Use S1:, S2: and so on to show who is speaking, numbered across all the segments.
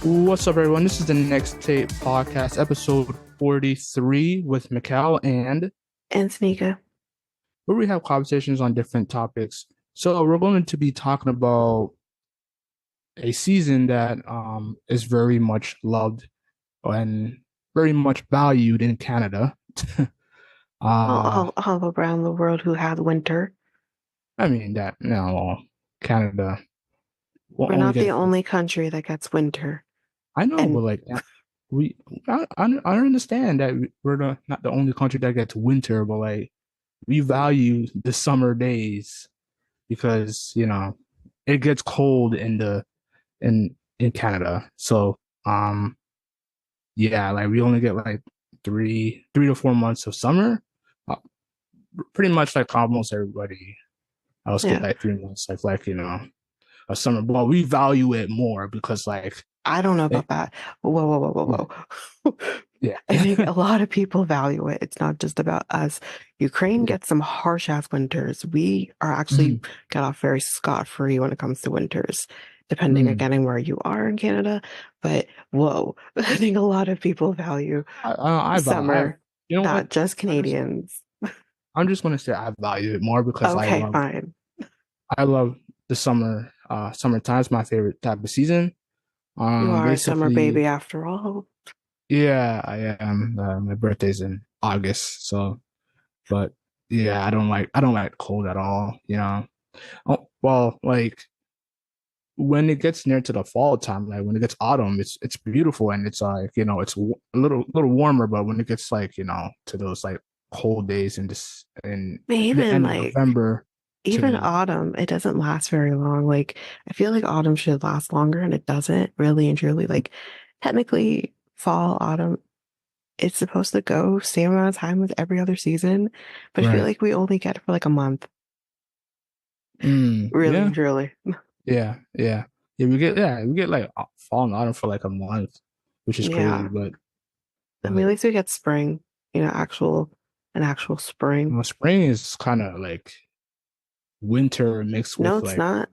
S1: What's up, everyone? This is the Next Tape Podcast, episode 43 with Mikel, and
S2: Tanyka.
S1: where we have conversations on different topics. So we're going to be talking about a season that is very much loved and very much valued in Canada. uh,
S2: All around the world who have winter.
S1: I mean that Canada will
S2: We're
S1: only
S2: not the
S1: get.
S2: only country that gets winter.
S1: I know, but
S2: And
S1: like we, I understand that we're not the only country that gets winter, but like we value the summer days because it gets cold in Canada. So yeah, like we only get like three to 4 months of summer. Uh, Pretty much like almost everybody else get
S2: yeah,
S1: like 3 months of summer. But we value it more because like
S2: I don't know
S1: it,
S2: about that. Whoa.
S1: yeah.
S2: I think a lot of people value it. It's not just about us. Ukraine
S1: Yeah.
S2: gets some harsh ass winters. We are actually
S1: Mhm.
S2: get off very scot-free when it comes to winters, depending
S1: Mm.
S2: again on where you are in Canada. But whoa, I think a lot of people value
S1: I
S2: summer,
S1: you know what?
S2: not just
S1: I just
S2: Canadians.
S1: I'm just gonna say I value it more because
S2: Okay, fine.
S1: I love the summertime is my favorite type of season.
S2: You are a summer baby
S1: Basically,
S2: after all.
S1: yeah, I am. My birthday's in August, so but yeah, I don't like cold at all. Oh, well, like when it gets near to the fall time, like when it gets autumn, it's beautiful and it's like it's a little warmer. But when it gets like to those like cold days in this in
S2: But
S1: the
S2: even
S1: end of
S2: like
S1: November
S2: even
S1: to
S2: autumn, it doesn't last very long. Like I feel like autumn should last longer and it doesn't really and truly. Like technically fall, autumn, it's supposed to go same amount of time as every other season, but I feel
S1: right.
S2: like we only get it for like a month. Really
S1: Yeah.
S2: and truly.
S1: We get like fall and autumn for like a month, which is crazy.
S2: Yeah. I mean,
S1: But
S2: at least we get spring, an actual spring.
S1: spring is kind of like winter mixed
S2: No,
S1: with
S2: it's
S1: like
S2: not.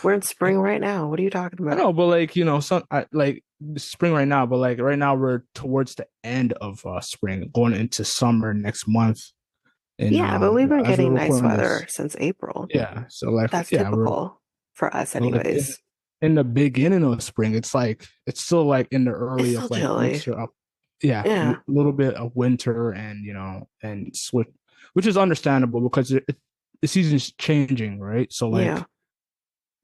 S2: We're in spring right now. What are you talking
S1: I
S2: about?
S1: know, but like some like spring right now, but like right now we're towards the end of spring, going into summer next month. And
S2: Yeah, but we've been
S1: as we're
S2: getting nice
S1: recording
S2: weather
S1: this,
S2: since April.
S1: yeah. So like
S2: That's
S1: yeah, we're
S2: typical for us
S1: like
S2: anyways.
S1: in the beginning of spring, it's still like in the
S2: It's
S1: early
S2: still
S1: of like
S2: chilly.
S1: mixture of yeah, a
S2: Yeah.
S1: little bit of winter and and switch, which is understandable because the season's changing, right? So
S2: Yeah.
S1: like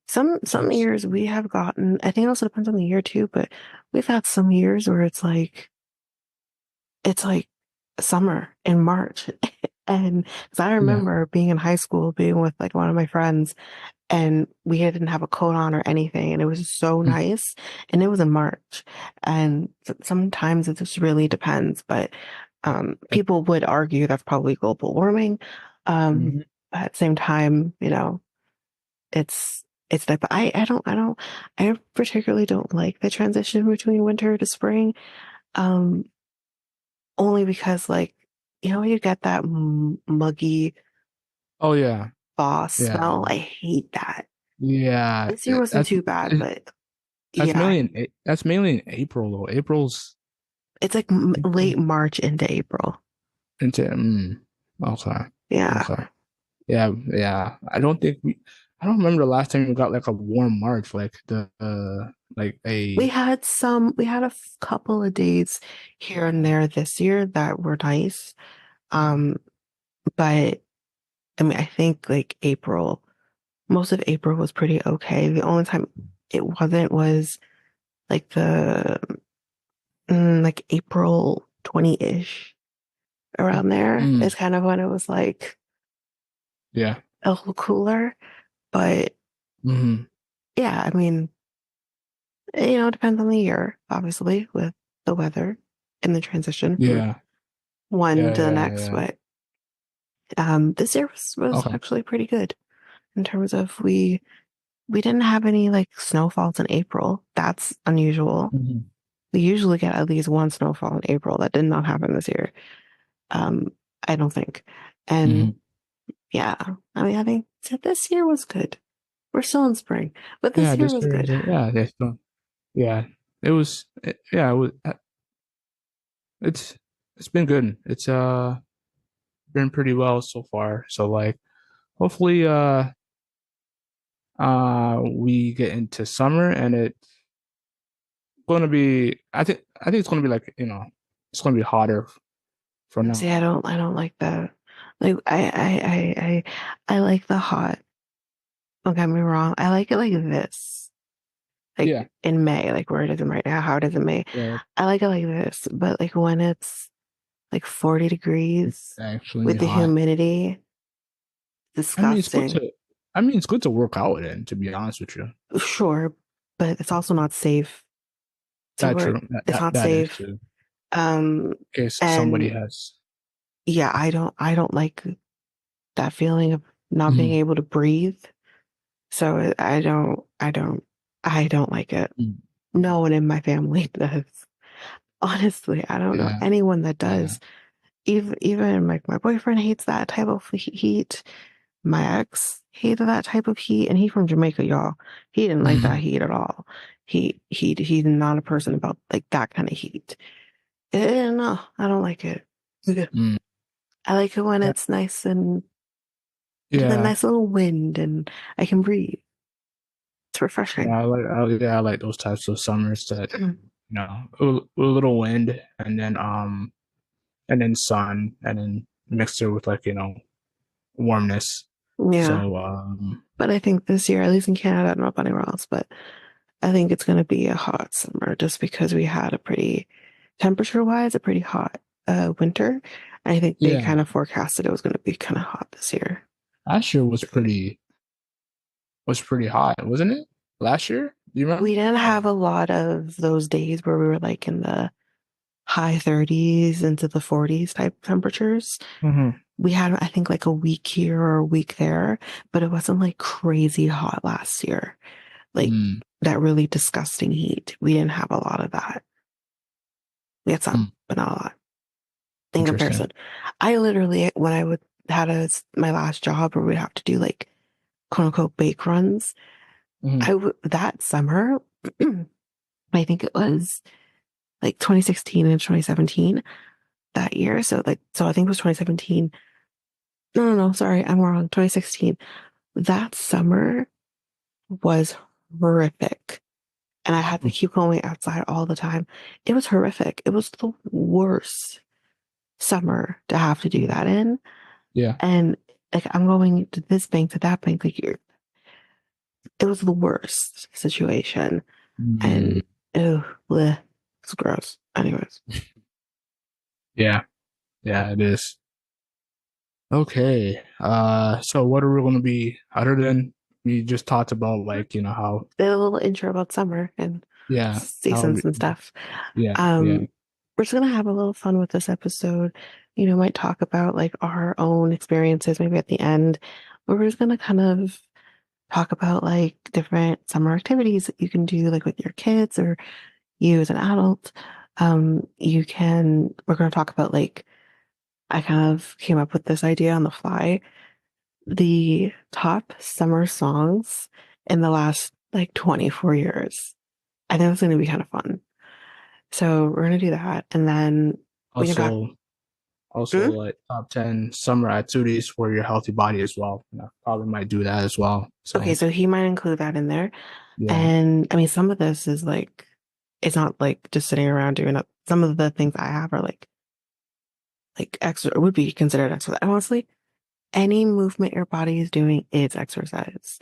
S2: Some
S1: it's
S2: years we have gotten, I think it also depends on the year too, but we've had some years where it's like summer in March. And because I
S1: yeah.
S2: remember being in high school, being with like one of my friends, and we didn't have a coat on or anything, and it was so nice. And it was in March. And sometimes it just really depends, but people would argue that's probably global warming. Um,
S1: Mhm.
S2: but at the same time, it's that, but I particularly don't like the transition between winter to spring. Um, Only because like, you get that muggy
S1: Oh yeah,
S2: thaw
S1: yeah,
S2: smell. I hate that.
S1: yeah.
S2: This year wasn't too bad, but
S1: That's
S2: yeah,
S1: mainly in April though. April's
S2: it's like late March into April.
S1: into okay,
S2: Yeah.
S1: okay, yeah. I don't remember the last time we got like a warm March, like the like a
S2: We had a couple of days here and there this year that were nice. Um, but I mean, I think like most of April was pretty okay. The only time it wasn't was like like April 20-ish around there
S1: mm,
S2: is kind of when it was like
S1: yeah.
S2: a little cooler. But
S1: Hmm.
S2: yeah, I mean, it depends on the year, obviously, with the weather and the transition from
S1: Yeah,
S2: one
S1: yeah,
S2: to the
S1: yeah,
S2: next.
S1: yeah.
S2: But this year was
S1: Okay.
S2: actually pretty good in terms of we didn't have any like snowfalls in April. That's unusual.
S1: Hmm.
S2: We usually get at least one snowfall in April. That did not happen this year. Um, I don't think. And
S1: Hmm.
S2: yeah, I mean, I think this year was good. We're still in spring, but
S1: Yeah,
S2: this year
S1: this
S2: was
S1: year,
S2: good.
S1: yeah, yeah, yeah, it's it's been good. It's been pretty well so far. So like, hopefully, we get into summer and it's gonna be. I think it's gonna be like it's gonna be hotter from now
S2: See,
S1: on.
S2: I don't like that. Like, I like the hot. Don't get me wrong. I like it like this,
S1: Yeah,
S2: like in May, like where it is in right now, how it is in May.
S1: yeah,
S2: I like it like this, but like when it's like 40
S1: it's
S2: degrees
S1: actually
S2: with the
S1: hot.
S2: humidity,
S1: I mean, it's good
S2: disgusting.
S1: to. I mean, it's good to work out in, to be honest with you.
S2: Sure, but it's also not safe to
S1: That's
S2: work.
S1: true.
S2: It's not
S1: That is
S2: safe.
S1: true.
S2: Um,
S1: In case somebody
S2: and
S1: has.
S2: yeah, I don't like that feeling of not being
S1: Mhm.
S2: able to breathe. So I don't like it.
S1: Mm.
S2: No one in my family does. Honestly, I don't know
S1: Yeah,
S2: anyone that
S1: yeah.
S2: does. Even like my boyfriend hates that type of heat. My ex hated that type of heat, and he's from Jamaica, y'all. He didn't like that
S1: Mhm.
S2: heat at all. He's not a person about like that kind of heat. No, I don't like it. Yeah.
S1: Mm.
S2: I like it when
S1: Yeah,
S2: it's nice and the
S1: yeah,
S2: nice little wind and I can breathe. It's refreshing.
S1: yeah, I like those types of summers that a little wind and then sun and then mixed it with like warmness.
S2: Yeah.
S1: So
S2: But I think this year, at least in Canada, I don't know about anywhere else, but I think it's going to be a hot summer just because we had a pretty, temperature wise, a pretty hot winter. I think they kind
S1: yeah,
S2: of forecasted it was going to be kind of hot this year.
S1: last year was pretty hot, wasn't it? Last year, do you remember?
S2: We didn't have a lot of those days where we were like in the high 30s into the 40s type temperatures.
S1: Mm-hmm.
S2: We had, I think, like a week here or a week there, but it wasn't like crazy hot last year. Like
S1: Mm,
S2: that really disgusting heat. We didn't have a lot of that. We had some,
S1: mm,
S2: but not a lot in
S1: interesting.
S2: comparison. I literally, when I would had my last job where we'd have to do like quote unquote bake runs,
S1: Hmm.
S2: that summer, I think it was like 2016 and 2017 that year. So I think it was 2017. No, sorry, I'm wrong. 2016. That summer was horrific. And I had to keep going outside all the time. It was horrific. It was the worst summer to have to do that in.
S1: Yeah.
S2: And like I'm going to this bank to that bank. It was the worst situation.
S1: Mm,
S2: And oh, bleh, it's gross. Anyways,
S1: yeah. Yeah, it is. Okay. So what are we going to be other than we just talked about like, how
S2: did a little intro about summer and
S1: yeah, how
S2: seasons and stuff.
S1: yeah.
S2: Um, we're just gonna have a little fun with this episode. Might talk about like our own experiences maybe at the end. But we're just gonna kind of talk about like different summer activities that you can do like with your kids or you as an adult. We're gonna talk about like I kind of came up with this idea on the fly. The top summer songs in the last like 24 years. I think that's gonna be kind of fun. So we're gonna do that, and then we can talk.
S1: Also also
S2: Hmm?
S1: like top 10 summer activities for your healthy body as well. Probably might do that as well.
S2: Okay,
S1: So,
S2: so he might include that in there.
S1: yeah.
S2: And I mean, some of this is like, it's not like just sitting around doing it. Some of the things I have are like extra would be considered exercise. Honestly, any movement your body is doing is exercise.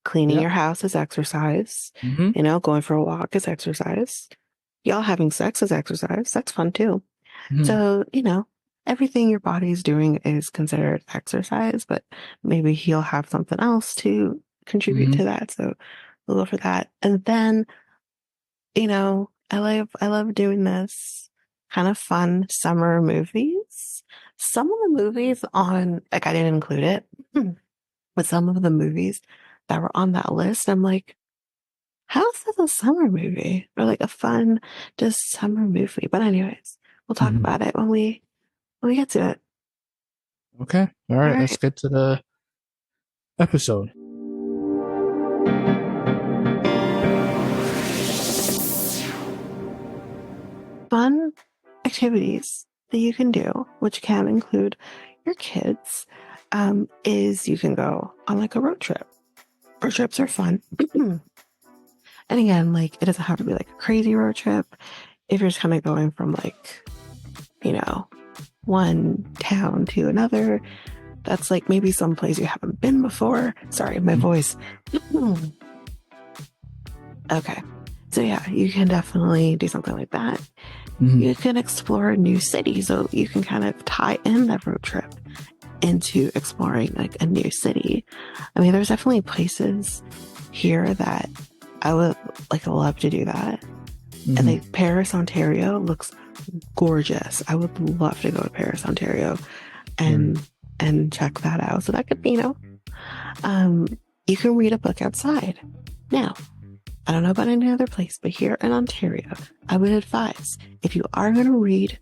S2: Cleaning
S1: Yeah.
S2: your house is exercise.
S1: Mm-hmm.
S2: Going for a walk is exercise. Y'all having sex is exercise. That's fun too.
S1: Mm-hmm.
S2: So, everything your body's doing is considered exercise, but maybe he'll have something else to contribute
S1: Mm-hmm.
S2: to that. So we'll go for that. And then, I love doing this kind of fun summer movies. Some of the movies on, like, I didn't include it, but some of the movies that were on that list, I'm like, how is this a summer movie? Or like a fun, just summer movie. But anyways, we'll talk
S1: Mm-hmm.
S2: about it when we we get to it.
S1: Okay. All
S2: All
S1: right. Let's
S2: right.
S1: get to the episode.
S2: Fun activities that you can do, which can include your kids, is you can go on like a road trip. Road trips are fun. And again, like it doesn't have to be like a crazy road trip. If you're just kind of going from like, you know, one town to another, that's like maybe some place you haven't been before. Sorry, my voice. Okay. So yeah, you can definitely do something like that.
S1: Mm-hmm.
S2: You can explore a new city, so you can kind of tie in that road trip into exploring like a new city. I mean, there's definitely places here that I would like love to do that. And
S1: Mm-hmm.
S2: like Paris, Ontario looks gorgeous. I would love to go to Paris, Ontario
S1: Right.
S2: and check that out. So that could be, um, you can read a book outside. Now, I don't know about any other place, but here in Ontario, I would advise if you are going to read,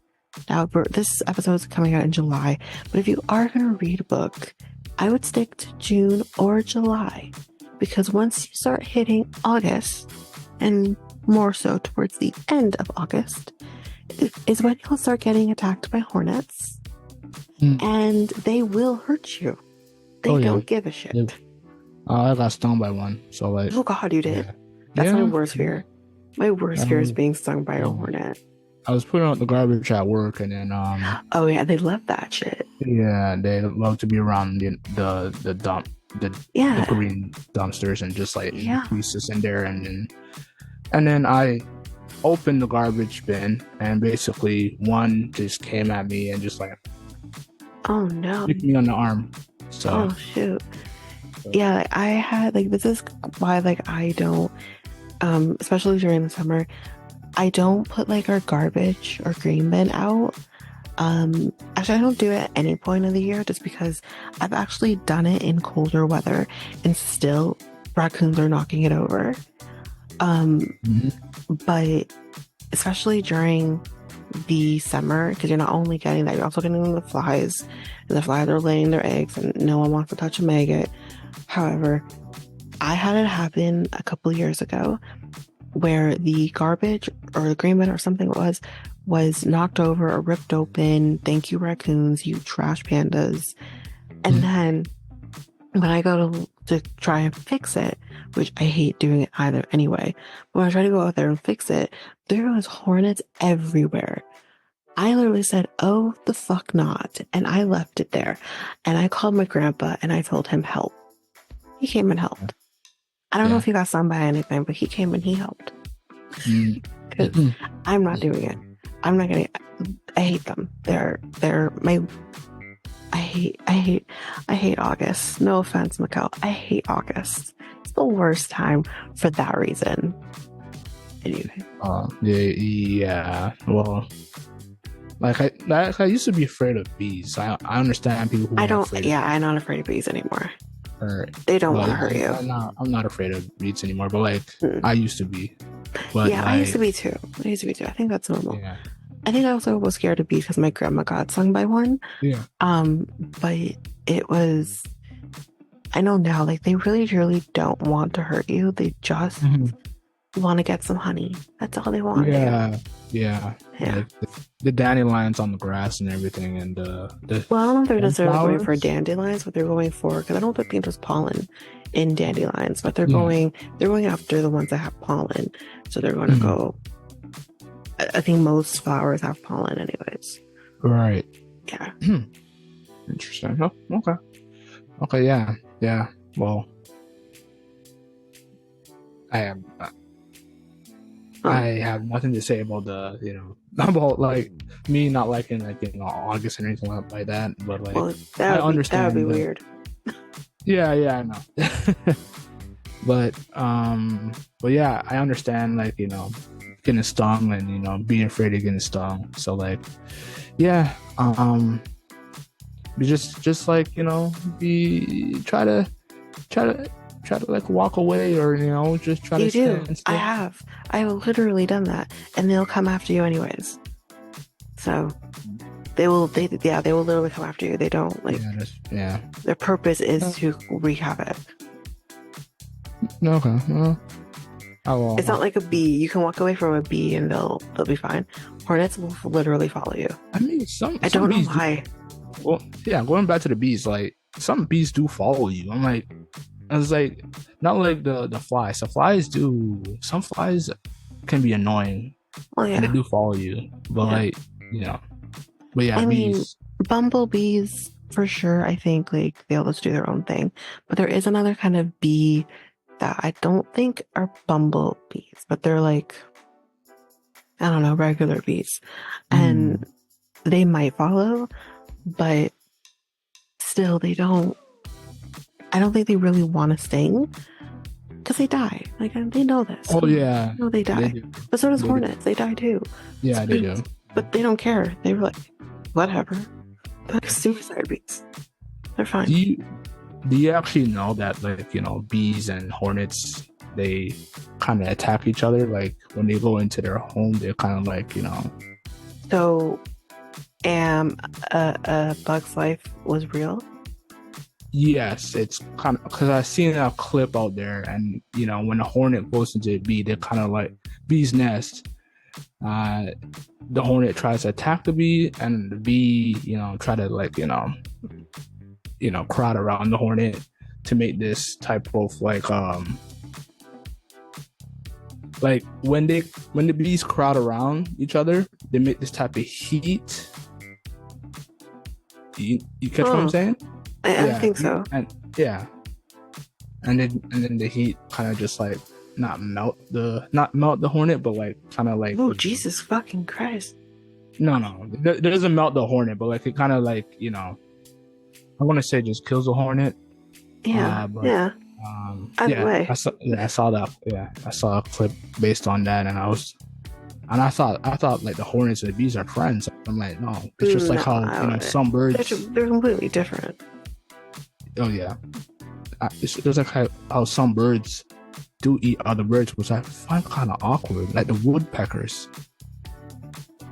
S2: now this episode is coming out in July, but if you are going to read a book, I would stick to June or July because once you start hitting August, and more so towards the end of August, is when you'll start getting attacked by hornets
S1: Mm.
S2: and they will hurt you.
S1: Oh
S2: They
S1: yeah.
S2: don't give a
S1: Yeah.
S2: shit.
S1: I got stung by one. So like,
S2: Oh God, you did.
S1: yeah,
S2: That's my
S1: yeah.
S2: worst fear. My worst fear is
S1: Um,
S2: being stung by a
S1: yeah.
S2: hornet.
S1: I was putting out the garbage at work, and then
S2: Oh yeah, they love that shit.
S1: yeah, they love to be around the dump the
S2: Yeah,
S1: green dumpsters and just like
S2: yeah.
S1: pieces in there, and then I opened the garbage bin, and basically one just came at me and just like
S2: Oh no.
S1: kicked me on the arm. So,
S2: Oh shoot. Yeah, like, I had like this is why like I don't especially during the summer, I don't put like our garbage or green bin out. Actually I don't do it at any point of the year just because I've actually done it in colder weather and still raccoons are knocking it over. Um,
S1: mhm.
S2: but especially during the summer, because you're not only getting that, you're also getting the flies, and the flies are laying their eggs, and no one wants to touch a maggot. However, I had it happen a couple years ago where the garbage or the green bin or something it was knocked over or ripped open. Thank you, raccoons, you trash pandas. And then when I go to try and fix it, which I hate doing it either anyway, but when I try to go out there and fix it, there was hornets everywhere. I literally said, "Oh, the fuck not." And I left it there. And I called my grandpa and I told him help. He came and helped. I don't know
S1: Yeah.
S2: if he got stung by anything, but he came and he helped.
S1: Mm.
S2: Because I'm not doing it. I'm not gonna. I hate them. They're my. I hate August. No offense, Mikel. I hate August. It's the worst time for that reason. Anyway.
S1: Yeah, yeah. Well, I used to be afraid of bees. I understand people who
S2: I
S1: are
S2: don't.
S1: afraid of
S2: Yeah,
S1: bees.
S2: I'm not afraid of bees anymore.
S1: Or,
S2: They don't
S1: well,
S2: want to hurt you.
S1: I'm not afraid of bees anymore. But like,
S2: Mm.
S1: I used to be. But
S2: Yeah, I used to
S1: like,
S2: be too. I used to be too. I think that's normal.
S1: yeah,
S2: I think I also was scared of bees because my grandma got stung by one.
S1: yeah.
S2: But it was. I know now, like they really, really don't want to hurt you. They just
S1: Mhm.
S2: want to get some honey. That's all they want to
S1: Yeah, yeah.
S2: do. Yeah.
S1: Like the dandelions on the grass and everything, and the
S2: Well, I don't know if they're necessarily going for
S1: sunflowers.
S2: dandelions, but they're going for because I don't think there's pollen in dandelions, but
S1: Yeah.
S2: they're going after the ones that have pollen. So they're going to
S1: Mhm.
S2: go. I think most flowers have pollen, anyways.
S1: Right.
S2: Yeah.
S1: Interesting. Oh, okay. Okay. Yeah. Yeah. Well, I am. I have nothing to say about about like me not liking like August or anything like that. But like,
S2: Well,
S1: I
S2: that would be
S1: understand that.
S2: weird.
S1: Yeah. Yeah. I know. but but yeah, I understand like getting stung and being afraid of getting stung. So like, yeah. Just like be try to like walk away or just try to
S2: You do.
S1: stand
S2: I
S1: still.
S2: have. I have literally done that, and they'll come after you anyways. So they will literally come after you. They don't like
S1: Yeah, that's yeah.
S2: their purpose is
S1: Uh,
S2: to wreak havoc.
S1: no, okay.
S2: It's not
S1: Well,
S2: like a bee. You can walk away from a bee and they'll be fine. Hornets will literally follow you.
S1: I mean, some
S2: I
S1: some
S2: don't know
S1: bees do.
S2: why.
S1: Well, yeah, going back to the bees, like some bees do follow you. I'm like, I was like, not like the flies. The flies do. Some flies can be annoying,
S2: Well,
S1: and they
S2: yeah,
S1: do follow you. But
S2: yeah.
S1: like, you know, but yeah,
S2: I mean,
S1: bees.
S2: bumblebees for sure. I think like they'll just do their own thing. But there is another kind of bee that I don't think are bumblebees, but they're like I don't know, regular bees, and
S1: Mm.
S2: they might follow, but still they don't. I don't think they really want to sting because they die. Like they know this.
S1: Oh yeah,
S2: No, they
S1: they
S2: die.
S1: do.
S2: But so does
S1: They do.
S2: hornets. They die too.
S1: Yeah, they
S2: So,
S1: do.
S2: but they don't care. They were like, whatever. They're like suicide bees. They're
S1: Do
S2: fine.
S1: you do you actually know that like bees and hornets they kind of attack each other like when they go into their home they're kind of like
S2: So, am a bug's life was real?
S1: yes it's kind of because I've seen a clip out there and when a hornet goes into a bee they're kind of like bee's nest. uh the hornet tries to attack the bee and the bee try to like crowd around the hornet to make this type of like when the bees crowd around each other, they make this type of heat. You catch what I'm
S2: Oh,
S1: saying?
S2: I
S1: Yeah,
S2: think so.
S1: and yeah, and then the heat kind of just like not melt the hornet, but like kind of like
S2: Oh, Jesus fucking Christ.
S1: no, it doesn't melt the hornet, but like it kind of like I want to say just kills the hornet.
S2: Yeah,
S1: But
S2: yeah. Either
S1: yeah,
S2: way.
S1: I saw that. Yeah, I saw a clip based on that, and I thought like the hornets and the bees are friends. I'm like, no, it's just like
S2: No,
S1: how some birds.
S2: they're completely different.
S1: Oh yeah, it's just like how some birds do eat other birds, which I find kind of awkward. Like the woodpeckers.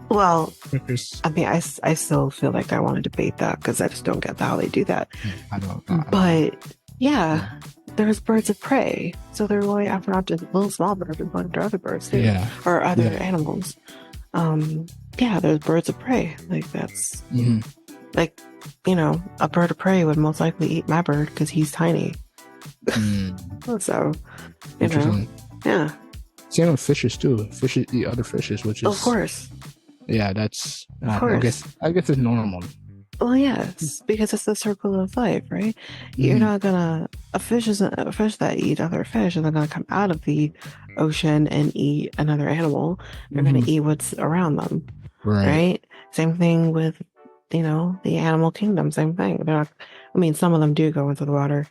S2: Well,
S1: Woodpeckers.
S2: I mean, I still feel like I want to debate that because I just don't get how they do that.
S1: I don't know.
S2: But yeah, there's birds of prey. So they're going after not just little small birds, but going after other birds too,
S1: Yeah,
S2: or other
S1: yeah.
S2: animals. Yeah, there's birds of prey. Like that's
S1: Hmm.
S2: like, a bird of prey would most likely eat my bird because he's tiny.
S1: Mm.
S2: So, you know,
S1: Interesting.
S2: yeah,
S1: Same with fishes too. Fishes eat other fishes, which
S2: of
S1: is
S2: course,
S1: yeah, that's
S2: of
S1: I
S2: course.
S1: guess it's normal.
S2: Well, yes, because it's the circle of life, right? You're
S1: Hmm.
S2: not gonna a fish that eat other fish, and they're gonna come out of the ocean and eat another animal. They're gonna
S1: Hmm.
S2: eat what's around them,
S1: Right.
S2: right? Same thing with, the animal kingdom. Same thing. They're not. I mean, some of them do go into the water,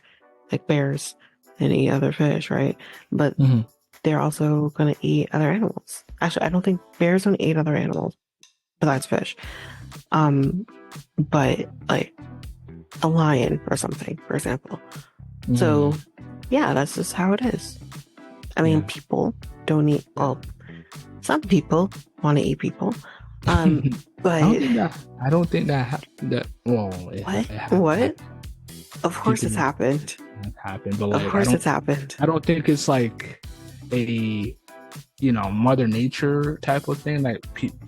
S2: like bears, and eat other fish, right? But
S1: Hmm.
S2: they're also gonna eat other animals. Actually, I don't think bears don't eat other animals besides fish. Um, but like a lion or something, for example. So, yeah, that's just how it is. I mean,
S1: Yeah.
S2: people don't eat, well, some people want to eat people. But
S1: I don't think that well
S2: what?
S1: it
S2: What? Of course it's
S1: people
S2: happened.
S1: have happened, but
S2: Of
S1: like
S2: course it's happened.
S1: I don't think it's like a Mother Nature type of thing. Like people,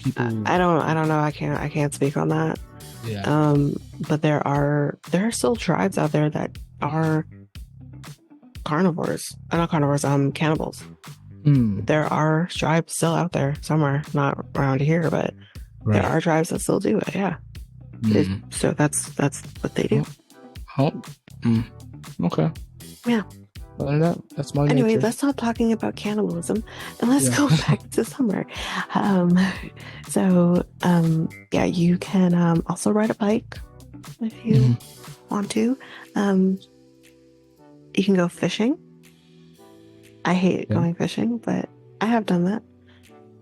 S2: I don't know. I can't speak on that.
S1: yeah.
S2: But there are still tribes out there that are carnivores. Not carnivores, cannibals.
S1: Mm,
S2: There are tribes still out there somewhere, not around here, but there
S1: right.
S2: are tribes that still do it. Yeah.
S1: Mm.
S2: So that's what they do.
S1: Oh, mm, okay.
S2: Yeah.
S1: Other than that, that's Mother
S2: Anyway,
S1: Nature.
S2: let's stop talking about cannibalism and let's
S1: Yeah.
S2: go back to summer. Um, yeah, you can also ride a bike if you
S1: Mhm.
S2: want to. You can go fishing. I hate
S1: Yeah.
S2: going fishing, but I have done that.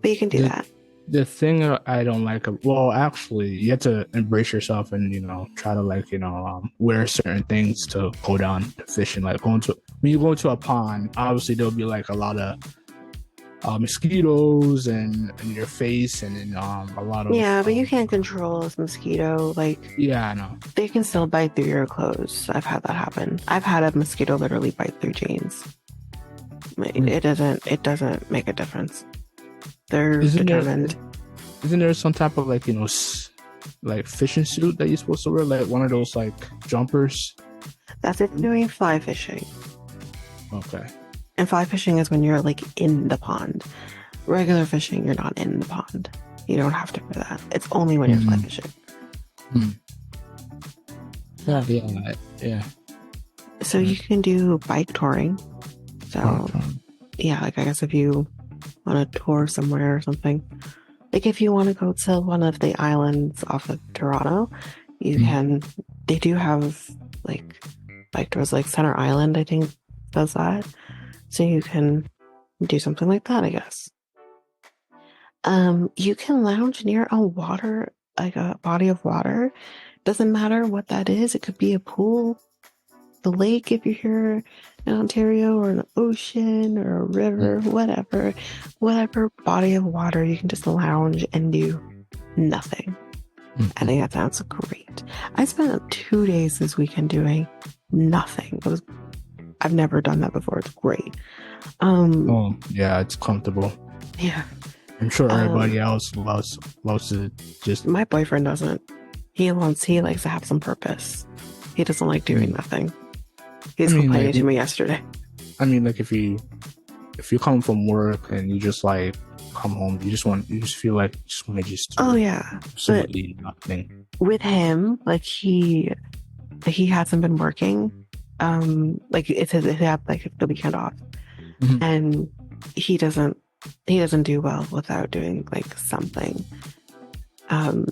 S2: But you can do
S1: The,
S2: that.
S1: the thing I don't like, well, actually, you have to embrace yourself and try to like wear certain things to go down to fishing. Like when you go to a pond, obviously there'll be like a lot of mosquitoes and your face, and then a lot of
S2: Yeah, but you can't control this mosquito. Like,
S1: yeah, I know.
S2: they can still bite through your clothes. I've had that happen. I've had a mosquito literally bite through jeans.
S1: Mm.
S2: It doesn't make a difference. They're
S1: Isn't there
S2: determined.
S1: isn't there some type of like like fishing suit that you're supposed to wear, like one of those like jumpers?
S2: That's if you're doing fly fishing.
S1: Okay.
S2: And fly fishing is when you're like in the pond. Regular fishing, you're not in the pond. You don't have to for that. It's only when you're fly
S1: Mm.
S2: fishing.
S1: Mm. Yeah, yeah.
S2: So you can do bike touring. So
S1: Okay.
S2: yeah, like I guess if you want to tour somewhere or something, like if you want to go to one of the islands off of Toronto, you
S1: Mm.
S2: can. They do have like bike tours, like Center Island, I think does that. So you can do something like that, I guess. You can lounge near a water, like a body of water. Doesn't matter what that is. It could be a pool, the lake if you're here in Ontario, or an ocean or a river, whatever. Whatever body of water, you can just lounge and do nothing. I think that sounds great. I spent 2 days this weekend doing nothing. I've never done that before. It's great.
S1: Oh, yeah, it's comfortable.
S2: Yeah.
S1: I'm sure
S2: Um,
S1: everybody else loves to just.
S2: my boyfriend doesn't. He likes to have some purpose. He doesn't like doing
S1: Mm.
S2: nothing.
S1: I
S2: He's
S1: mean,
S2: complaining
S1: like,
S2: to me yesterday.
S1: like if you come from work and you just like come home, you just feel like you just want to just
S2: Oh
S1: do
S2: yeah. But
S1: absolutely nothing.
S2: with him, like he hasn't been working. Like it had like the weekend off.
S1: Mhm.
S2: And he doesn't do well without doing like something. Um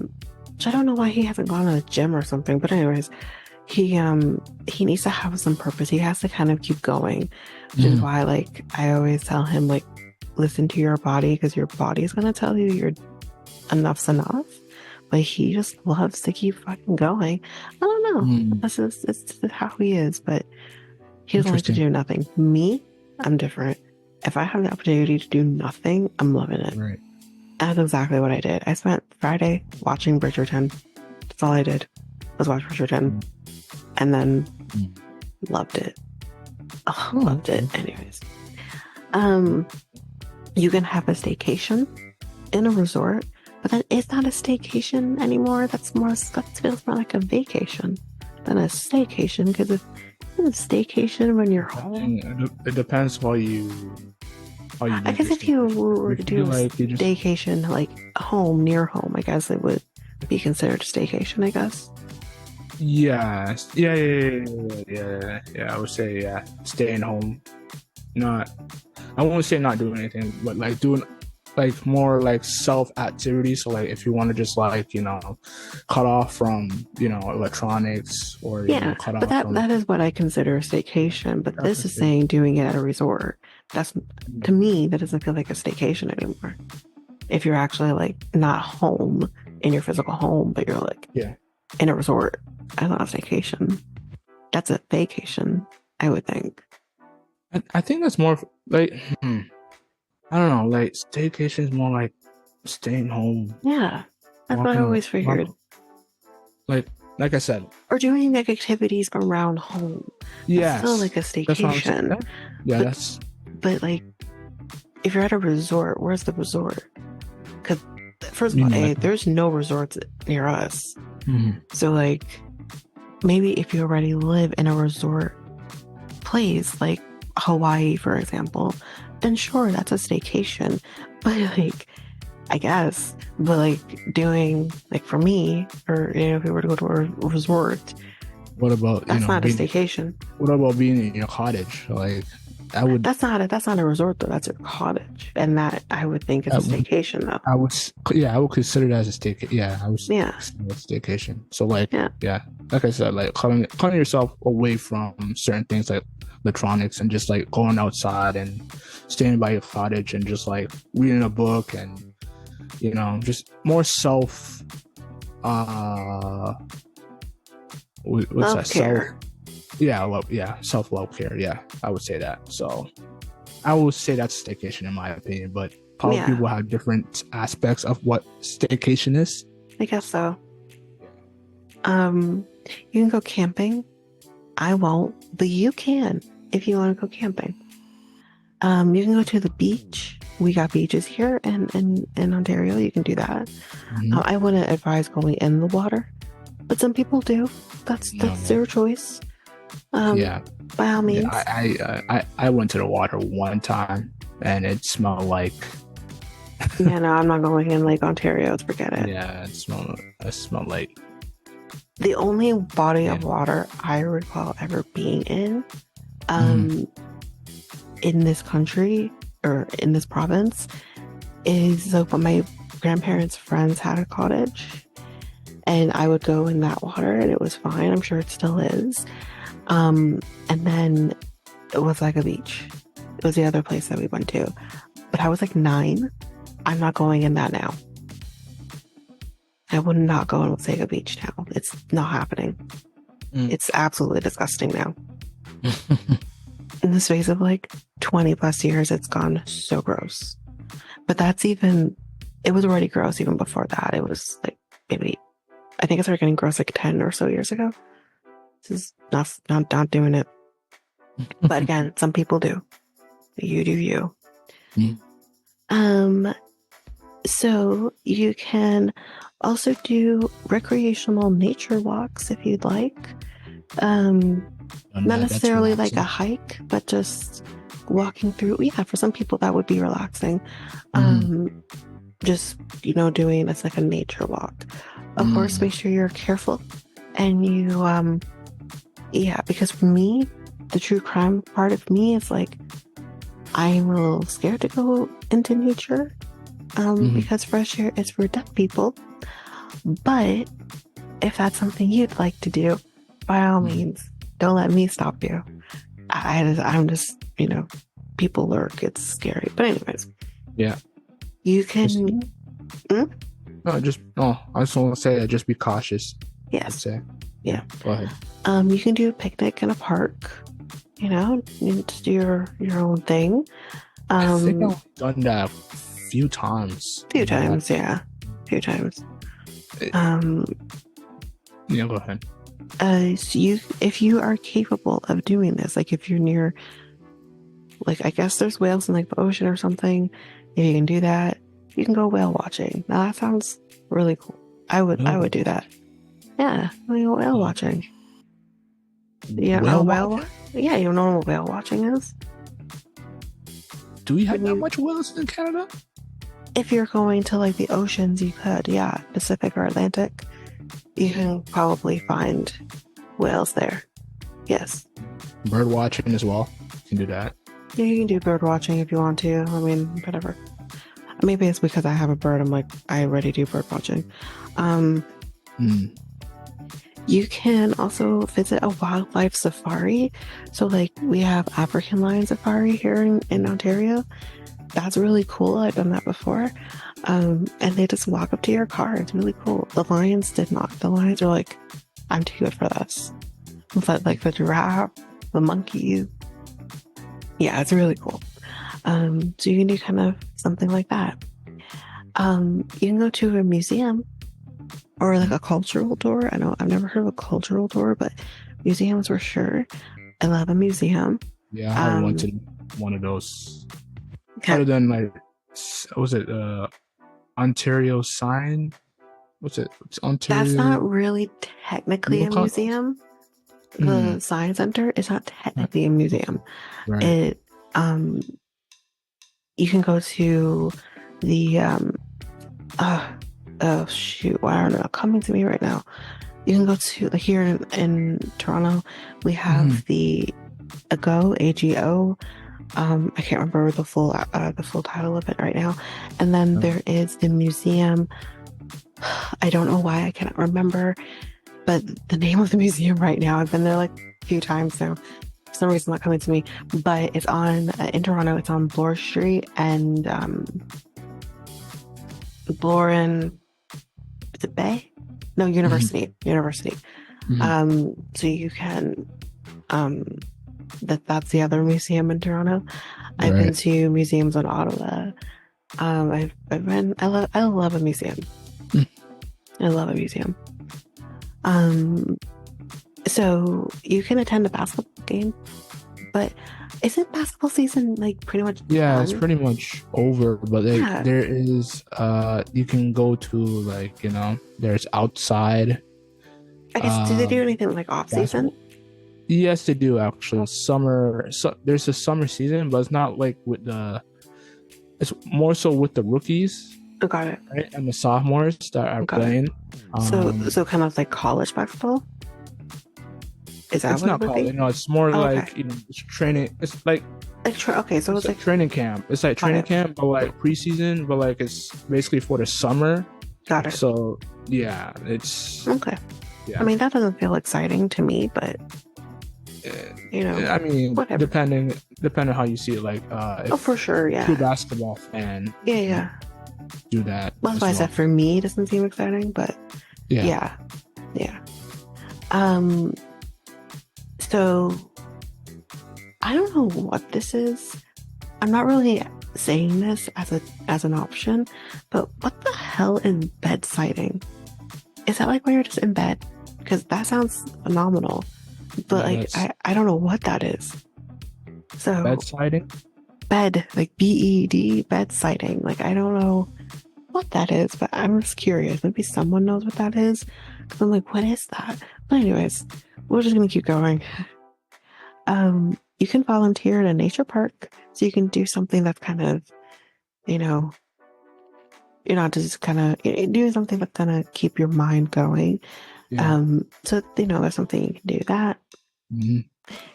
S2: which I don't know why he hasn't gone to the gym or something, but anyways, he needs to have some purpose. He has to kind of keep going, which is
S1: Mhm.
S2: why like I always tell him like listen to your body, because your body is gonna tell you you're enough's enough. But he just loves to keep fucking going. I don't know.
S1: Mm.
S2: It's how he is, but he doesn't like to
S1: Interesting.
S2: do nothing. Me, I'm different. If I have the opportunity to do nothing, I'm loving it.
S1: Right.
S2: That's exactly what I did. I spent Friday watching Bridgerton. That's all I did was watch Bridgerton,
S1: Mm.
S2: and then
S1: Mm.
S2: loved it. Oh,
S1: Oh,
S2: loved it.
S1: okay.
S2: Anyways, um, you can have a staycation in a resort, but then it's not a staycation anymore. That feels more like a vacation than a staycation. Because if it's a staycation when you're
S1: I
S2: home,
S1: think it depends how you
S2: I
S1: do
S2: guess
S1: your
S2: if you
S1: staycation.
S2: were to
S1: If you
S2: do a
S1: like you just
S2: staycation like home, near home, I guess it would be considered a staycation, I guess.
S1: yeah, yeah. I would say yeah, staying home. Not I won't say not doing anything, but like doing like more like self activities. So like if you want to just like cut off from electronics, or
S2: Yeah,
S1: cut
S2: but
S1: off
S2: that
S1: from
S2: that is what I consider a staycation. But
S1: that's
S2: this
S1: the
S2: is
S1: thing.
S2: saying doing it at a resort. That's to me, that doesn't feel like a staycation anymore. If you're actually like not home in your physical home, but you're like
S1: Yeah,
S2: in a resort, that's not a staycation. That's a vacation, I would think.
S1: I think that's more like I don't know, like staycation is more like staying home,
S2: Yeah, that's what I
S1: walking
S2: always figured.
S1: like like I said.
S2: Or doing like activities around home. That's still
S1: Yes,
S2: like a
S1: that's what I'm saying.
S2: staycation.
S1: Yeah,
S2: But
S1: that's
S2: but like if you're at a resort, where's the resort? Because first of all,
S1: like
S2: there's no resorts near us.
S1: mhm.
S2: So like maybe if you already live in a resort place, like Hawaii, for example, then sure, that's a staycation. But like I guess, but like doing like for me, or if we were to go to a resort,
S1: What about
S2: that's not a
S1: being?
S2: Staycation.
S1: What about being in your cottage? Like I would,
S2: That's not a resort though. That's a cottage, and that I would think is a
S1: I would,
S2: staycation though.
S1: yeah, I would consider that as a staycation. Yeah, I would
S2: Yeah,
S1: consider it a staycation. So like,
S2: yeah,
S1: yeah, like I said, like cutting yourself away from certain things like electronics, and just like going outside and staying by your cottage and just like reading a book, and just more self. Uh, what's
S2: self
S1: that? Self.
S2: care.
S1: Yeah, self love care. Yeah, I would say that. So I will say that's staycation in my opinion, but probably
S2: Yeah,
S1: people have different aspects of what staycation is.
S2: I guess so. Um, you can go camping. I won't, but you can if you want to go camping. You can go to the beach. We got beaches here in Ontario. You can do that.
S1: Hmm.
S2: I wouldn't advise going in the water, but some people do.
S1: No,
S2: That's
S1: no.
S2: their choice. Um,
S1: Yeah,
S2: by all
S1: yeah.
S2: means.
S1: I went to the water one time, and it smelled like
S2: Yeah, no, I'm not going in Lake Ontario. Forget it.
S1: yeah, it smelled like
S2: The only body
S1: yeah.
S2: of water I recall ever being
S1: Mm,
S2: um, in this country or in this province is like when my grandparents' friends had a cottage, and I would go in that water, and it was fine. I'm sure it still is. And then it was like a beach. It was the other place that we went to, but I was like 9. I'm not going in that now. I would not go in Wasaga Beach now. It's not happening.
S1: mm.
S2: It's absolutely disgusting now. In the space of like 20 plus years, it's gone so gross. But that's even, it was already gross even before that. It was like maybe, I think it started getting gross like 10 or so years ago. This is not doing it. But again, some people do. You do you.
S1: Mm.
S2: Um, so you can also do recreational nature walks if you'd like. Um,
S1: And
S2: Not
S1: that's
S2: necessarily like a
S1: relaxing.
S2: hike, but just walking through. Yeah, for some people that would be relaxing.
S1: Mm,
S2: Um, just doing it's like a nature walk. Of course,
S1: mm,
S2: make sure you're careful and you yeah, because for me, the true crime part of me is like I'm a little scared to go into nature
S1: mm,
S2: because fresh air is for deaf people. But if that's something you'd like to do, by all
S1: mm.
S2: means, don't let me stop you. I'm just, people lurk. It's scary. But anyways,
S1: Yeah.
S2: you
S1: Just
S2: can, mm,
S1: no, just no. I just want to say that just be cautious. I'd
S2: yes,
S1: say.
S2: yeah.
S1: Yeah. Go ahead.
S2: You can do a picnic in a park. You just do your own thing.
S1: I think
S2: Um,
S1: I've done that a few times.
S2: Few
S1: You know that.
S2: times, yeah, few times.
S1: It,
S2: Um,
S1: yeah. Go ahead.
S2: so if you are capable of doing this, like if you're near, like I guess there's whales in like the ocean or something. If you can do that, you can go whale watching. Now that sounds really cool. I would
S1: Whale
S2: do that.
S1: watching.
S2: Yeah, whale watching. You don't know
S1: Whale
S2: whale?
S1: watching?
S2: Yeah, you don't know what whale watching is.
S1: Do we have
S2: When
S1: that
S2: you,
S1: much whales in Canada?
S2: if you're going to like the oceans, you could, yeah, Pacific or Atlantic. You can probably find whales there. Yes.
S1: Bird watching as well. You can do that.
S2: Yeah, you can do bird watching if you want to. I mean, whatever. Maybe it's because I have a bird. I'm like, I already do bird watching. Um,
S1: Mm.
S2: you can also visit a wildlife safari. So, like, we have African lion safari here in Ontario. That's really cool. I've done that before. And they just walk up to your car. It's really cool. The lions did not. The lions are like, I'm too good for this. But like the giraffe, the monkeys, yeah, it's really cool. So you can do kind of something like that. You can go to a museum or like a cultural tour. I know I've never heard of a cultural tour, but museums for sure. I love a museum.
S1: Yeah, I haven't went
S2: Um,
S1: to one of those.
S2: okay.
S1: Other than like, was it Ontario sign? What's it? It's
S2: That's
S1: Ontario.
S2: not really technically
S1: What
S2: a
S1: call?
S2: museum.
S1: Hmm.
S2: The Science Center is not
S1: Right.
S2: technically a museum.
S1: Right.
S2: It um you can go to the uh oh shoot, I don't know, coming to me right now. You can go to like here in Toronto, we
S1: Hmm.
S2: have the AGO. I can't remember the full title of it right now. And then
S1: Right.
S2: there is the museum. I don't know why I cannot remember, but the name of the museum right now, I've been there like a few times now. For some reason, not coming to me, but it's on in Toronto. It's on Bloor Street and Bloor and is it Bay? No,
S1: Hmm.
S2: University.
S1: Hmm.
S2: So you can um That's the other museum in Toronto. I've been
S1: Right.
S2: to museums in Ottawa. I've been I love a museum.
S1: Mm.
S2: I love a museum. Um, so you can attend a basketball game, but isn't basketball season like pretty much
S1: Yeah, it's
S2: done?
S1: pretty much over, but like
S2: Yeah.
S1: there is you can go to like, there's outside
S2: I guess do they do
S1: um
S2: anything like off season?
S1: basketball. Yes, they do actually. Summer, so there's a summer season, but it's not like with the. It's more so with the rookies,
S2: Oh, got it.
S1: right, and the sophomores that are
S2: Got it.
S1: playing.
S2: So kind of like college basketball? Is that
S1: It's
S2: what it
S1: not
S2: would
S1: college.
S2: be?
S1: It's more
S2: Oh, okay.
S1: like it's training. It's like
S2: Okay, so
S1: it's
S2: it's
S1: like
S2: like
S1: training camp. It's like
S2: got
S1: training
S2: it.
S1: camp, but like preseason, but like it's basically for the summer.
S2: Got it.
S1: So yeah, it's
S2: Okay. I
S1: yeah.
S2: mean, that doesn't feel exciting to me, but
S1: I mean,
S2: whatever.
S1: depending how you see it, like
S2: Oh, for
S1: if
S2: sure,
S1: a true
S2: yeah.
S1: basketball fan,
S2: Yeah,
S1: you can
S2: yeah.
S1: do that
S2: Well, that's why
S1: as
S2: I
S1: well.
S2: said for me, it doesn't seem exciting, but
S1: Yeah.
S2: yeah, yeah. Um, so I don't know what this is. I'm not really saying this as an option, but what the hell is bed sighting? Is that like when you're just in bed? Because that sounds phenomenal, but
S1: Yeah,
S2: like
S1: that's
S2: I don't know what that is. So
S1: bedside.
S2: bed, like BED, bed sighting. Like I don't know what that is, but I'm just curious. Maybe someone knows what that is. Because I'm like, what is that? But anyways, we're just gonna keep going. You can volunteer in a nature park, so you can do something that's kind of, you know, you're not just kind of doing something that's gonna keep your mind going.
S1: Yeah.
S2: So there's something you can do that.
S1: Hmm.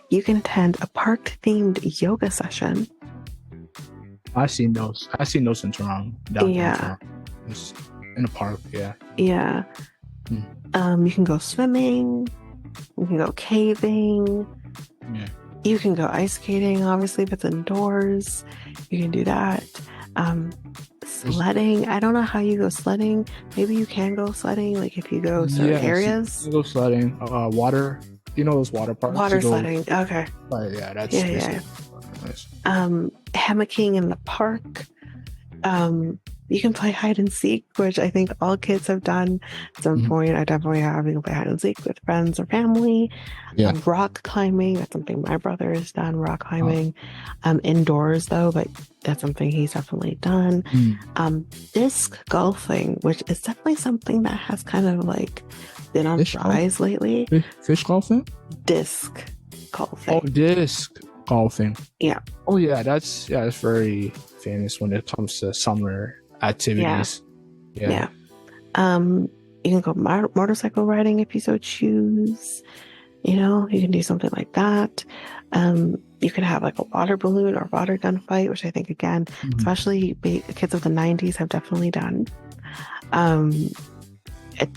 S2: You can attend a park themed yoga session.
S1: I seen those. I seen those in Toronto, downtown
S2: Yeah,
S1: Toronto. It's in a park. Yeah.
S2: yeah.
S1: Mm.
S2: You can go swimming. You can go caving.
S1: Yeah.
S2: You can go ice skating, obviously, if it's indoors. You can do that.
S1: There's,
S2: Sledding. I don't know how you go sledding. Maybe you can go sledding, like if you go certain
S1: yes, you
S2: areas.
S1: can go sledding. Water. You know those water parks. You
S2: Water
S1: go.
S2: sledding. Okay.
S1: But yeah, that's
S2: Yeah, yeah.
S1: basically. Nice.
S2: Hammocking in the park. You can play hide and seek, which I think all kids have done at some
S1: Mhm.
S2: point. I definitely have. You can play hide and seek with friends or family.
S1: Yeah.
S2: Rock climbing, that's something my brother has done. Rock
S1: Uh,
S2: climbing, indoors though, but that's something he's definitely done.
S1: mm.
S2: Disc golfing, which is definitely something that has kind of like been on
S1: Fish
S2: the
S1: golf.
S2: rise lately.
S1: Fish golfing.
S2: Disc
S1: Oh,
S2: golfing,
S1: disc golfing.
S2: yeah,
S1: Oh yeah, that's very famous when it comes to summer
S2: yeah,
S1: activities. Yeah.
S2: yeah. You can go motorcycle riding if you so choose. You can do something like that. You can have like a water balloon or water gun fight, which I think, again,
S1: Mhm.
S2: especially kids of the 90s have definitely done. Um,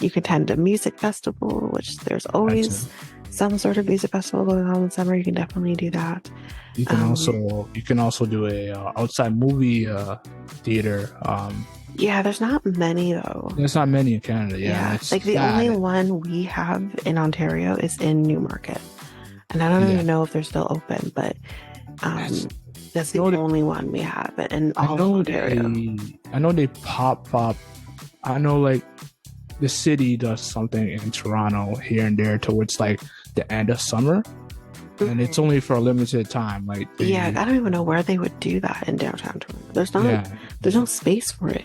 S2: you can attend a music festival, which there's
S1: That's it.
S2: always some sort of music festival going on in summer. You can definitely do that. Um,
S1: You can also do a outside movie theater.
S2: yeah, there's not many though.
S1: There's not many in Canada. Yeah,
S2: Yeah,
S1: that's
S2: like the only
S1: sad.
S2: one we have in Ontario is in Newmarket. And I don't
S1: Yeah,
S2: even know if they're still open, but
S1: that's.
S2: um, that's
S1: You
S2: the
S1: know,
S2: only one we have in
S1: I
S2: all of
S1: know
S2: Ontario.
S1: I know they pop. I know like the city does something in Toronto here and there towards like the end of summer, and it's
S2: Mhm.
S1: only for a limited time. Like
S2: Yeah,
S1: they,
S2: I don't even know where they would do that in downtown Toronto.
S1: yeah,
S2: There's no space for it.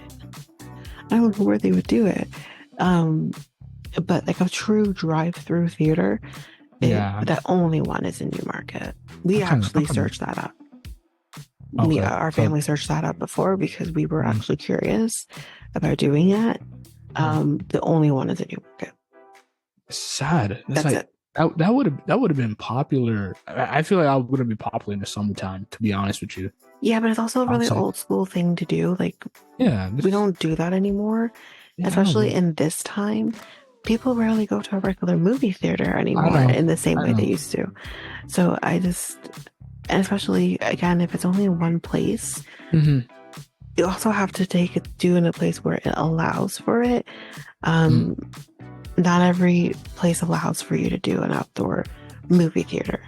S2: I don't know where they would do it. Um, but like a true drive-through theater,
S1: yeah.
S2: that only one is in Newmarket. We
S1: I
S2: actually
S1: kind of
S2: searched that up.
S1: okay.
S2: Our
S1: So
S2: family searched that up before because we were
S1: mm,
S2: actually curious about doing it.
S1: yeah.
S2: The only one is in Newmarket.
S1: It's sad. It's
S2: That's
S1: like
S2: it.
S1: that would have been popular. I feel like I wouldn't be popular in the summertime, to be honest with you.
S2: Yeah, but it's also a really
S1: Outside,
S2: old school thing to do. Like,
S1: yeah,
S2: we don't do that anymore,
S1: yeah,
S2: especially in this time. People rarely go to a regular movie theater
S1: I
S2: anymore
S1: know,
S2: in the same
S1: I
S2: way they
S1: know.
S2: used to. So and especially again, if it's only in one place,
S1: Hmm.
S2: you also have to do in a place where it allows for it.
S1: Mm.
S2: Um, Not every place allows for you to do an outdoor movie theater.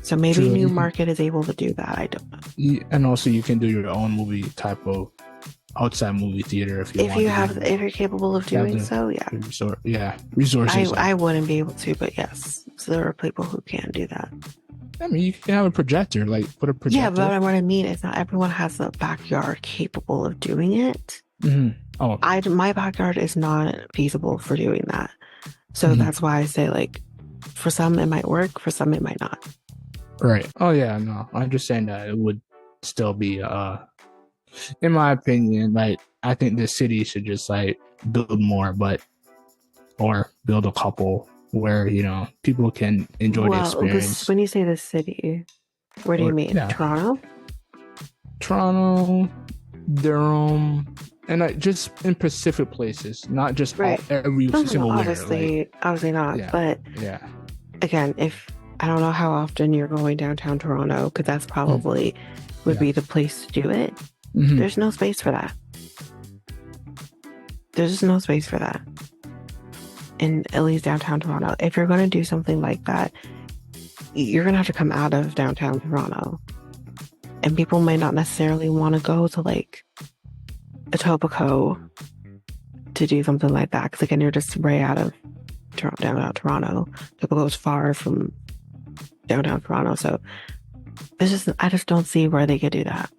S2: So maybe
S1: True. You can,
S2: Newmarket is able to do that. I don't know.
S1: and also you can do your own movie type of outside movie theater if you want to do
S2: If
S1: that.
S2: you're capable of
S1: If you have
S2: doing so, yeah.
S1: the resort, yeah, resources.
S2: I wouldn't be able to, but yes. So there are people who can do that.
S1: I mean, you can have a projector, like put a
S2: Yeah,
S1: projector.
S2: but what I mean is not everyone has a backyard capable of doing it.
S1: Oh,
S2: My backyard is not feasible for doing that. So
S1: mhm.
S2: that's why I say like for some it might work, for some it might not.
S1: Right. Oh yeah, no. I'm just saying that it would still be in my opinion, like I think the city should just like build more, but or build a couple where, people can enjoy the
S2: Well, this
S1: experience.
S2: when you say the city, where do you
S1: Or
S2: mean?
S1: yeah,
S2: Toronto?
S1: Toronto, Durham, and like just in specific places, not just
S2: Right.
S1: every
S2: No, no, no,
S1: single where. Like
S2: obviously not.
S1: yeah,
S2: But
S1: yeah.
S2: again, if I don't know how often you're going downtown Toronto, because that's
S1: Mm,
S2: probably would
S1: yeah.
S2: be the place to do it.
S1: Hmm.
S2: There's no space for that. There's just no space for that in at least downtown Toronto. If you're going to do something like that, you're going to have to come out of downtown Toronto. And people might not necessarily want to go to like Etobicoke to do something like that. Because again, you're just way out of downtown Toronto. Etobicoke is far from downtown Toronto. So I just don't see where they could do that.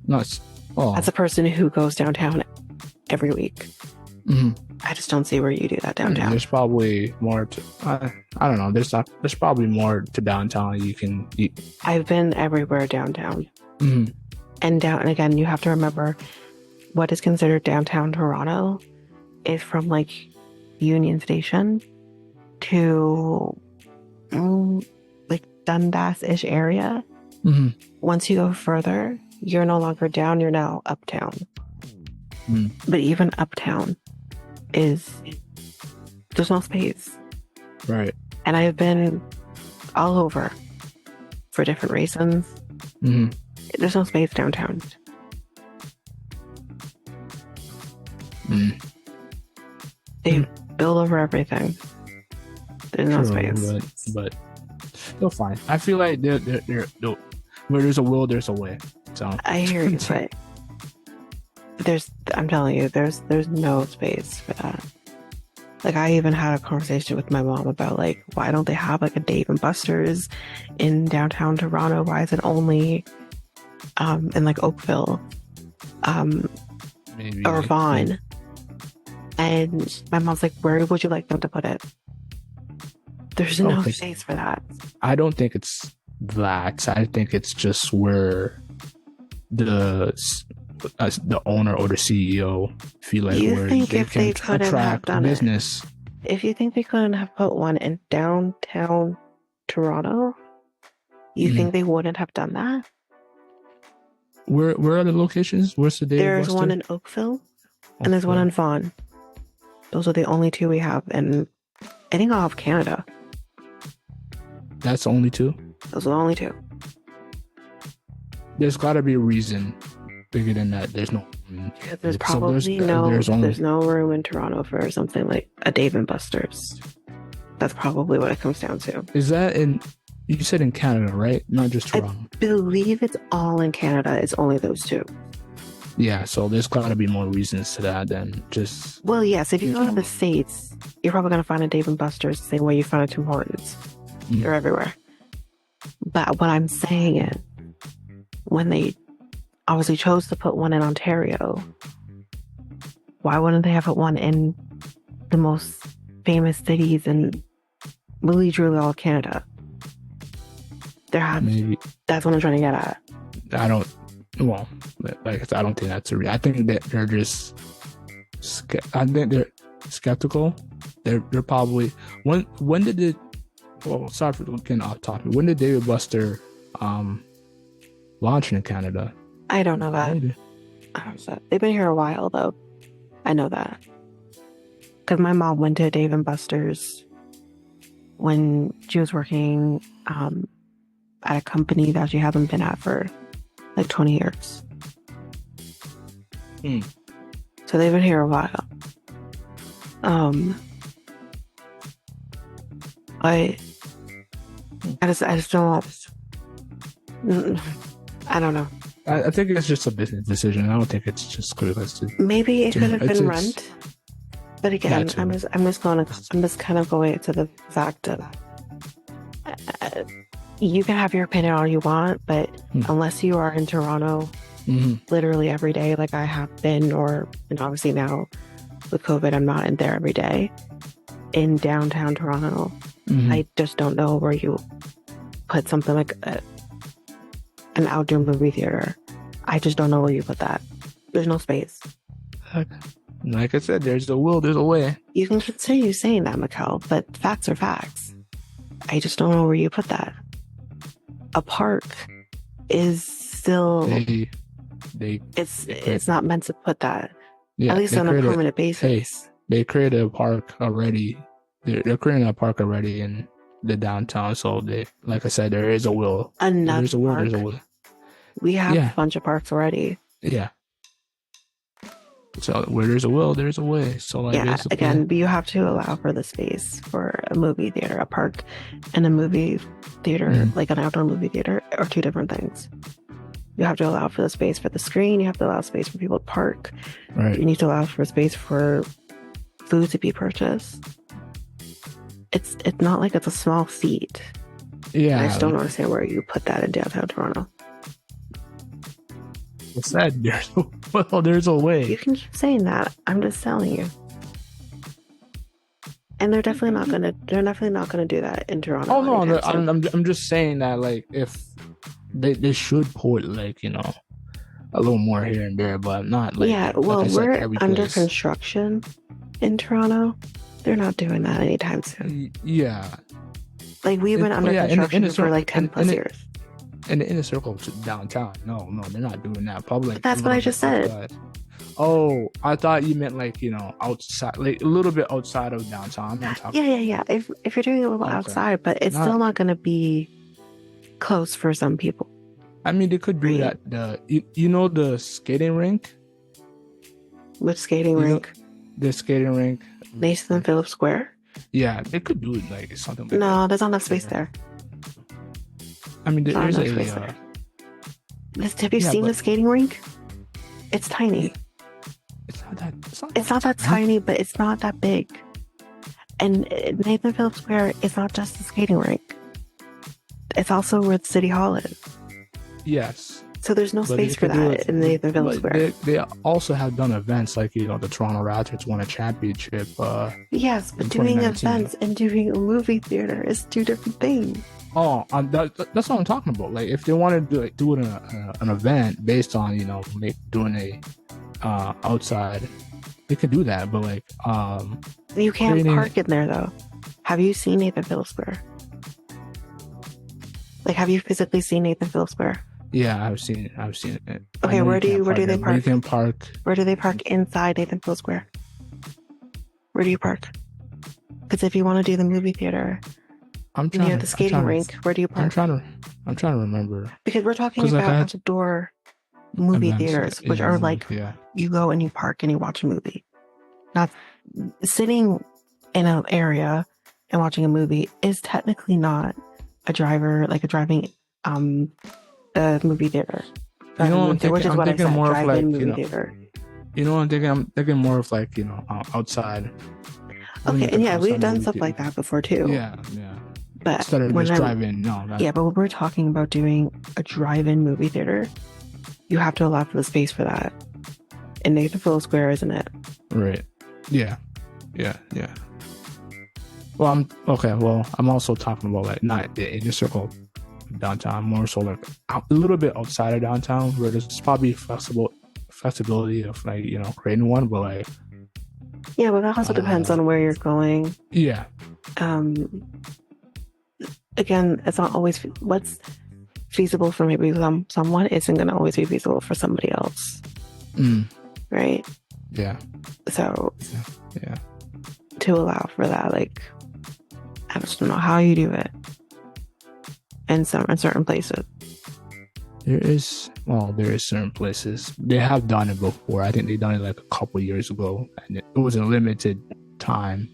S1: Nice.
S2: As
S1: Oh.
S2: a person who goes downtown every week,
S1: Mhm.
S2: I just don't see where you do that downtown.
S1: There's probably more to. I don't know. There's probably more to downtown. You can.
S2: I've been everywhere downtown.
S1: Mhm.
S2: And again, you have to remember what is considered downtown Toronto is from like Union Station to like Dundas-ish area.
S1: Mhm.
S2: Once you go further, you're no longer down, you're now uptown.
S1: Mhm.
S2: But even uptown is there's no space.
S1: Right.
S2: And I've been all over for different reasons.
S1: Mhm.
S2: There's no space downtown.
S1: Mhm.
S2: They build over everything. There's no
S1: True,
S2: space.
S1: but they'll find. I feel like where there's a will, there's a way. So
S2: I hear you, but I'm telling you, there's no space for that. Like I even had a conversation with my mom about like why don't they have like a Dave and Buster's in downtown Toronto? Why is it only in like Oakville
S1: maybe
S2: or Vaughan? And my mom's like, where would you like them to put it? There's
S1: I don't
S2: no
S1: think
S2: space for that.
S1: I don't think it's that. I think it's just where the the owner or the CEO feel like
S2: You
S1: where
S2: think
S1: they
S2: if
S1: can
S2: they couldn't have
S1: attract
S2: done it,
S1: business.
S2: if you think they couldn't have put one in downtown Toronto, you
S1: Mhm.
S2: think they wouldn't have done that?
S1: Where are the locations? Where's the Dave
S2: There's one
S1: Buster?
S2: in Oakville and there's one
S1: Oakville.
S2: in Vaughan. Those are the only two we have, and I think all of Canada.
S1: That's the only two.
S2: Those are the only two.
S1: There's got to be a reason bigger than that. There's no.
S2: Because there's
S1: So
S2: probably
S1: there's only.
S2: there's no room in Toronto for something like a Dave and Buster's. That's probably what it comes down to.
S1: Is that in? You said in Canada, right? Not just
S2: I
S1: Toronto.
S2: believe it's all in Canada. It's only those two.
S1: Yeah. So there's got to be more reasons to that than just.
S2: Well, yes, if you go to the States, you're probably going to find a Dave and Buster's the same way you find a Tim Hortons. They're everywhere. But what I'm saying is, when they obviously chose to put one in Ontario, why wouldn't they have put one in the most famous cities in really truly all of Canada?
S1: Maybe
S2: That's what I'm trying to get at.
S1: I don't. Well, like I don't think that's a real. I think that they're just. I think they're skeptical. They're probably when did it? Well, sorry for getting off topic. When did David Buster launch in Canada?
S2: I don't know that. I don't know. They've been here a while though. I know that because my mom went to Dave and Buster's when she was working at a company that she hasn't been at for like 20 years. So they've been here a while. I I just don't. mm, I don't know.
S1: I think it's just a business decision. I don't think it's just realistic.
S2: Maybe it could have been
S1: It's
S2: rent, but
S1: that
S2: again,
S1: too.
S2: I'm just kind of going to the fact of uh, you can have your opinion all you want, but unless you are in Toronto
S1: Mm-hmm.
S2: literally every day, like I have been, or and obviously now with COVID, I'm not in there every day in downtown Toronto.
S1: Mm-hmm.
S2: I just don't know where you put something like an outdoor movie theater. I just don't know where you put that. There's no space.
S1: Like I said, there's a will, there's a way.
S2: You can continue saying that, Mikel, but facts are facts. I just don't know where you put that. A park is still
S1: They they
S2: it's not meant to put that, at
S1: yeah,
S2: least
S1: they
S2: on a
S1: created.
S2: permanent
S1: Hey,
S2: basis.
S1: they created a park already. They're creating a park already in the downtown. So they, like I said, there is a will. Where there's
S2: Another
S1: a will, there's a
S2: park.
S1: will.
S2: We have a
S1: Yeah,
S2: bunch of parks already.
S1: yeah. So where there's a will, there's a way. So like
S2: Yeah,
S1: basically,
S2: again, you have to allow for the space for a movie theater. A park and a movie theater,
S1: mm,
S2: like an outdoor movie theater, are two different things. You have to allow for the space for the screen. You have to allow space for people to park.
S1: right?
S2: You need to allow for space for food to be purchased. It's not like it's a small seat. I just
S1: Yeah,
S2: don't understand where you put that in downtown Toronto.
S1: it's said there's a will, there's a
S2: You
S1: way.
S2: can keep saying that. I'm just telling you. And they're definitely not gonna do that in Toronto
S1: Oh no,
S2: anytime soon.
S1: I'm just saying that like if they should put like a little more here and there, but not
S2: Yeah,
S1: like
S2: well,
S1: I said,
S2: we're
S1: every
S2: under
S1: place.
S2: construction in Toronto. They're not doing that anytime soon.
S1: Yeah,
S2: Like we've been
S1: oh
S2: under
S1: yeah,
S2: construction for like 10
S1: in
S2: plus
S1: the
S2: years.
S1: inner circle to downtown. No, no, they're not doing that. Probably
S2: But
S1: like a
S2: that's what I
S1: little bit
S2: just said.
S1: outside. Oh, I thought you meant like outside, like a little bit outside of downtown. I'm not talking.
S2: Yeah. If you're doing it a little
S1: Okay,
S2: outside, but it's still
S1: not.
S2: not gonna be close for some people,
S1: I mean, they could do
S2: right?
S1: that. You know the skating rink.
S2: With skating
S1: You know
S2: rink,
S1: the skating rink.
S2: Nathan Phillips Square.
S1: Yeah, they could do it like something like that
S2: No, there's not enough space
S1: there.
S2: there.
S1: I mean,
S2: Not
S1: there's
S2: enough
S1: a
S2: space there. Have you
S1: yeah,
S2: seen the
S1: but
S2: skating rink? It's tiny.
S1: it's not that.
S2: It's not that
S1: Tiny.
S2: tiny, but it's not that big. And Nathan Phillips Square is not just the skating rink. It's also where the city hall is.
S1: Yes,
S2: So there's no
S1: but they
S2: space for
S1: could do
S2: that
S1: it.
S2: in Nathan Phillips
S1: But
S2: Square.
S1: they also have done events like the Toronto Raptors won a championship
S2: Yes, but
S1: in
S2: doing
S1: 2019.
S2: events and doing a movie theater is two different things.
S1: Oh, that's what I'm talking about. Like if they wanted to do it an event based on doing a outside, they could do that. But like
S2: You can't
S1: creating
S2: park in there though. Have you seen Nathan Phillips Square? Like, have you physically seen Nathan Phillips Square?
S1: yeah, I've seen it. I
S2: Okay,
S1: know you can't
S2: where
S1: park
S2: do they
S1: there, but you
S2: park?
S1: can park.
S2: Where do they park inside Nathan Phillips Square? Where do you park? Because if you want to do the movie theater
S1: I'm
S2: near
S1: trying
S2: the
S1: to I'm
S2: skating
S1: trying
S2: rink,
S1: to
S2: where do you
S1: I'm
S2: park?
S1: trying to I'm trying to remember
S2: Because we're talking
S1: because like I
S2: about
S1: had
S2: outdoor movie
S1: events.
S2: theaters, which
S1: Yeah,
S2: are like
S1: yeah.
S2: you go and you park and you watch a movie. Not sitting in an area and watching a movie is technically not like a driving um movie theater.
S1: You know
S2: Driving
S1: what
S2: movie
S1: I'm
S2: theater, which
S1: thinking?
S2: is
S1: I'm
S2: what I
S1: thinking
S2: said,
S1: more of
S2: drive-in
S1: like
S2: movie theater.
S1: you know what I'm thinking? I'm thinking more of like outside. Doing
S2: Okay,
S1: like
S2: and
S1: an
S2: yeah, we've
S1: outside
S2: done
S1: movie
S2: stuff
S1: theater.
S2: like that before too.
S1: Yeah, yeah.
S2: But
S1: Instead of
S2: when
S1: just
S2: I'm
S1: driving, no, that
S2: yeah, but when we're talking about doing a drive-in movie theater, you have to allow for the space for that. And Nathan Phillips Square, isn't it?
S1: right. Yeah, yeah. Well, I'm okay. Well, I'm also talking about like not the inner circle of downtown, more so like a little bit outside of downtown, where there's probably flexibility of like creating one, but like
S2: Yeah, but that also depends
S1: uh
S2: on where you're going.
S1: yeah,
S2: Um, again, it's not always what's feasible for maybe someone isn't going to always be feasible for somebody else,
S1: mm,
S2: right?
S1: yeah,
S2: So
S1: yeah.
S2: to allow for that, like I just don't know how you do it in certain places.
S1: There is certain places they have done it before. I think they done it like a couple years ago, and it was a limited time.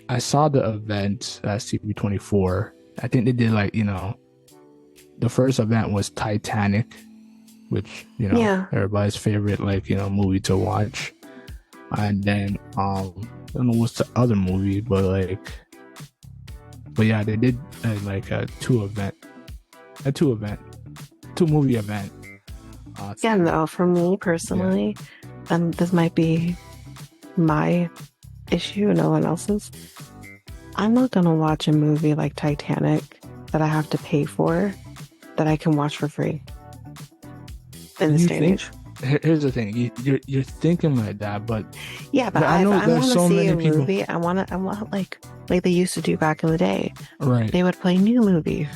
S1: I saw the event at CP24. I think they did like, the first event was Titanic, which,
S2: Yeah.
S1: everybody's favorite, like, movie to watch. And then I don't know what's the other movie, but yeah, they did like a two movie event.
S2: Yeah, no, for me
S1: Yeah.
S2: personally, this might be my issue, no one else's. I'm not gonna watch a movie like Titanic that I have to pay for that I can watch for free in this
S1: You
S2: day and
S1: think
S2: age.
S1: here's the thing, you're thinking like that, but
S2: Yeah, but
S1: I
S2: if
S1: know
S2: I
S1: there's
S2: want to
S1: so
S2: see
S1: many
S2: a
S1: people.
S2: movie, I want like they used to do back in the day.
S1: Right.
S2: They would play new movies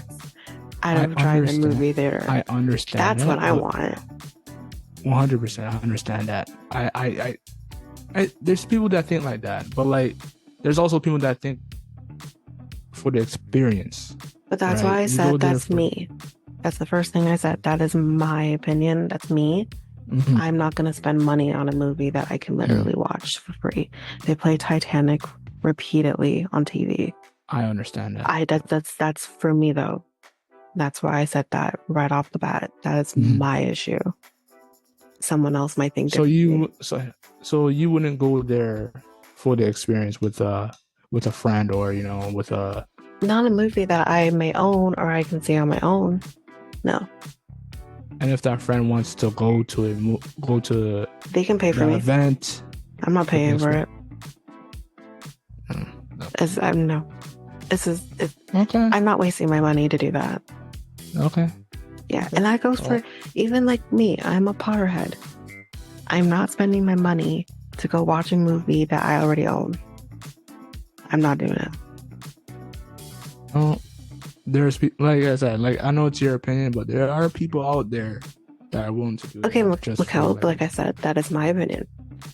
S2: out
S1: I
S2: of drive-in
S1: understand.
S2: movie theater.
S1: I understand
S2: That's what
S1: that,
S2: I
S1: but
S2: want.
S1: 100% I understand that. There's people that think like that, but like there's also people that think for the experience,
S2: But that's why
S1: right?
S2: I
S1: You go
S2: said
S1: there
S2: that's
S1: for.
S2: me. That's the first thing I said. That is my opinion. That's me.
S1: Mhm.
S2: I'm not going to spend money on a movie that I can literally watch for free. They play Titanic repeatedly on TV.
S1: I understand that.
S2: That's for me though. That's why I said that right off the bat. That is
S1: Mhm.
S2: my issue. Someone else might think
S1: So
S2: differently.
S1: you wouldn't go there for the experience with a friend, or with a.
S2: Not a movie that I may own or I can see on my own. No,
S1: And if that friend wants to go to
S2: they can pay for
S1: the
S2: me.
S1: event,
S2: I'm not
S1: for the
S2: paying for
S1: experience.
S2: it.
S1: No.
S2: I'm no.
S1: Okay.
S2: I'm not wasting my money to do that.
S1: Okay.
S2: Yeah,
S1: Okay.
S2: and that goes
S1: Well,
S2: for even like me. I'm a Potterhead. I'm not spending my money to go watch a movie that I already own. I'm not doing it.
S1: well, like I said, like I know it's your opinion, but there are people out there that are willing to do
S2: Okay,
S1: that just for
S2: Mikel,
S1: like.
S2: like I said, that is my opinion.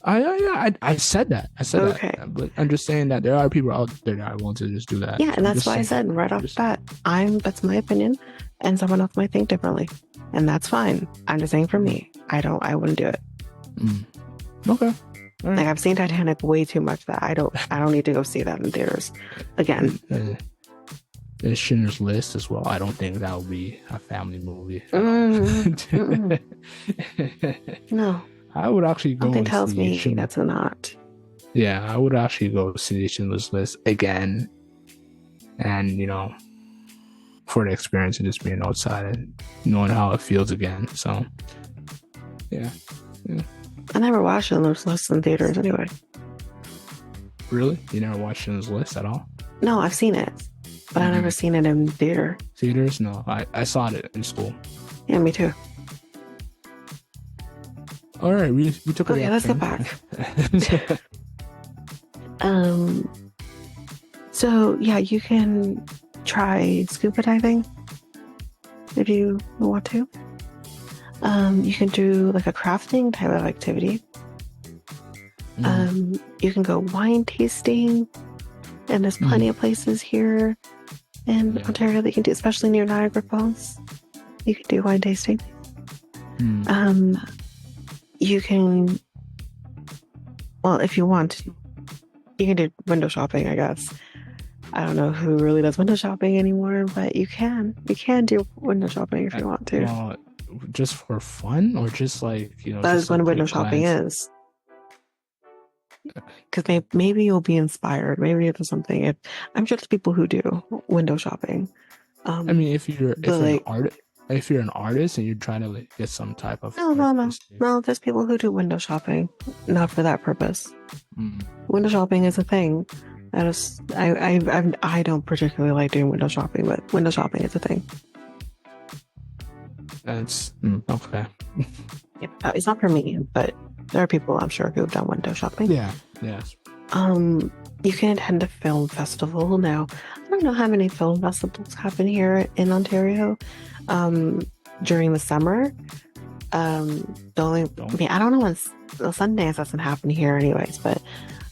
S1: I said that. I said
S2: Okay.
S1: that. But I'm just saying that there are people out there that want to just do that.
S2: Yeah, and
S1: I'm
S2: that's
S1: just
S2: why I
S1: saying.
S2: said right off the
S1: Just.
S2: bat, that's my opinion, and someone else might think differently. And that's fine. I'm just saying for me, I wouldn't do it.
S1: Okay. All right.
S2: Like I've seen Titanic way too much that I don't need to go see that in theaters again.
S1: There's Schindler's List as well. I don't think that would be a family movie.
S2: No,
S1: I would actually go
S2: something
S1: and
S2: tells
S1: see
S2: me that's not.
S1: Yeah, I would actually go see Schindler's List again, and for the experience of just being outside and knowing how it feels again. So, yeah.
S2: I never watched Schindler's List in theaters anyway.
S1: Really? You never watched Schindler's List at all?
S2: No, I've seen it, but I've never seen it in theater.
S1: Theaters? No, I saw it in school.
S2: Yeah, me too.
S1: All right, we took
S2: Okay,
S1: it.
S2: let's get back. So yeah, you can try scuba diving if you want to. You can do like a crafting type of activity. You can go wine tasting, and there's plenty of places here in Ontario that you can do, especially near Niagara Falls. You can do wine tasting. You can, well, if you want, you can do window shopping, I guess. I don't know who really does window shopping anymore, but you can. You can do window shopping if you want to.
S1: Well, just for fun, or just like
S2: That is
S1: just a
S2: when window
S1: quick
S2: shopping
S1: glance?
S2: is. Because maybe you'll be inspired. Maybe it's something. I'm sure there's people who do window shopping.
S1: I mean, if you're
S2: like,
S1: an artist and you're trying to like, get some type of
S2: no. There's people who do window shopping, not for that purpose. Window shopping is a thing. That is, I don't particularly like doing window shopping, but window shopping is a thing.
S1: That's okay.
S2: It's not for me, but there are people I'm sure who've done window shopping.
S1: Yeah. Yes.
S2: You can attend a film festival now. I don't know how many film festivals happen here in Ontario. During the summer. I don't know when Sundance doesn't happen here, anyways. But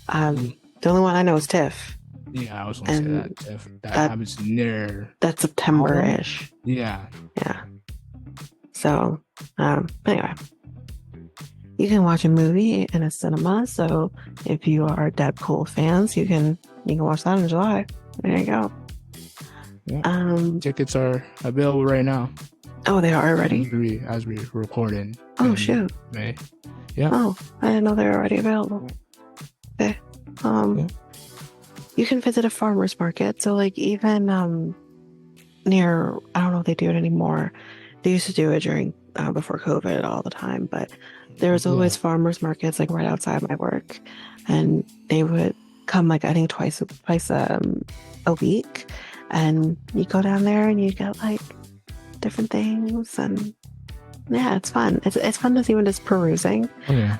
S2: the only one I know is TIFF.
S1: Yeah, I was gonna say that. If that happens near.
S2: That's September-ish.
S1: Yeah.
S2: Yeah. So, anyway, you can watch a movie in a cinema. So, if you are Deadpool fans, you can watch that in July. There you go.
S1: Yeah.
S2: Um,
S1: Tickets are available right now
S2: oh, they are already.
S1: as we record
S2: Oh,
S1: in
S2: shoot.
S1: May. Yeah.
S2: Oh, I didn't know they were already available. Okay.
S1: Yeah.
S2: You can visit a farmer's market. So like even near, I don't know if they do it anymore. They used to do it during before COVID all the time, but there was
S1: Yeah.
S2: always farmers markets like right outside my work, and they would come like I think twice a week, and you go down there and you get like different things, and yeah, it's fun. It's fun to see when it's perusing.
S1: Oh yeah.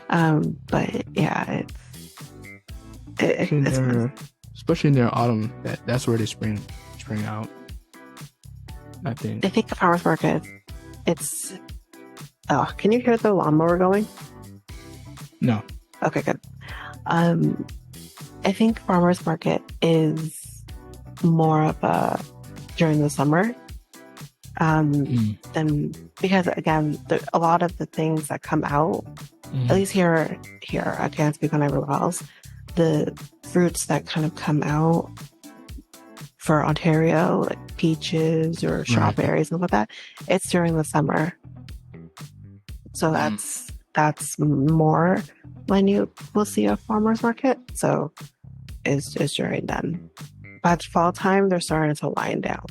S2: But yeah,
S1: Especially in
S2: it's fun.
S1: especially in their autumn. That's where they spring out. I think.
S2: I think the farmers market. It's oh, can you hear the lawnmower going?
S1: No.
S2: Okay, good. Um, I think farmers market is more of a during the summer.
S1: Mm.
S2: Than because again, a lot of the things that come out, at
S1: Mm.
S2: least here, I can't speak on everywhere else. The fruits that kind of come out for Ontario, like peaches or
S1: Right.
S2: strawberries and stuff like that, it's during the summer. So
S1: Mm.
S2: that's more when you will see a farmer's market. So is during then. By fall time, they're starting to wind down.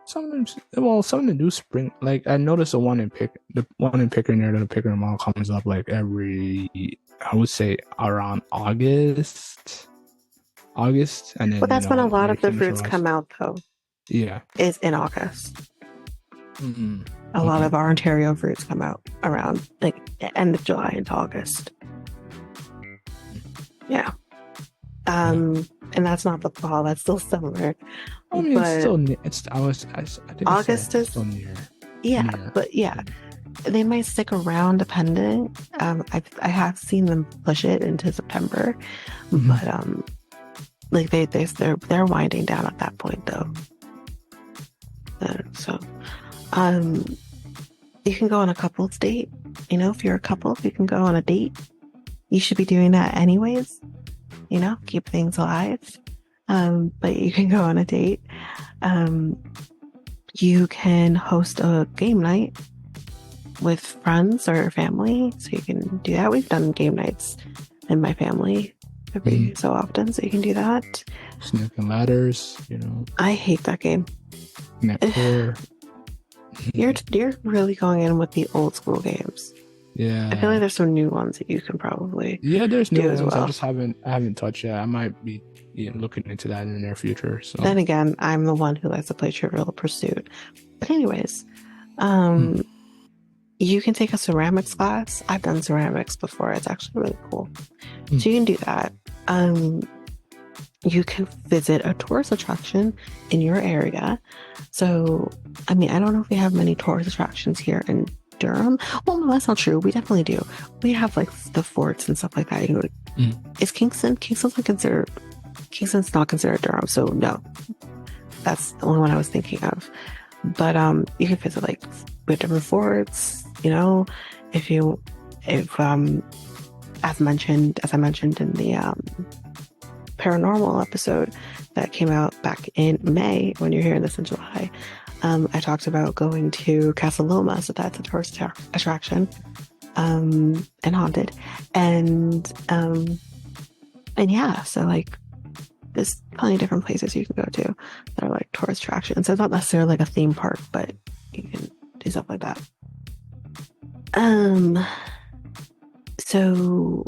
S1: Some of them do spring. Like I noticed the one in Pickering near the Pickering Mall comes up like every, I would say around August, and
S2: But
S1: then
S2: that's when a lot
S1: they
S2: of the
S1: finish the
S2: fruits come
S1: rest.
S2: out, though,
S1: Yeah.
S2: is in August.
S1: Mm-hmm.
S2: A lot
S1: Okay.
S2: of our Ontario fruits come out around like end of July into August. Yeah.
S1: Yeah.
S2: And that's not the fall, that's still summer.
S1: I mean, it's
S2: But
S1: still it's I think
S2: August
S1: it's
S2: is,
S1: still
S2: yeah,
S1: near.
S2: but yeah, they might stick around depending. I have seen them push it into September,
S1: Mhm.
S2: but like they're winding down at that point though. So um, you can go on a couple's date. You know, if you're a couple, you can go on a date. You should be doing that anyways. You know, keep things alive. But you can go on a date. Um, you can host a game night with friends or family, so you can do that. We've done game nights in my family every
S1: Mhm.
S2: so often, so you can do that.
S1: Snake and ladders,
S2: I hate that game.
S1: net core.
S2: You're really going in with the old school games. I feel like
S1: Yeah.
S2: there's some new ones that you can probably
S1: Yeah, there's new
S2: do as
S1: ones.
S2: well.
S1: I haven't touched yet. I might be looking into that in the near future. So
S2: Then again, I'm the one who likes to play Trivial Pursuit. But anyways,
S1: mm.
S2: um, you can take a ceramics class. I've done ceramics before. It's actually really cool.
S1: Mm.
S2: So you can do that. You can visit a tourist attraction in your area. So, I mean, I don't know if we have many tourist attractions here in Durham. Well, no, that's not true. We definitely do. We have like the forts and stuff like that. You know, is Kingston? Kingston's not considered Durham. So no, that's the only one I was thinking of. But you can visit like with different forts. You know, if as I mentioned in the paranormal episode that came out back in May, when you're hearing this in July, I talked about going to Casa Loma, so that's a tourist attraction, and haunted, and yeah, so like there's plenty of different places you can go to that are like tourist attractions. So it's not necessarily like a theme park, but you can do stuff like that. So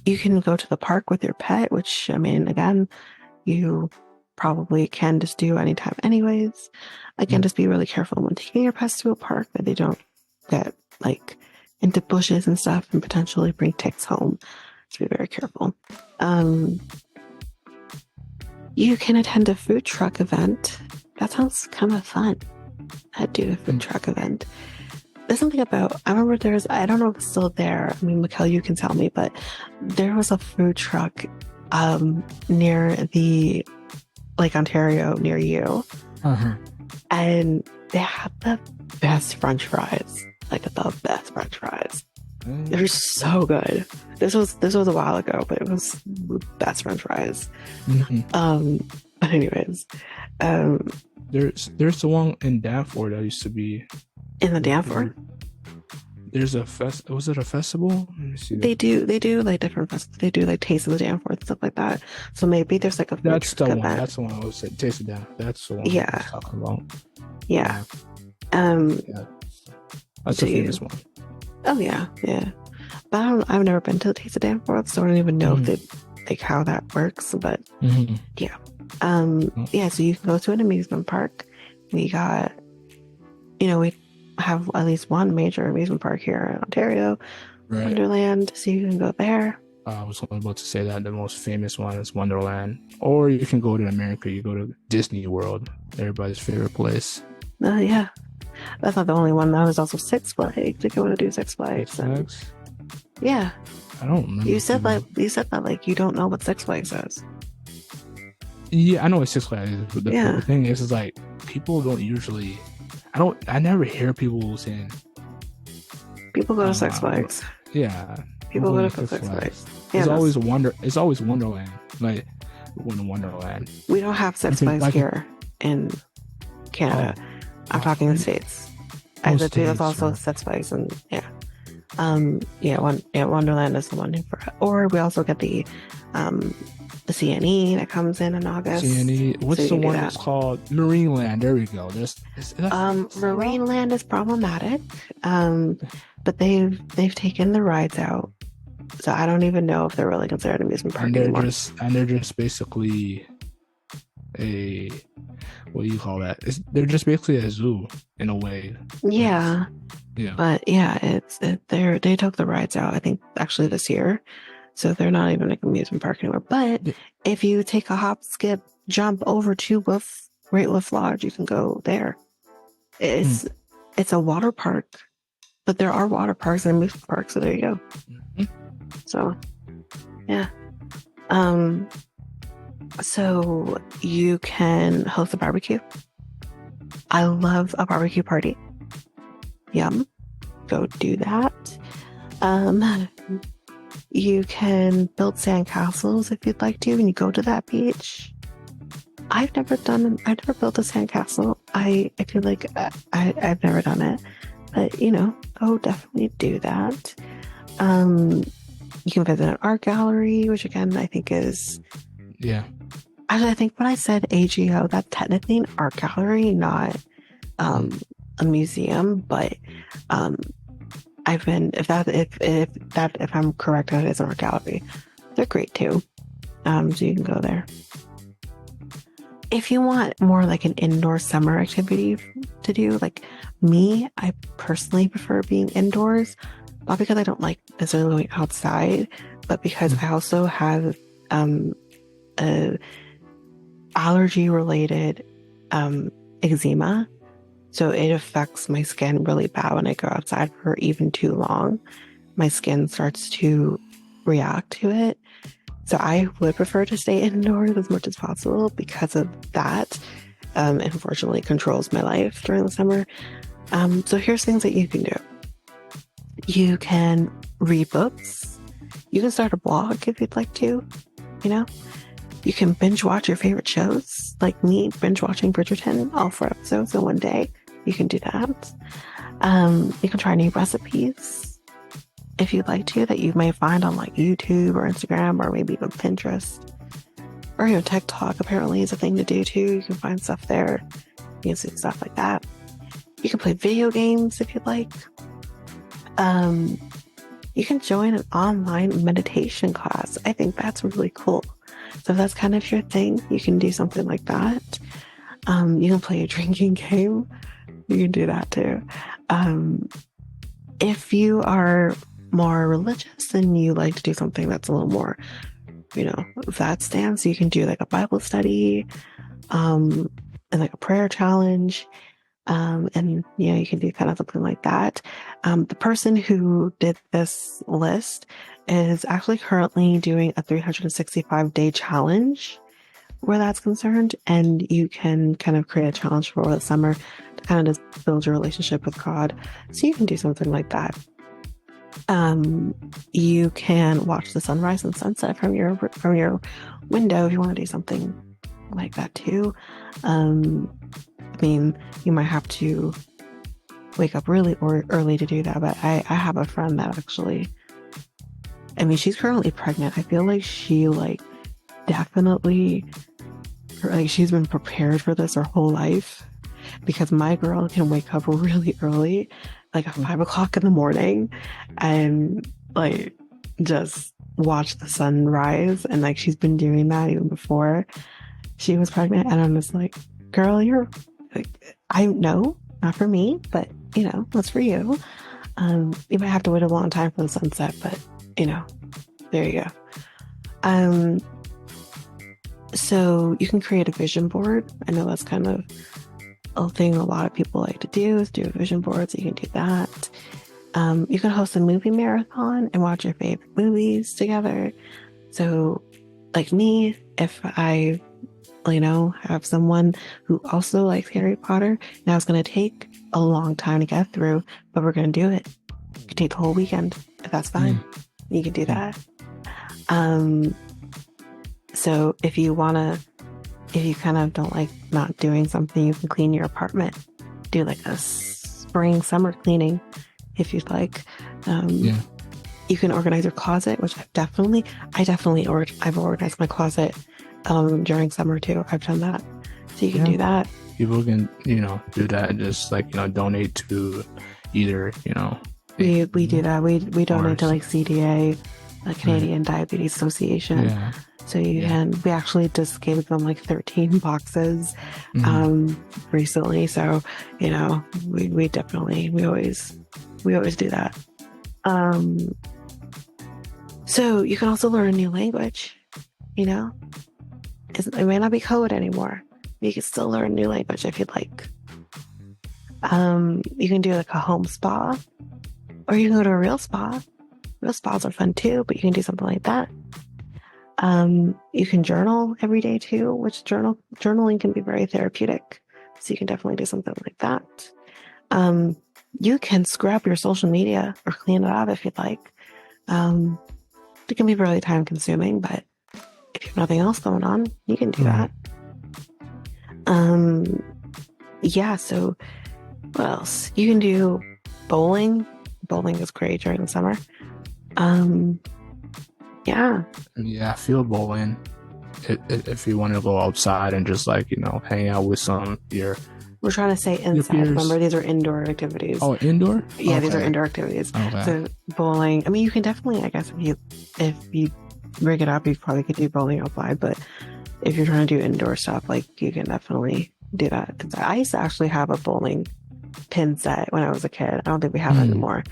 S2: you can go to the park with your pet, which, I mean, again, you probably can just do anytime anyways. Again, just be really careful when taking your pets to a park that they don't get like into bushes and stuff and potentially bring ticks home. So be very careful. You can attend a food truck event. That sounds kind of fun. I'd do a food truck event. There's something about, I remember I don't know if it's still there. I mean, Mikel, you can tell me, but there was a food truck near the Lake Ontario near you.
S1: Uh-huh.
S2: And they had the best French fries. Like the best French fries. They're so good. This was a while ago, but it was best French fries.
S1: Mhm.
S2: Um, but anyways, um,
S1: There's the one in Danforth that used to be
S2: in the
S1: the
S2: Danforth,
S1: food. There's a fest. Was it a festival? Let me see that.
S2: they do like different festivals. They do like Taste of the Danforth stuff like that. So maybe there's like a food
S1: That's the
S2: truck
S1: one.
S2: event.
S1: That's the one I was saying. Taste it down. That's the one I
S2: Yeah,
S1: was talking about.
S2: yeah.
S1: Yeah,
S2: Um,
S1: yeah. That's a
S2: do
S1: famous
S2: you?
S1: one.
S2: Oh yeah, yeah. But I've never been to the Taste of Danforth, so I don't even know if
S1: Hmm.
S2: they like how that works. But
S1: Hmm.
S2: yeah, yeah. So you can go to an amusement park. We got, we have at least one major amusement park here in Ontario,
S1: Right.
S2: Wonderland. So you can go there.
S1: I was about to say that the most famous one is Wonderland, or you can go to America. You go to Disney World, everybody's favorite place.
S2: Yeah, that's not the only one. That was also Six Flags. If you want to do Six
S1: Six
S2: Flags, and
S1: Flags.
S2: yeah,
S1: I don't remember
S2: you said
S1: people.
S2: that like you don't know what Six Flags is.
S1: Yeah, I know what Six Flags is, but the
S2: Yeah,
S1: thing is like people don't usually. I don't. I never hear people saying,
S2: people go to Six
S1: uh,
S2: Flags.
S1: "Yeah, I'm
S2: People
S1: going
S2: go
S1: to
S2: to
S1: Six
S2: Six
S1: Flags."
S2: Flags. Yeah, no,
S1: It's always Wonderland. Like we're in Wonderland.
S2: we don't have
S1: I
S2: Six
S1: can.
S2: Flags
S1: I can.
S2: here in Canada.
S1: Oh,
S2: I'm talking the
S1: in
S2: States. I
S1: most
S2: said there's
S1: states,
S2: also
S1: right?
S2: Six Flags, and yeah. Wonderland is the one for, or we also get um the CNE that comes in August,
S1: CNE.
S2: so
S1: What's
S2: you
S1: the
S2: can do
S1: one
S2: that.
S1: that's called Marineland? There we go. That's still out.
S2: Marineland is problematic, but they've taken the rides out, so I don't even know if they're really considered an amusement park anymore.
S1: And they're just basically a what do you call that? They're just basically a zoo in a way. It's
S2: Yeah,
S1: yeah.
S2: but yeah, they took the rides out. I think actually this year, so they're not even like an amusement park anymore. But
S1: Yeah.
S2: if you take a hop, skip, jump over to Great Wolf Lodge, you can go there.
S1: Hmm.
S2: It's a water park, but there are water parks and amusement parks, so there you go.
S1: Hmm.
S2: So yeah. Um, so you can host a barbecue. I love a barbecue party. Yum. Go do that. Um, you can build sand castles if you'd like to when you go to that beach. I've never built a sandcastle. I feel like I've never done it, but go definitely do that. Um, you can visit an art gallery, which again I think is
S1: Yeah.
S2: actually I think when I said AGO, that's technically an art gallery, not
S1: Hmm.
S2: a museum. But um, I've been if I'm correct, that is an art gallery. They're great too. So you can go there. If you want more like an indoor summer activity to do, like me, I personally prefer being indoors, not because I don't like necessarily going outside, but because I also have a allergy related eczema. So it affects my skin really bad when I go outside for even too long. My skin starts to react to it. So I would prefer to stay indoors as much as possible because of that. Unfortunately, controls my life during the summer. So here's things that you can do. You can read books. You can start a blog if you'd like to. You know, you can binge watch your favorite shows, like me binge watching Bridgerton, all 4 episodes in one day. You can do that. You can try new recipes if you'd like to that you may find on like YouTube or Instagram or maybe even Pinterest or TikTok. Apparently is a thing to do too. You can find stuff there. You can see stuff like that. You can play video games if you'd like. You can join an online meditation class. I think that's really cool. So if that's kind of your thing, you can do something like that. You can play a drinking game. You can do that too. If you are more religious and you like to do something that's a little more, that stance, you can do like a Bible study, and like a prayer challenge. And you can do kind of something like that. The person who did this list is actually currently doing a 365-day challenge where that's concerned. And you can kind of create a challenge for the summer to kind of just build your relationship with God. So you can do something like that. Um, you can watch the sunrise and sunset from your window if you want to do something like that too. Um, I mean, you might have to wake up really or early to do that, but I have a friend that actually, I mean, she's currently pregnant. I feel like she like definitely like she's been prepared for this her whole life because my girl can wake up really early, like at 5 o'clock in the morning, and like just watch the sunrise. And like she's been doing that even before she was pregnant. And I'm just like, girl, you're like, I know, not for me, but that's for you. You might have to wait a long time for the sunset, but you know, there you go. Um, so you can create a vision board. I know that's kind of a thing a lot of people like to do is do a vision board, so you can do that. You can host a movie marathon and watch your favorite movies together. So, like me, if I, have someone who also likes Harry Potter, now it's going to take a long time to get through, but we're going to do it. It could take the whole weekend if that's fine. You can do that. Um, so if you kind of don't like not doing something, you can clean your apartment. Do like a spring, summer cleaning if you'd like. You can organize your closet, which I've organized my closet during summer too. I've done that. So you can do that.
S1: People can, do that and just like, donate to either,
S2: We do that. We donate to like CDA, the Canadian Diabetes Association. Yeah. So we actually just gave them like 13 boxes recently. So, we definitely, we always do that. So you can also learn a new language, it may not be code anymore. You can still learn a new language if you'd like. You can do like a home spa, or you can go to a real spa. Real spas are fun too, but you can do something like that. You can journal every day too, which journaling can be very therapeutic. So you can definitely do something like that. You can scrub your social media or clean it up if you'd like. It can be really time consuming, but if you have nothing else going on, you can do that. Yeah, so what else? You can do bowling. Bowling is great during the summer. Yeah,
S1: I feel bowling. If you want to go outside and just like hang out with
S2: we're trying to say inside. Remember, these are indoor activities.
S1: Oh, indoor?
S2: Yeah, these are indoor activities.
S1: Okay.
S2: So bowling. I mean, you can definitely, I guess, if you rig it up, you probably could do bowling outside. But if you're trying to do indoor stuff, like you can definitely do that. I used to actually have a bowling pin set when I was a kid. I don't think we have it anymore,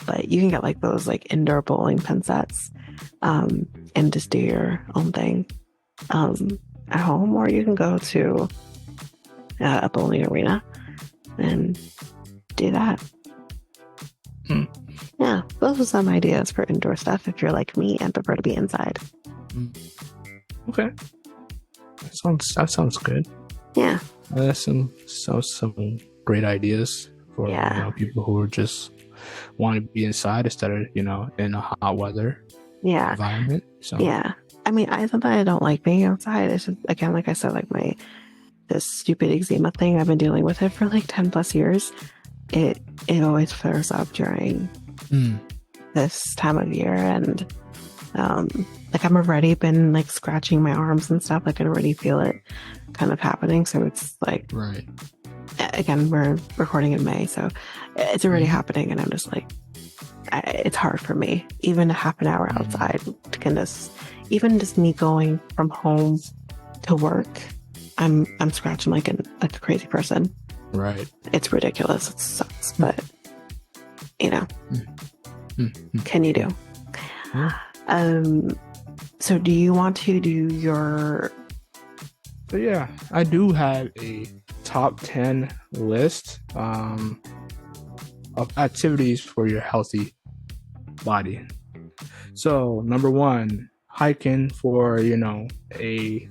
S2: but you can get like those like indoor bowling pin sets, and just do your own thing, at home, or you can go to a bowling arena and do that. Yeah, those are some ideas for indoor stuff if you're like me and prefer to be inside.
S1: Okay, that sounds good.
S2: Yeah,
S1: that's some great ideas for people who are just want to be inside instead of in a hot weather environment. So
S2: I mean, I thought I don't like being outside. It's just, again, like I said, like this stupid eczema thing. I've been dealing with it for like 10 plus years. It always flares up during this time of year, and like I'm already been like scratching my arms and stuff. Like I already feel it kind of happening. So it's like,
S1: right.
S2: Again, we're recording in May, so it's already happening, and I'm just like, it's hard for me. Even a half an hour outside can just, even just me going from home to work, I'm scratching like a crazy person.
S1: Right.
S2: It's ridiculous. It sucks, but can you do? So do you want to do your?
S1: So yeah, I do have a top 10 list of activities for your healthy body. So number 1, hiking for a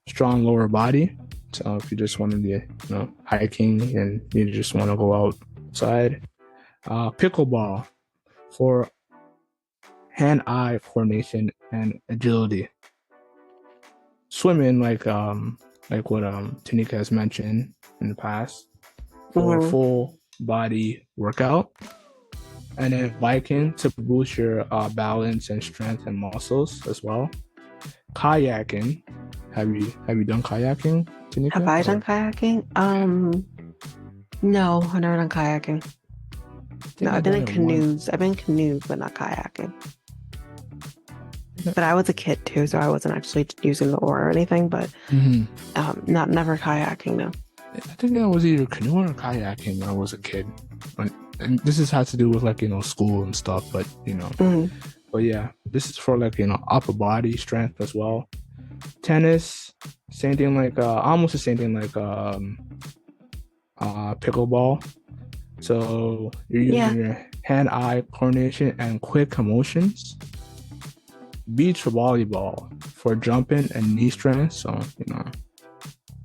S1: strong lower body. So if you just want to be hiking and you just want to go outside, Pickleball for hand-eye coordination and agility. Swimming, like what Tanyka has mentioned in the past, for
S2: Hmm.
S1: full body workout. And then biking to boost your balance and strength and muscles as well. Kayaking. Have you done kayaking,
S2: Have
S1: Tanika?
S2: I done
S1: Or
S2: kayaking? No, I've never done kayaking.
S1: I
S2: No,
S1: think I've done it once.
S2: I've been in canoes, but not kayaking.
S1: Mhm.
S2: But I was a kid too, so I wasn't actually using the oar or anything, but not never kayaking, no.
S1: I think I was either canoeing or kayaking when I was a kid. And this has to do with school and stuff,
S2: Mm,
S1: but yeah, this is for upper body strength as well. Tennis, same thing almost the same thing pickleball. So you're
S2: yeah.
S1: using your hand-eye coordination and quick emotions. Beach volleyball for jumping and knee strength. So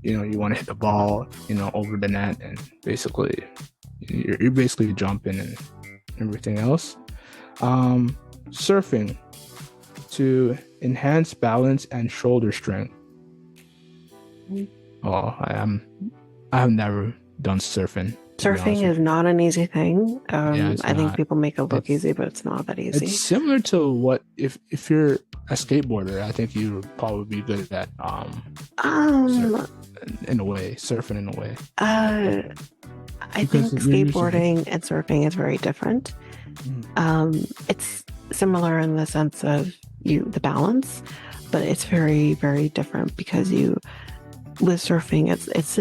S1: you want to hit the ball, over the net, and basically you're basically jumping and everything else. Surfing to enhance balance and shoulder strength. Oh, I have never done surfing, to be honest
S2: Surfing
S1: with
S2: is not an easy thing.
S1: you. Yeah, it's
S2: I think
S1: not.
S2: people make it look
S1: It's
S2: easy, but it's not that
S1: it's
S2: easy.
S1: similar to what if you're a skateboarder, I think you would probably be good at surf
S2: Um,
S1: in a way, surfing in a way,
S2: uh, I
S1: because
S2: think
S1: you're using.
S2: skateboarding and surfing is very different.
S1: Mm,
S2: It's similar in the sense of the balance, but it's very, very different because with surfing, it's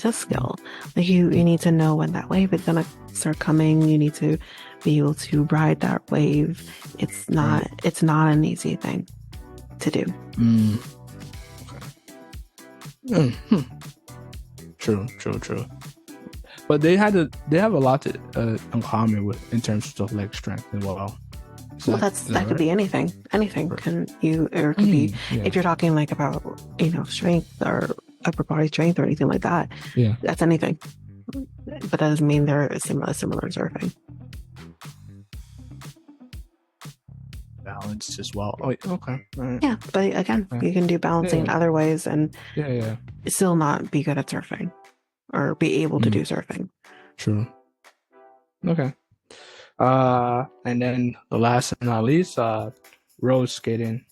S2: a skill. Like you need to know when that wave is gonna start coming. You need to be able to ride that wave.
S1: right.
S2: It's not an easy thing to do.
S1: Mm, okay. True, true, true. But they have a lot to in common with in terms of leg strength as well.
S2: Well,
S1: Is that
S2: that could
S1: right?
S2: be anything. Anything
S1: Right.
S2: can or it could be
S1: Yeah,
S2: if you're talking like about strength or upper body strength or anything like that.
S1: yeah.
S2: That's anything, but that doesn't mean they're similar surfing.
S1: Balance as well. Oh, yeah, okay. All right.
S2: Yeah, but again,
S1: Yeah,
S2: you can do balancing
S1: yeah,
S2: in other ways and
S1: yeah, yeah.
S2: still not be good at surfing or be able to
S1: Mm,
S2: do surfing.
S1: true. Okay. And then the last but not least, road skating.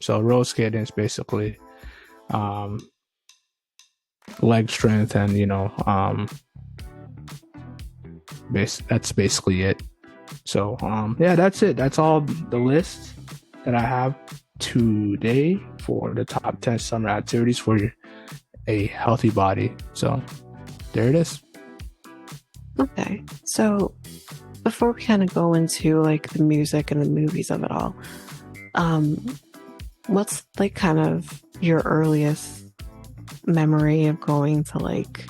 S1: So road skating is basically um leg strength and that's basically it. So yeah, that's it. That's all the list that I have today for the top 10 summer activities for a healthy body. So there it is.
S2: Okay, so before we kind of go into like the music and the movies of it all, um, what's like kind of your earliest memory of going to like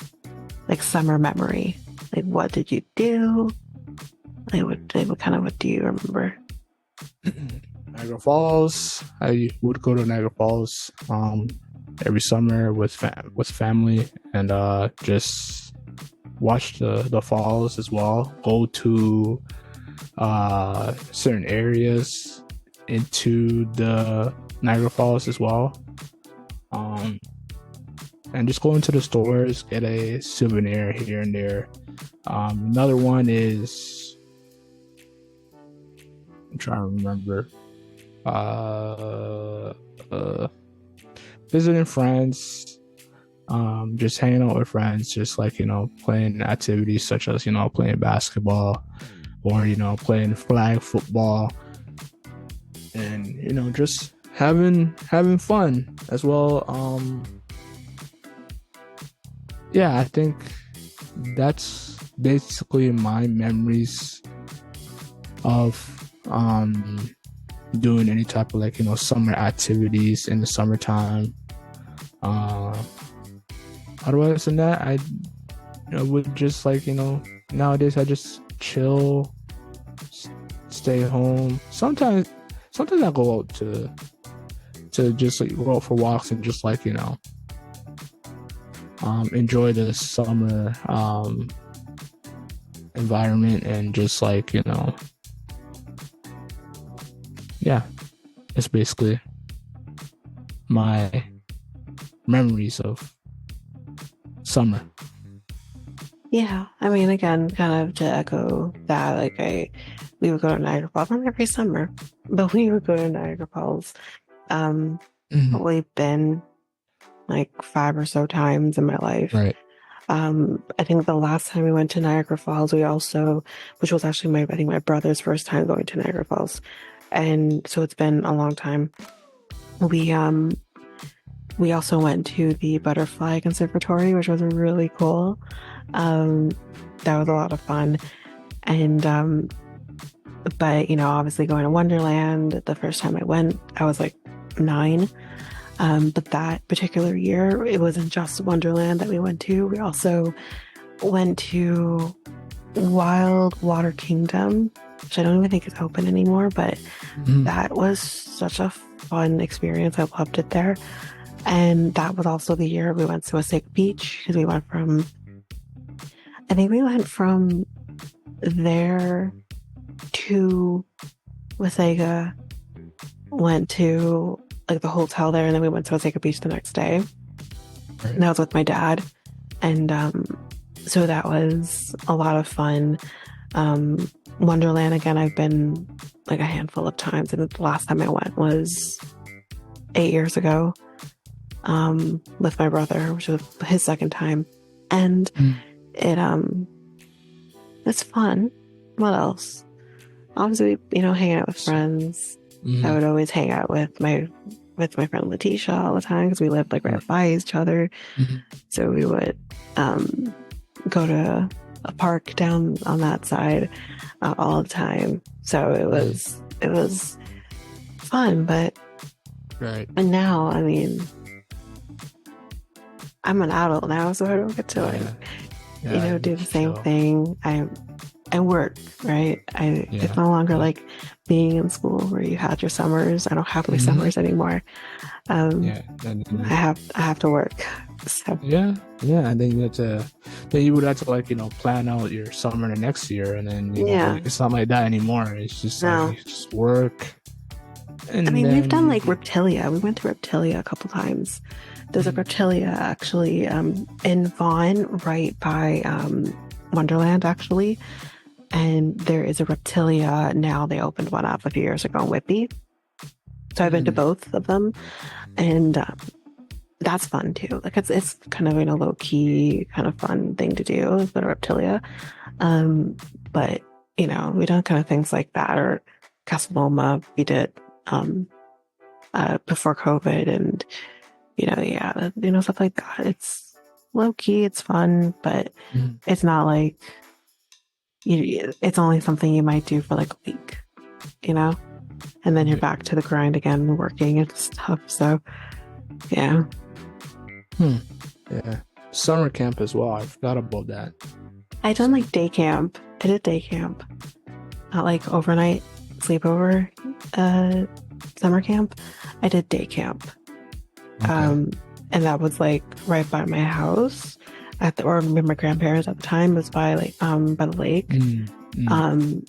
S2: summer memory? Like what did you do? What kind of what do you remember?
S1: Niagara Falls. I would go to Niagara Falls every summer with family and just watch the falls as well. Go to certain areas into the Niagara Falls as well. Um, and just go into the stores, get a souvenir here and there. Another one is I'm trying to remember. Uh, uh, Visiting friends, just hanging out with friends, just playing activities such as playing basketball or playing flag football, and just having fun as well. Yeah, I think that's basically my memories of doing any type of summer activities in the summertime. Uh, Otherwise than that, I would just nowadays I just chill, stay home. Sometimes I go out to just go out for walks and just enjoy the summer environment and just like, yeah, it's basically my memories of summer.
S2: Yeah, I mean, again, kind of to echo that, like we would go to Niagara Falls not every summer, but we would go to Niagara Falls. Um,
S1: Mhm.
S2: Probably been like five or so times in my life.
S1: Right.
S2: I think the last time we went to Niagara Falls, we also, which was actually I think my brother's first time going to Niagara Falls, and so it's been a long time. We um we also went to the Butterfly Conservatory, which was really cool. Um, that was a lot of fun. And but obviously going to Wonderland, the first time I went, I was like 9. But that particular year, it wasn't just Wonderland that we went to. We also went to Wild Water Kingdom, which I don't even think is open anymore, but
S1: Mhm.
S2: that was such a fun experience. I loved it there. And that was also the year we went to Osage Beach because I think we went from there to Wasaga, went to like the hotel there, and then we went to Wasaga Beach the next day.
S1: Right.
S2: And that was with my dad. And so that was a lot of fun. Wonderland, again, I've been like a handful of times. And the last time I went was 8 years ago with my brother, which was his second time. And
S1: Mm.
S2: it it's fun. What else? Obviously, hanging out with friends. I
S1: Mhm.
S2: would always hang out with my friend Letitia all the time because we lived like right
S1: Right.
S2: by each other.
S1: Mhm.
S2: So we would go to a park down on that side all the time. So it
S1: Mhm.
S2: was it was fun, but
S1: Right.
S2: and now, I mean, I'm an adult now, so I don't get to like
S1: Yeah. Yeah. You
S2: do
S1: get
S2: the
S1: to
S2: same
S1: chill.
S2: thing. I work, right? It's
S1: Yeah.
S2: no longer
S1: Yeah.
S2: like being in school where you had your summers. I don't have my
S1: Hmm.
S2: summers anymore. Um,
S1: Yeah. And
S2: I have to work. So
S1: yeah. Yeah. And then you would have to like, plan out your summer the next year. And then, but
S2: yeah,
S1: it's not like that anymore. It's just like,
S2: no.
S1: you just work.
S2: I
S1: And
S2: mean, we've
S1: then
S2: done
S1: you
S2: like
S1: get,
S2: Reptilia. We went to Reptilia a couple times. There's a
S1: Mhm.
S2: Reptilia actually in Vaughan, right by Wonderland, actually. And there is a Reptilia now. They opened one up a few years ago in Whitby. So I've been to
S1: Mhm.
S2: both of them, and that's fun too. Like it's kind of low key, kind of fun thing to do is go to Reptilia. Um, but we done kind of things like that or Casa Loma. We did um before COVID, and yeah, stuff like that. It's low key, it's fun, but
S1: Mhm.
S2: it's not like it's only something you might do for like a week, you know, and then you're
S1: Right.
S2: back to the grind again, working and stuff. So yeah,
S1: Hmm. Yeah. Summer camp as well. I forgot about that.
S2: I done like day camp. I did day camp, not like overnight sleepover, uh, summer camp. I did day camp.
S1: Okay.
S2: Um, and that was like right by my house or with my grandparents at the time. It was by like by the lake.
S1: Mm. Mm.
S2: Um,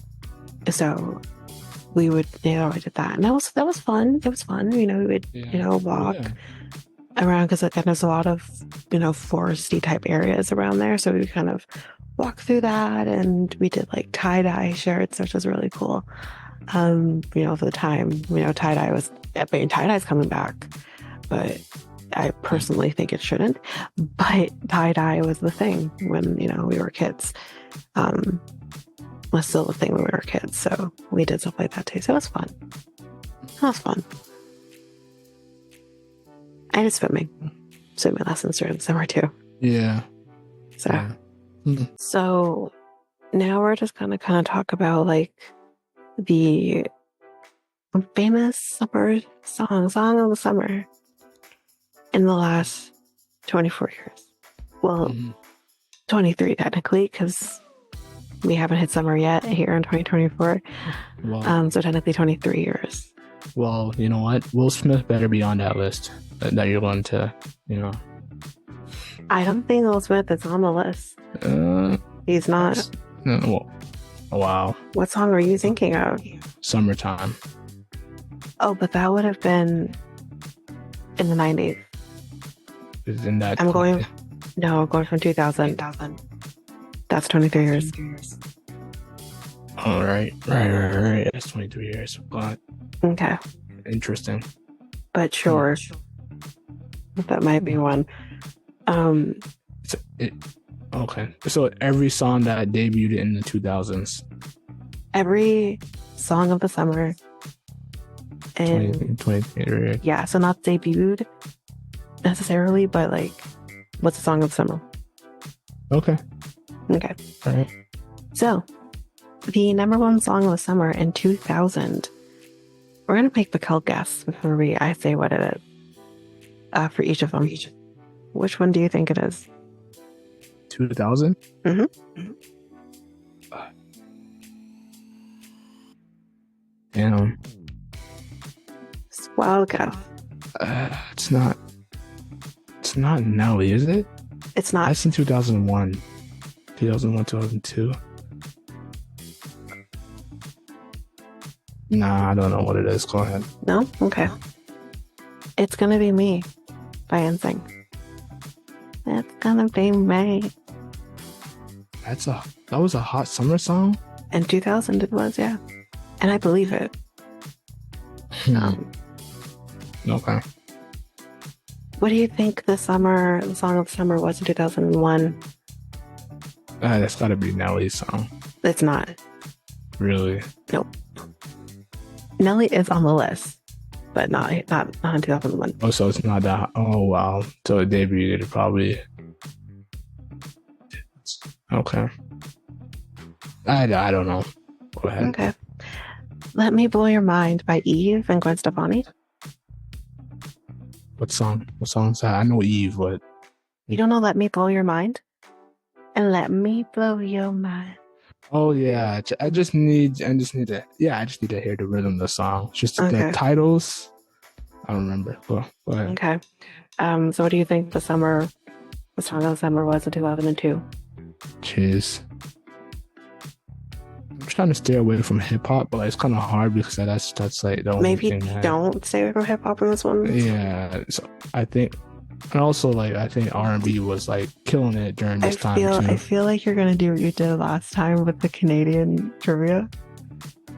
S2: so we would, I did that, and that was fun. It was fun. We would,
S1: Yeah.
S2: walk
S1: Yeah.
S2: around because again, there's a lot of foresty type areas around there. So we kind of walk through that, and we did like tie dye shirts, which was really cool. For the time, tie dye was, I mean, tie dye's coming back, but I
S1: Yeah.
S2: personally think it shouldn't. But tie dye was the thing when we were kids. Um, was still the thing when we were kids, so we did stuff like that too. So it was fun. It was fun. I did swimming lessons during the summer too.
S1: Yeah.
S2: So
S1: Yeah. Mm.
S2: so now we're just gonna kind of talk about like the famous summer song of the summer in the last 24 years. Well,
S1: Mhm.
S2: 23 technically, because we haven't hit summer yet here in 2024.
S1: Well,
S2: So technically 23 years.
S1: well, you know what? Will Smith better be on that list that you're going to, you know.
S2: I don't think Will Smith is on the list.
S1: Uh,
S2: He's not.
S1: Well, wow.
S2: What song are you thinking of?
S1: Summertime.
S2: Oh, but that would have been in the 90s.
S1: Is in that
S2: I'm going,
S1: 20.
S2: no, I'm going from 2000. That's 23 years.
S1: All right. Right. That's 23 years. But
S2: Okay.
S1: interesting.
S2: But
S1: Hmm.
S2: sure, that might be one. Um,
S1: So okay. So every song that debuted in the 2000s,
S2: every song of the summer
S1: 20,
S2: and
S1: 20,
S2: yeah, so not debuted necessarily, but like, what's the song of the summer?
S1: okay.
S2: Okay.
S1: All right.
S2: So, the number one song of the summer in 2000, we're going to make Mikel guess before I say what it is for each of them. Which one do you think it is?
S1: 2000?
S2: Mm-hmm.
S1: Damn.
S2: Wild guess.
S1: It's not. It's not Nelly, is it?
S2: It's
S1: I
S2: not.
S1: seen 2001, 2002. Nah, I don't know what it is. Go ahead.
S2: No? Okay. It's going to be Me by NSYNC. It's going to be me.
S1: That was a hot summer song.
S2: In 2000 it was, yeah. And I believe it.
S1: Okay.
S2: What do you think the song of summer was in 2001?
S1: That's got to be Nelly's song.
S2: It's not.
S1: Really?
S2: Nope. Nelly is on the list, but not in 2001.
S1: Oh, so it's not that. Oh, wow. So it debuted probably. Okay. I don't know. Go ahead.
S2: Okay. Let Me Blow Your Mind by Eve and Gwen Stefani.
S1: What song? What song is that? I know Eve, but
S2: You don't know Let Me Blow Your Mind? And Let Me Blow Your Mind.
S1: oh yeah, I just need to hear the rhythm of the song. Just
S2: Okay.
S1: the titles. I don't remember. Go ahead.
S2: Okay. So what do you think the song of the summer was in 2002?
S1: Cheers. I'm trying to stay away from hip hop, but like, it's kind of hard because that's like the only
S2: Maybe
S1: thing that,
S2: don't stay away from hip hop in this one.
S1: yeah. So I think, and also like I think R&B was like killing it during this time too.
S2: I feel like you're gonna do what you did last time with the Canadian trivia.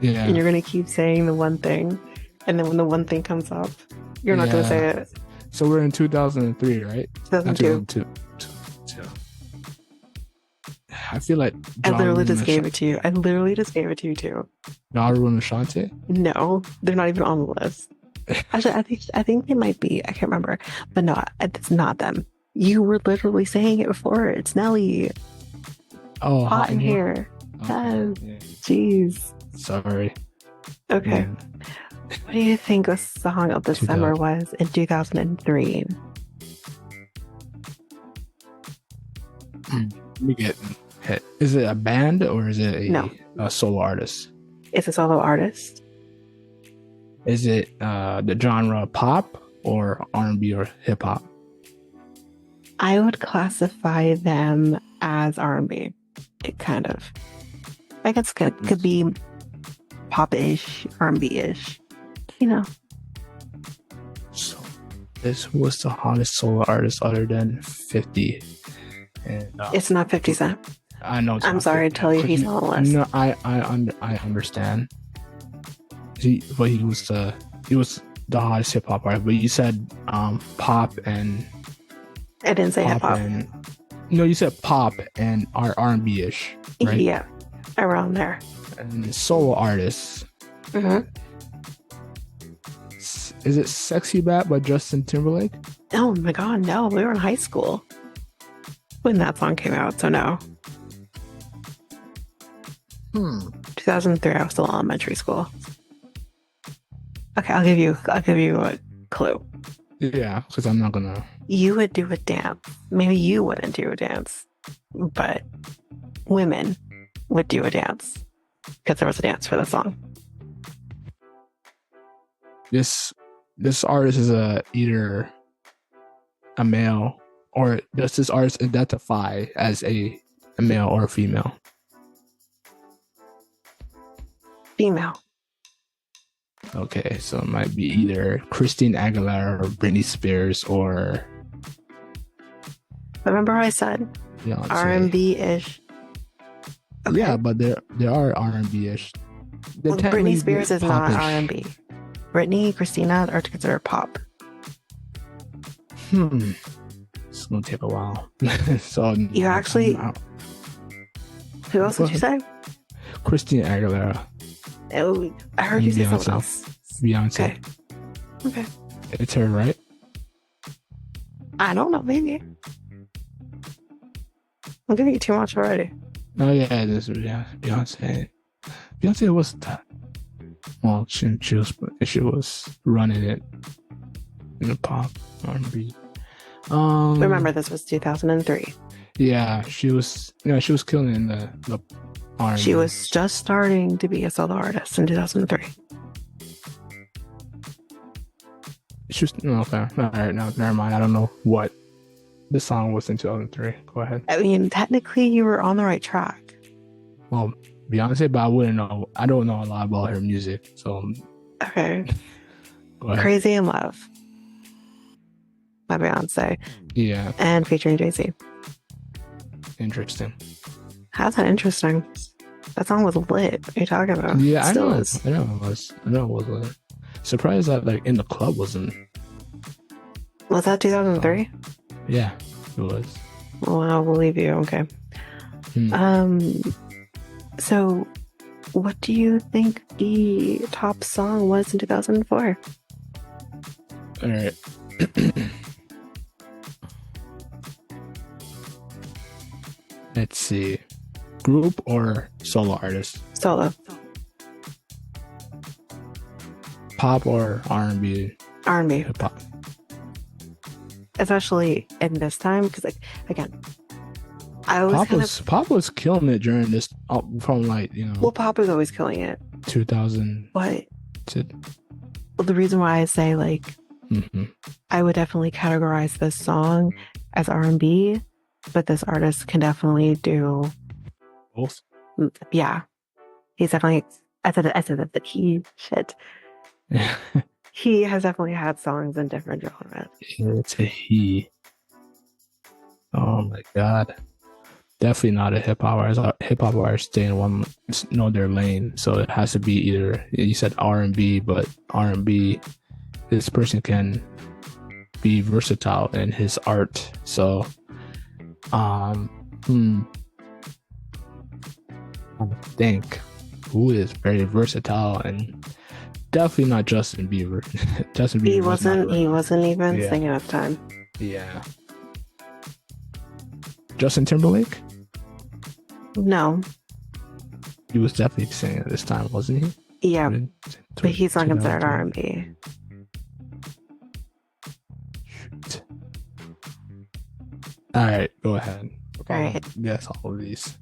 S1: Yeah.
S2: And you're gonna keep saying the one thing, and then when the one thing comes up, you're not gonna say it.
S1: So we're in 2003, right?
S2: 2002.
S1: I feel like
S2: I literally just gave it to you. I literally just gave it to you too.
S1: Naru and Ashante?
S2: No, they're not even on the list. Actually, I think they might be. I can't remember, but no, it's not them. You were literally saying it before. It's Nelly.
S1: Oh,
S2: Hot in Here.
S1: Okay.
S2: Jeez.
S1: Sorry.
S2: Okay.
S1: Yeah.
S2: What do you think the song of the summer was in 2003?
S1: Let me get hit. Is it a band or is it a solo artist?
S2: It's a solo artist.
S1: Is it the genre pop or R&B or hip hop?
S2: I would classify them as R&B. It kind of, I guess, could be pop-ish, R&B-ish. You know.
S1: So this was the hottest solo artist other than 50. And,
S2: it's not 50 Cent.
S1: I know.
S2: I'm sorry to tell you he's not on the list.
S1: No, I understand. But he was the hottest hip hop artist. But you said pop and
S2: I didn't say hip hop.
S1: No, you said pop and R&B ish, right?
S2: Yeah, around there.
S1: And solo artists.
S2: Mm-hmm.
S1: Is it "Sexy Back" by Justin Timberlake?
S2: Oh my God, no! We were in high school when that song came out, so no. 2003. I was still in elementary school. Okay, I'll give you a clue.
S1: Yeah, because I'm not gonna.
S2: You would do a dance. Maybe you wouldn't do a dance, but women would do a dance because there was a dance for the song.
S1: This artist is either a male, or does this artist identify as a male or a female?
S2: Female.
S1: Okay, so it might be either Christine Aguilera or Britney Spears or
S2: Remember how I said
S1: Beyonce.
S2: R&B-ish?
S1: Yeah,
S2: Okay.
S1: but there are R&B ish. They're
S2: Well, Britney
S1: technically
S2: Spears is not
S1: popish.
S2: R&B. Britney, Christina are considered pop.
S1: Hmm, it's gonna take a while. So
S2: You
S1: no,
S2: actually, who else
S1: go
S2: did you
S1: ahead.
S2: say?
S1: Christine Aguilera
S2: Oh, I heard you
S1: and
S2: say someone
S1: Beyonce.
S2: else.
S1: Beyonce.
S2: Okay. Okay.
S1: It's her, right?
S2: I don't know, maybe. I'm giving you too much already.
S1: Oh yeah, this is Beyonce. Beyonce was well, she was running it in the pop R&B.
S2: Remember, this was 2003.
S1: Yeah, she was killing it in the
S2: She
S1: R&B.
S2: was just starting to be a solo artist in 2003.
S1: She was okay. All right, no, never mind. I don't know what the song was in 2003. Go ahead.
S2: I mean, technically, you were on the right track.
S1: Well, Beyonce, but I wouldn't know. I don't know a lot about her music, so
S2: Okay.
S1: go ahead.
S2: Crazy in Love by Beyonce
S1: Yeah,
S2: and featuring Jay-Z.
S1: interesting.
S2: How's that interesting? That song was lit. What are you talking about?
S1: Yeah,
S2: It
S1: I
S2: still
S1: know.
S2: is.
S1: I know it was. I know it was. Surprised that like in the club wasn't.
S2: Was that 2003?
S1: Yeah, it was.
S2: Well, I'll believe you. Okay.
S1: Hmm.
S2: So what do you think the top song was in 2004?
S1: All right. Let's see. Group or solo artist?
S2: Solo.
S1: Pop or R&B?
S2: R&B.
S1: Hip hop.
S2: Especially in this time, because like again, I always kind of
S1: Pop was killing it during this from like
S2: well, pop is always killing it,
S1: 2000
S2: but
S1: to.
S2: the reason why I say like
S1: Mhm.
S2: I would definitely categorize this song as R&B, but this artist can definitely do
S1: Both.
S2: yeah. He's definitely I said that he shit. He has definitely had songs in different genres.
S1: It's a he. Oh my god. Definitely not a hip hop artist. Hip hop artists stay in one know their lane, so it has to be either you said R&B, but R&B, this person can be versatile in his art. So, I think who is very versatile and definitely not Justin Bieber. Justin Bieber
S2: He
S1: was not.
S2: wasn't. He wasn't even
S1: Yeah.
S2: singing at the time.
S1: Yeah. Justin Timberlake.
S2: No.
S1: He was definitely singing at this time, wasn't he?
S2: Yeah, but he's not considered
S1: 2002.
S2: R&B.
S1: Shoot. All right, go ahead.
S2: All right.
S1: Guess all of these.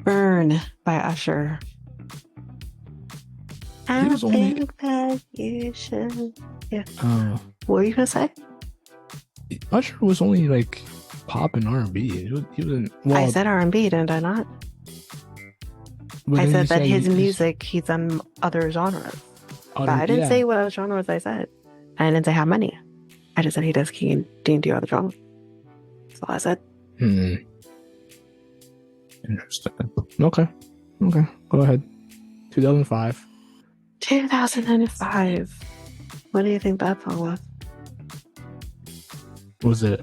S2: Burn by Usher. I
S1: was only-
S2: think that you should. Yeah.
S1: Uh,
S2: What were you gonna say?
S1: Usher was only like pop and R&B. He wasn't. Well,
S2: I said R&B, didn't I not?
S1: but
S2: I
S1: then
S2: said
S1: you
S2: that his
S1: he's-
S2: music, he's done other genres. But I didn't
S1: yeah.
S2: say what other genres I said. I didn't say how many. I just said he can do other genres. That's all I said.
S1: Interesting. Okay. Go ahead. 2005.
S2: 2005. What do you think that song was?
S1: Was it?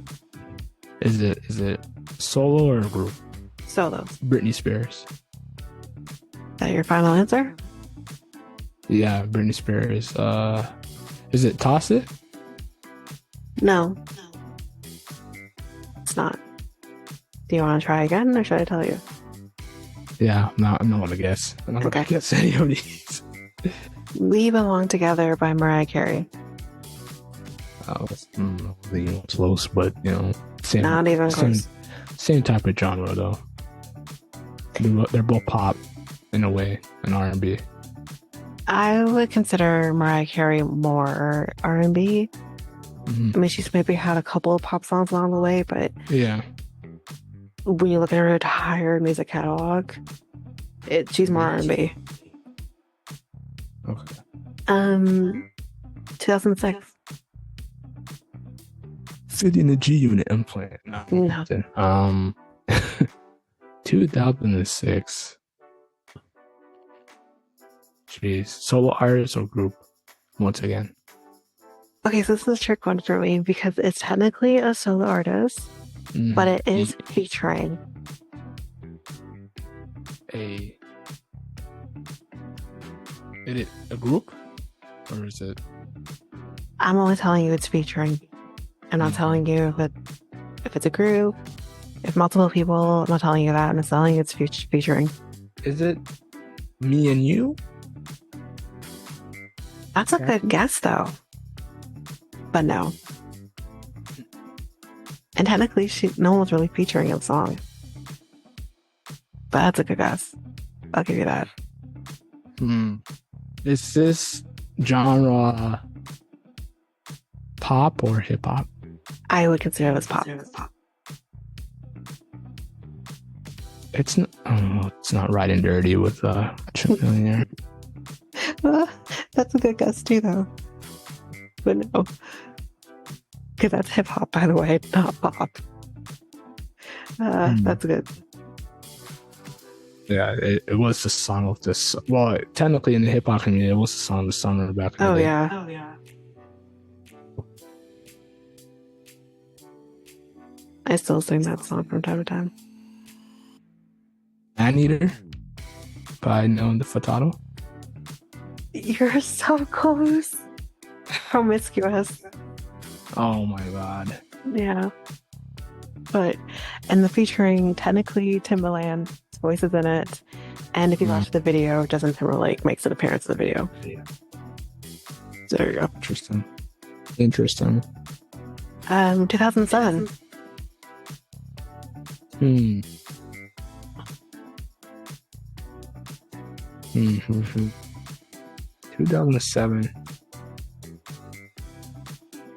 S1: Is it solo or group?
S2: Solo.
S1: Britney Spears.
S2: Is that your final answer?
S1: Yeah, Britney Spears. Is it Toss It?
S2: No. It's not. Do you want to try again or should I tell you?
S1: Yeah, I'm not gonna guess. I'm not gonna
S2: Okay.
S1: guess any of these.
S2: We Belong Together by Mariah Carey.
S1: It's close, but same.
S2: Not even
S1: same,
S2: close.
S1: same type of genre though. They're both pop in a way, and R&B.
S2: I would consider Mariah Carey more R&B.
S1: Mhm.
S2: I mean, she's maybe had a couple of pop songs along the way, but
S1: Yeah,
S2: when you look at her entire music catalog, she's more R&B.
S1: Okay.
S2: 2006.
S1: Fit in the G Unit implant. No.
S2: No.
S1: 2006. Jeez. Solo artist or group? Once again.
S2: Okay, so this is a trick one for me because it's technically a solo artist, but it is featuring.
S1: A. Is it a group? Or is it?
S2: I'm only telling you it's featuring. I'm not telling you if it's a group, if multiple people. I'm not telling you that. I'm just telling you it's featuring.
S1: Is it Me and You?
S2: That's a good guess, though. But no. And technically, no one was really featuring in the song. But that's a good guess. I'll give you that.
S1: Is this genre pop or hip hop?
S2: I would consider this pop.
S1: It's not. Oh, it's not Riding Dirty with Millionaire.
S2: That's a good guess too, though. But no, because that's hip hop, by the way, not pop. That's good.
S1: Yeah, it was the song of this. Well, technically in the hip hop community, it was the song of the summer back in the day.
S2: Oh yeah. I still sing that song from time to time.
S1: Anteater by Known the Furtado.
S2: You're so close. Promiscuous.
S1: Oh my god.
S2: Yeah. And the featuring technically Timbaland's voice is in it. And if you watch the video, Justin Timberlake makes an appearance in the video.
S1: Yeah.
S2: So there you go.
S1: Interesting.
S2: 2007.
S1: 2007.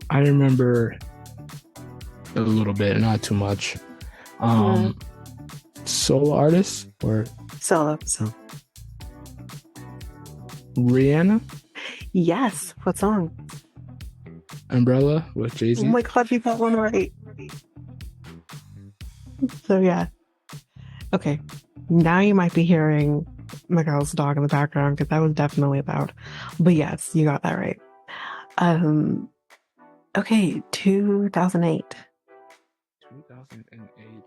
S1: I remember a little bit, not too much. Solo artist or
S2: Solo.
S1: Rihanna?
S2: Yes. What song?
S1: Umbrella with Jay-Z.
S2: Oh my god, you got one right. So yeah. Okay. Now you might be hearing Mikel's dog in the background because that was definitely loud. But yes, you got that right. Okay, 2008.
S1: 2008.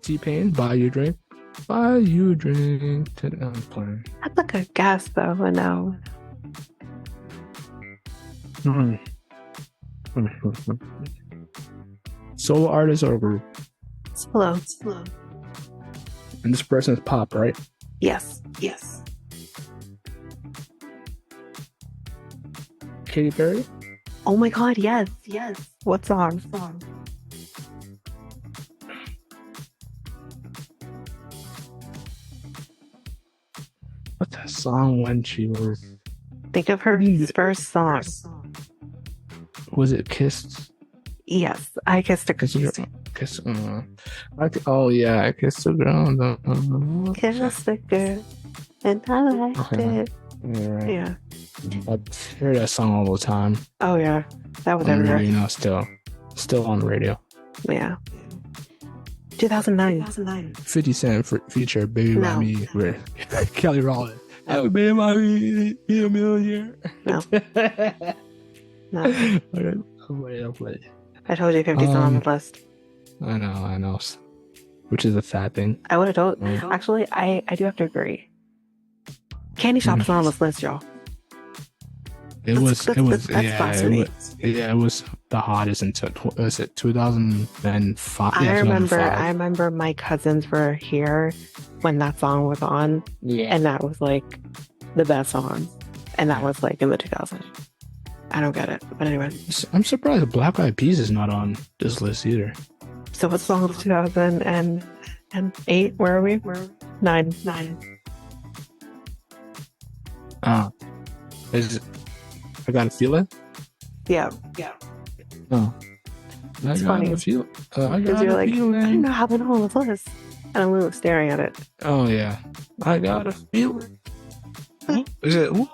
S1: T-Pain, Buy You a Drink. Buy You a Drink. I'm playing.
S2: That's a good guess, though. But no.
S1: Solo artist or group?
S2: Solo.
S1: And this person is pop, right?
S2: Yes.
S1: Katy Perry?
S2: Oh my god, yes. What song?
S1: What's that song when she was...
S2: Think of her first song.
S1: Was it Kissed?
S2: Yes, I kissed a girl.
S1: Kiss. Oh yeah, I kissed a girl.
S2: Kissed a girl, and I liked it.
S1: Yeah, right.
S2: Yeah.
S1: I hear that song all the time.
S2: Oh yeah, that was
S1: On the
S2: everywhere.
S1: radio, still on the radio.
S2: Yeah. 2009.
S1: 50 Cent feature Baby by Me with Kelly Rowland.
S2: No.
S1: Hey, Baby by Me, be a millionaire.
S2: No.
S1: I'll play.
S2: I told you 50's not on the list.
S1: I know. Which is a sad thing.
S2: I would have told. Actually, I do have to agree. Candy Shop's not on this list, y'all.
S1: It was
S2: blasphemy.
S1: It was the hottest until was it 2005?
S2: I remember my cousins were here when that song was on.
S1: Yeah.
S2: And that was like the best song. And that was like in the 2000s. I don't get it. But anyway.
S1: I'm surprised Black Eyed Peas is not on this list either.
S2: So what song was 2008? Where are we? Nine.
S1: Is it I Got a Feeling?
S2: Yeah.
S1: Oh. I
S2: It's
S1: got
S2: funny
S1: a feel. I
S2: because
S1: got
S2: you're
S1: a
S2: like, I didn't
S1: feeling.
S2: know how to know on the list. And I'm really staring at it.
S1: Oh yeah, I got a feeling.
S2: Hmm.
S1: Is it? Is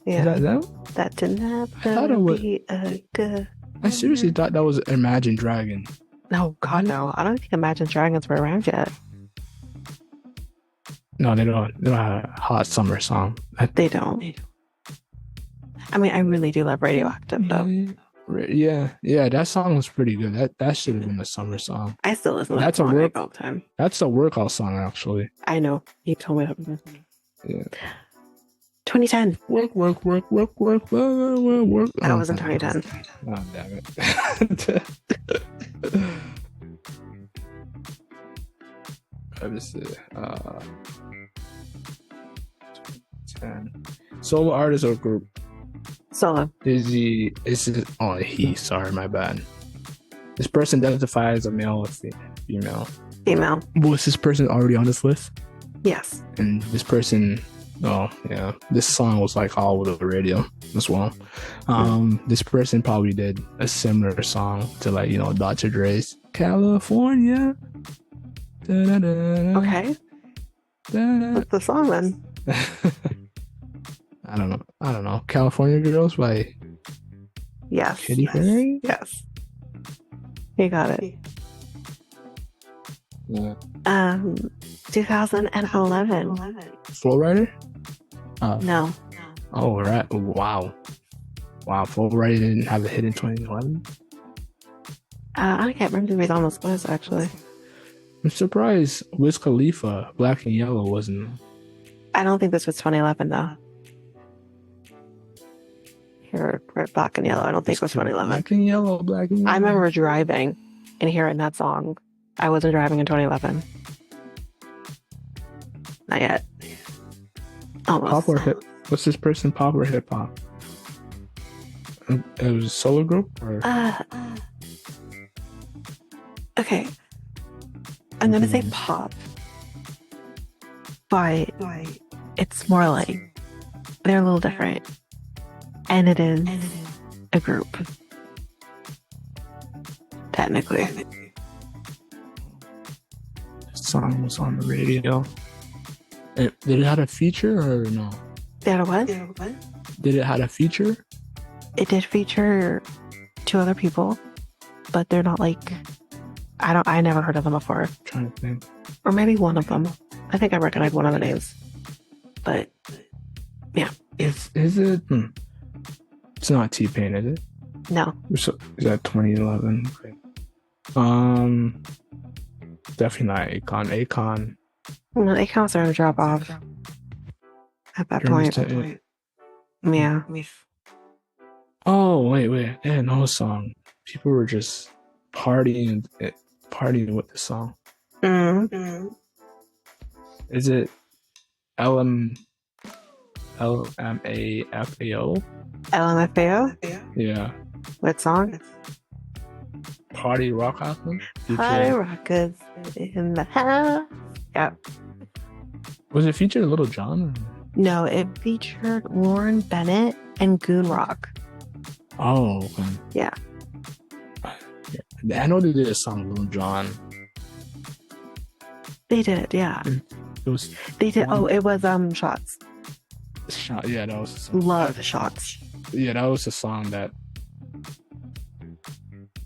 S2: Yeah,
S1: that that?
S2: that didn't
S1: I thought it
S2: happen.
S1: was.
S2: Be a good.
S1: I seriously thought that was Imagine Dragon.
S2: No, God, no. I don't think Imagine Dragons were around yet.
S1: No, they don't. They don't have a hot summer song.
S2: They don't. I mean, I really do love Radioactive, though.
S1: Yeah. That song was pretty good. That should have been a summer song.
S2: I still listen to that
S1: That's a
S2: song like
S1: work.
S2: all the time.
S1: That's a workout song actually.
S2: I know. You told me that.
S1: Yeah.
S2: 2010.
S1: Work.
S2: That
S1: Oh,
S2: wasn't 2010.
S1: oh damn it. Let me see. 10. Solo artist or group?
S2: Solo.
S1: Sorry, my bad. This person identifies as a male or female.
S2: Female.
S1: Was this person already on this list?
S2: Yes.
S1: And this person, oh yeah, this song was like all over the radio as well. This person probably did a similar song to like Dr. Dre's California. Da-da-da-da.
S2: Okay.
S1: Da-da.
S2: What's the song then?
S1: I don't know. California Girls by
S2: Yes.
S1: Katy Perry?
S2: Yes. You got it.
S1: Yeah.
S2: 2011.
S1: Flow Rider?
S2: No.
S1: Oh, right. Wow. Flow Rider didn't have a hit in 2011?
S2: I can't remember who was on this list, actually.
S1: I'm surprised Wiz Khalifa, Black and Yellow wasn't.
S2: I don't think this was 2011, though. Here, Black and Yellow. I don't think it was 2011.
S1: Black and Yellow.
S2: I remember driving and hearing that song. I wasn't driving in 2011. Not yet. Almost.
S1: Pop or hip? What's this person? Pop or hip hop? It was a solo group or?
S2: Okay. I'm gonna say pop, but it's more like they're a little different, and it is a group. Technically,
S1: This song was on the radio. Did it have a feature or no?
S2: they had a what?
S1: Did it have a feature?
S2: It did feature two other people, but they're not like I never heard of them before.
S1: I'm trying to think.
S2: Or maybe one of them. I think I recognize one of the names. But yeah.
S1: Is it? It's not T-Pain, is it?
S2: No.
S1: So, is that 2011? Okay. Definitely not Akon. Akon.
S2: No, it counts starting to drop off at that point. Yeah.
S1: Oh wait. They had no song. People were just partying with the song.
S2: Mm-hmm.
S1: Is it LMAFAO?
S2: LMFAO?
S1: Yeah.
S2: What song?
S1: Party Rock Anthem?
S2: Party Rockers in the house. Yeah.
S1: Was it featured Little John? Or?
S2: No, it featured Lauren Bennett and Goon Rock.
S1: Oh, okay.
S2: Yeah.
S1: I know they did a song with Little John.
S2: They did, yeah.
S1: It was.
S2: They did. Oh, it was Shots.
S1: Yeah, that was. A song.
S2: Love Shots.
S1: Yeah, that was a song that.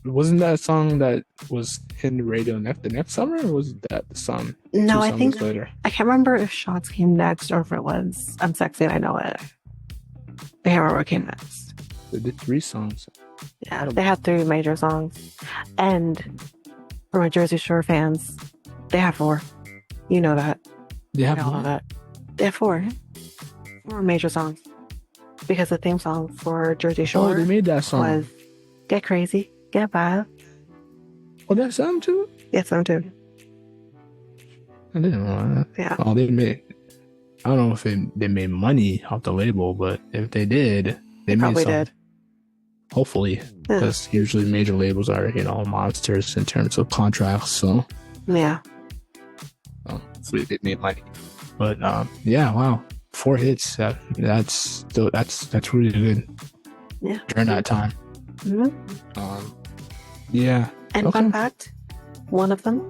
S1: Wasn't that a song that was in the radio the next summer, or was that the song?
S2: No, I think
S1: later.
S2: I can't remember if Shots came next or if it was I'm Sexy and I Know It. I can't remember what came next.
S1: They did 3 songs.
S2: Yeah, they had 3 major songs. And for my Jersey Shore fans, they have 4. You know that.
S1: They have
S2: all that. They have 4. 4 major songs. Because the theme song for Jersey Shore
S1: they made that song.
S2: was Get Crazy, Get Wild.
S1: Oh, that's them too?
S2: Yes, them too.
S1: I didn't know that.
S2: Yeah.
S1: Oh, they made. I don't know if they made money off the label, but if they did, they made
S2: Probably
S1: some.
S2: did.
S1: Hopefully, because usually major labels are monsters in terms of contracts. So
S2: yeah.
S1: Hopefully they made money. But yeah, wow, 4 hits. That's really good.
S2: Yeah.
S1: During that time.
S2: Mm-hmm.
S1: Yeah.
S2: And fun
S1: Okay.
S2: fact, one of them,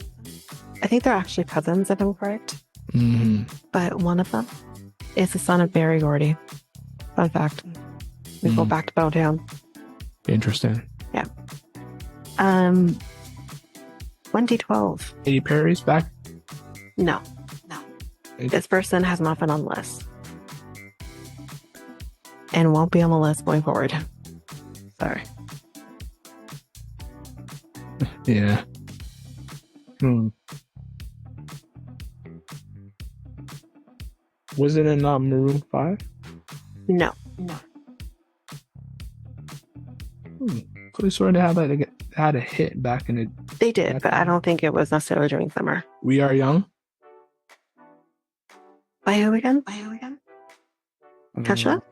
S2: I think they're actually cousins if I'm correct,
S1: Hmm.
S2: but one of them is the son of Barry Gordy. Fun fact. We go
S1: Mm.
S2: back to Bowtown.
S1: Interesting.
S2: Yeah. Um, 2012.
S1: Katy Perry's back.
S2: No, no. This person has not been on the list and won't be on the list going forward. Sorry.
S1: Yeah. Hmm. Was it in Maroon 5?
S2: No, no.
S1: Could have sworn they had a hit back in the.
S2: They did, but I don't think it was necessarily during summer.
S1: We Are Young.
S2: By who again? Catch that?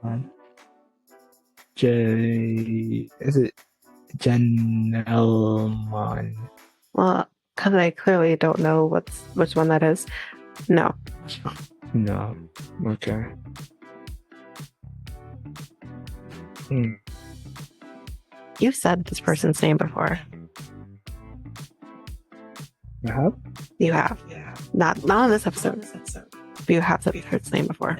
S1: Is it Janelle?
S2: Well, because I clearly don't know which one that is. No.
S1: No. Okay.
S2: You've said this person's name before.
S1: I have?
S2: You have.
S1: Yeah.
S2: Not on this episode. But you have said this person's name before.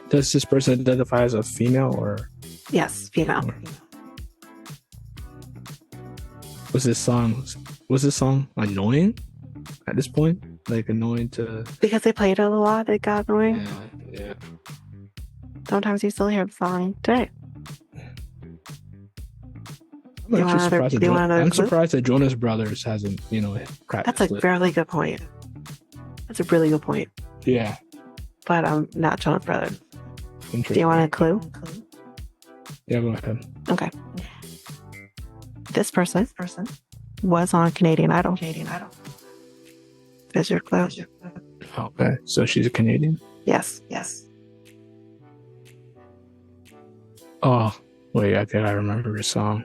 S1: Does this person identify as a female or?
S2: Yes, female.
S1: Was this song annoying at this point? Like annoying to.
S2: Because they played it a lot, it got annoying.
S1: Yeah.
S2: Sometimes you still hear the song today.
S1: I'm surprised that Jonas Brothers hasn't, cracked.
S2: That's a really good point. That's a really good point.
S1: Yeah.
S2: But I'm not Jonas Brothers.
S1: Interesting.
S2: Do you want a clue?
S1: Yeah, go ahead.
S2: Okay. This person was on Canadian Idol. There's your clue.
S1: Okay, so she's a Canadian?
S2: Yes.
S1: Oh, wait, I think I remember the song.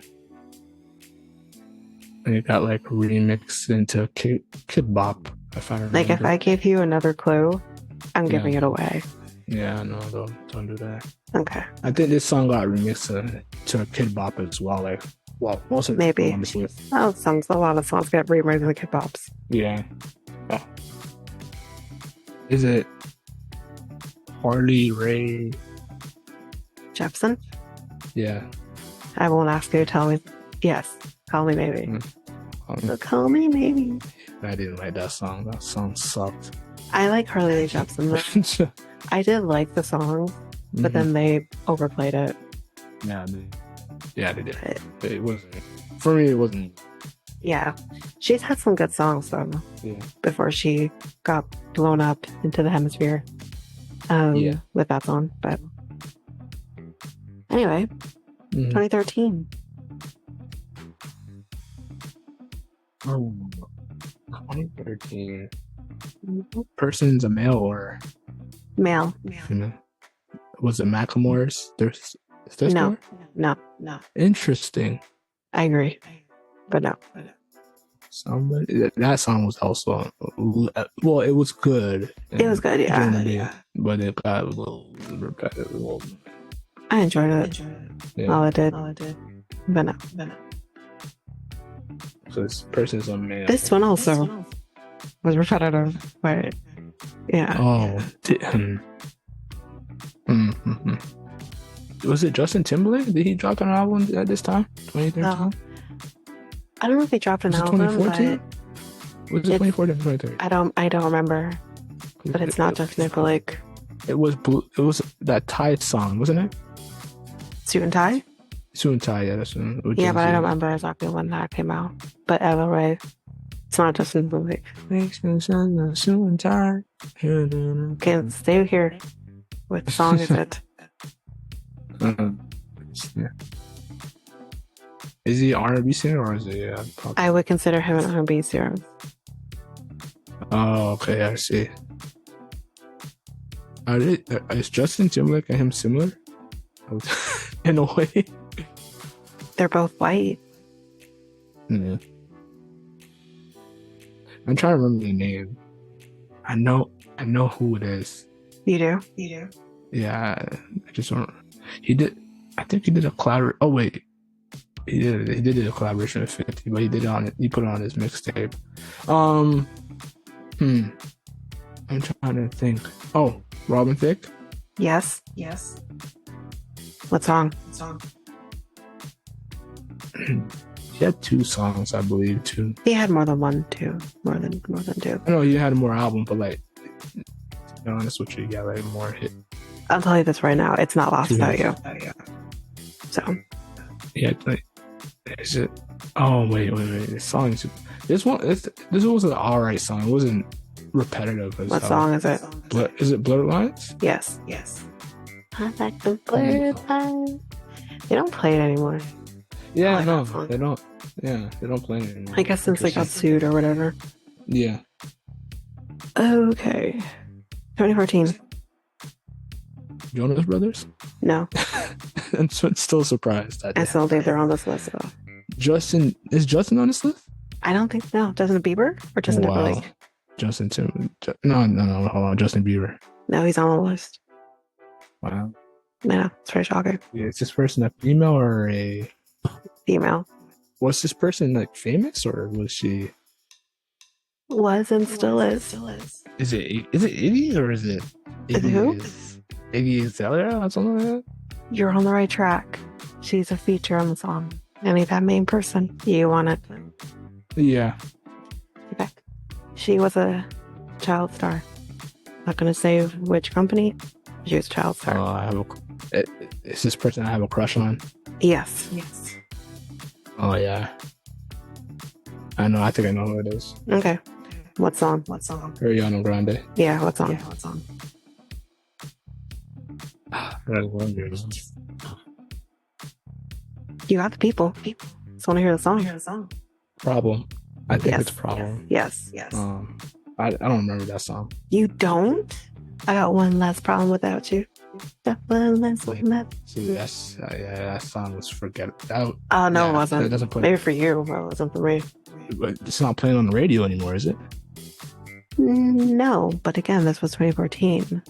S1: And it got like remixed into Kid Bop, if I remember.
S2: Like if I gave you another clue, I'm giving it away.
S1: Yeah, no, don't do that.
S2: Okay.
S1: I think this song got remixed to Kid Bop as well. Like, well, most of
S2: maybe.
S1: A
S2: lot of songs get remixed to Kid Bops.
S1: Yeah. Oh. Is it Harley Ray
S2: Jepsen?
S1: Yeah.
S2: I won't ask you to tell me. Yes. Call me maybe. So call me maybe.
S1: I didn't like that song. That song sucked.
S2: I like Harley Ray Jepsen. I did like the song, but then they overplayed it.
S1: Yeah, they did. It wasn't. For me, it wasn't.
S2: Yeah. She's had some good songs, though.
S1: Yeah.
S2: Before she got blown up into the hemisphere. With that song. But anyway, 2013.
S1: Oh, 2013. Person's a male or
S2: male?
S1: Female. Was it Macklemore's? There's
S2: no.
S1: Interesting.
S2: I agree, but no.
S1: That song was also well. It was good.
S2: It was good, yeah.
S1: But it got a little repetitive.
S2: I enjoyed it.
S1: Yeah.
S2: All I did, but no.
S1: So this person's a male.
S2: This one also was repetitive, but yeah.
S1: Oh. Was it Justin Timberlake? Did he drop an album at this time? 2013?
S2: I don't know if he dropped an album. 2014?
S1: Was it 2014 or 2013?
S2: I don't remember. But it's not Justin Timberlake.
S1: It was that Ty song, wasn't it?
S2: Suit and Tie?
S1: Suit and Tie, yeah, that's one.
S2: Yeah, but I don't remember exactly when that came out. But either way, it's not Justin Timberlake.
S1: Suit and Tie.
S2: Okay, stay here. What song is it?
S1: Yeah. Is he R&B singer or is he pop?
S2: I would consider him an R&B singer.
S1: Oh, okay, I see. Is Justin Timberlake and him similar? In a way.
S2: They're both white.
S1: Yeah. I'm trying to remember the name. I know who it is.
S2: You do?
S1: Yeah, I just don't. He did. I think he did a collab. Oh wait, he did a collaboration with 50, but he did it on it. He put it on his mixtape. Um, hmm. I'm trying to think. Oh, Robin Thicke.
S2: Yes.
S3: Yes.
S2: What song?
S3: Song.
S1: He had two songs, I believe. Two.
S2: He had more than one, too. More than two.
S1: I know he had more album, but like, to be honest with you, he got like more hit.
S2: I'll tell you this right now. It's not lost
S1: Two
S2: without
S1: hits.
S2: you.
S3: Yeah.
S2: So
S1: Yeah, like, is it? Oh wait. This song is this one. This was an alright song. It wasn't repetitive as
S2: what
S1: hell.
S2: song is it?
S1: Is it Blurred Lines?
S2: Yes.
S3: Yes.
S2: I like the blurred line. They don't play it anymore.
S1: Yeah,
S2: like
S1: no,
S2: that song.
S1: they don't. Yeah, they don't play it anymore.
S2: I guess since they got sued or whatever.
S1: Yeah.
S2: Okay. 2014.
S1: Jonas Brothers.
S2: No.
S1: I'm still surprised.
S2: I still think they're on this list though.
S1: Justin is Justin on this list?
S2: I don't think no. Justin Bieber or Justin
S1: Wow.
S2: Timberlake?
S1: Justin Tim. No. Hold on. Justin Bieber.
S2: No, he's on the list.
S1: Wow.
S2: No, it's very shocking.
S1: Yeah, is this person a female or a?
S2: Female.
S1: Was this person like famous or was she?
S2: Was and still is.
S1: Is it Iggy or is it?
S2: Is it who?
S1: Iggy Azalea or something like that?
S2: You're on the right track. She's a feature on the song. Any that main person you want it.
S1: Yeah.
S2: Okay. She was a child star. Not gonna say which company. She was a child star.
S1: I have a. Is this person I have a crush on?
S2: Yes.
S3: Yes.
S1: Oh yeah. I know. I think I know who it is.
S2: Okay. What song?
S3: What song?
S1: Ariana Grande.
S2: Yeah, what song?
S3: Yeah. What song?
S2: You got the people. Just want to hear the song.
S3: Hear the song.
S1: Problem. I think
S2: Yes.
S1: it's Problem.
S2: Yes.
S3: Yes.
S1: I don't remember that song.
S2: You don't? I got one less problem without you. Got one less one left.
S1: See, that's that song was forget that.
S2: Oh no,
S1: Yeah,
S2: it wasn't.
S1: It doesn't play.
S2: Maybe for you, but it wasn't for me.
S1: But it's not playing on the radio anymore, is it?
S2: No, but again, this was 2014.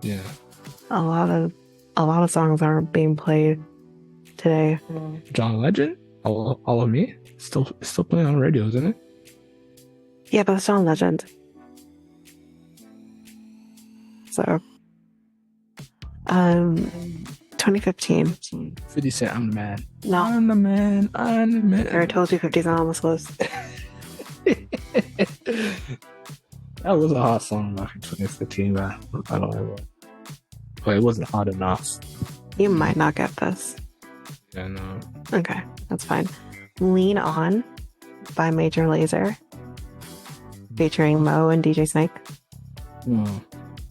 S1: Yeah.
S2: A lot of songs aren't being played today.
S1: John Legend. All of me. Still playing on radio, isn't it?
S2: Yeah, but it's John Legend. So, 2015.
S1: 50 Cent. I'm the man.
S2: No,
S1: I'm the man. I'm the man.
S2: I already told you 50's not on this list.
S1: That was a hot song back in 2015, man. I don't know. But it wasn't hot enough.
S2: You might not get this.
S1: Yeah, no.
S2: Okay, that's fine. Lean On by Major Lazer, featuring Mo and DJ Snake.
S1: No.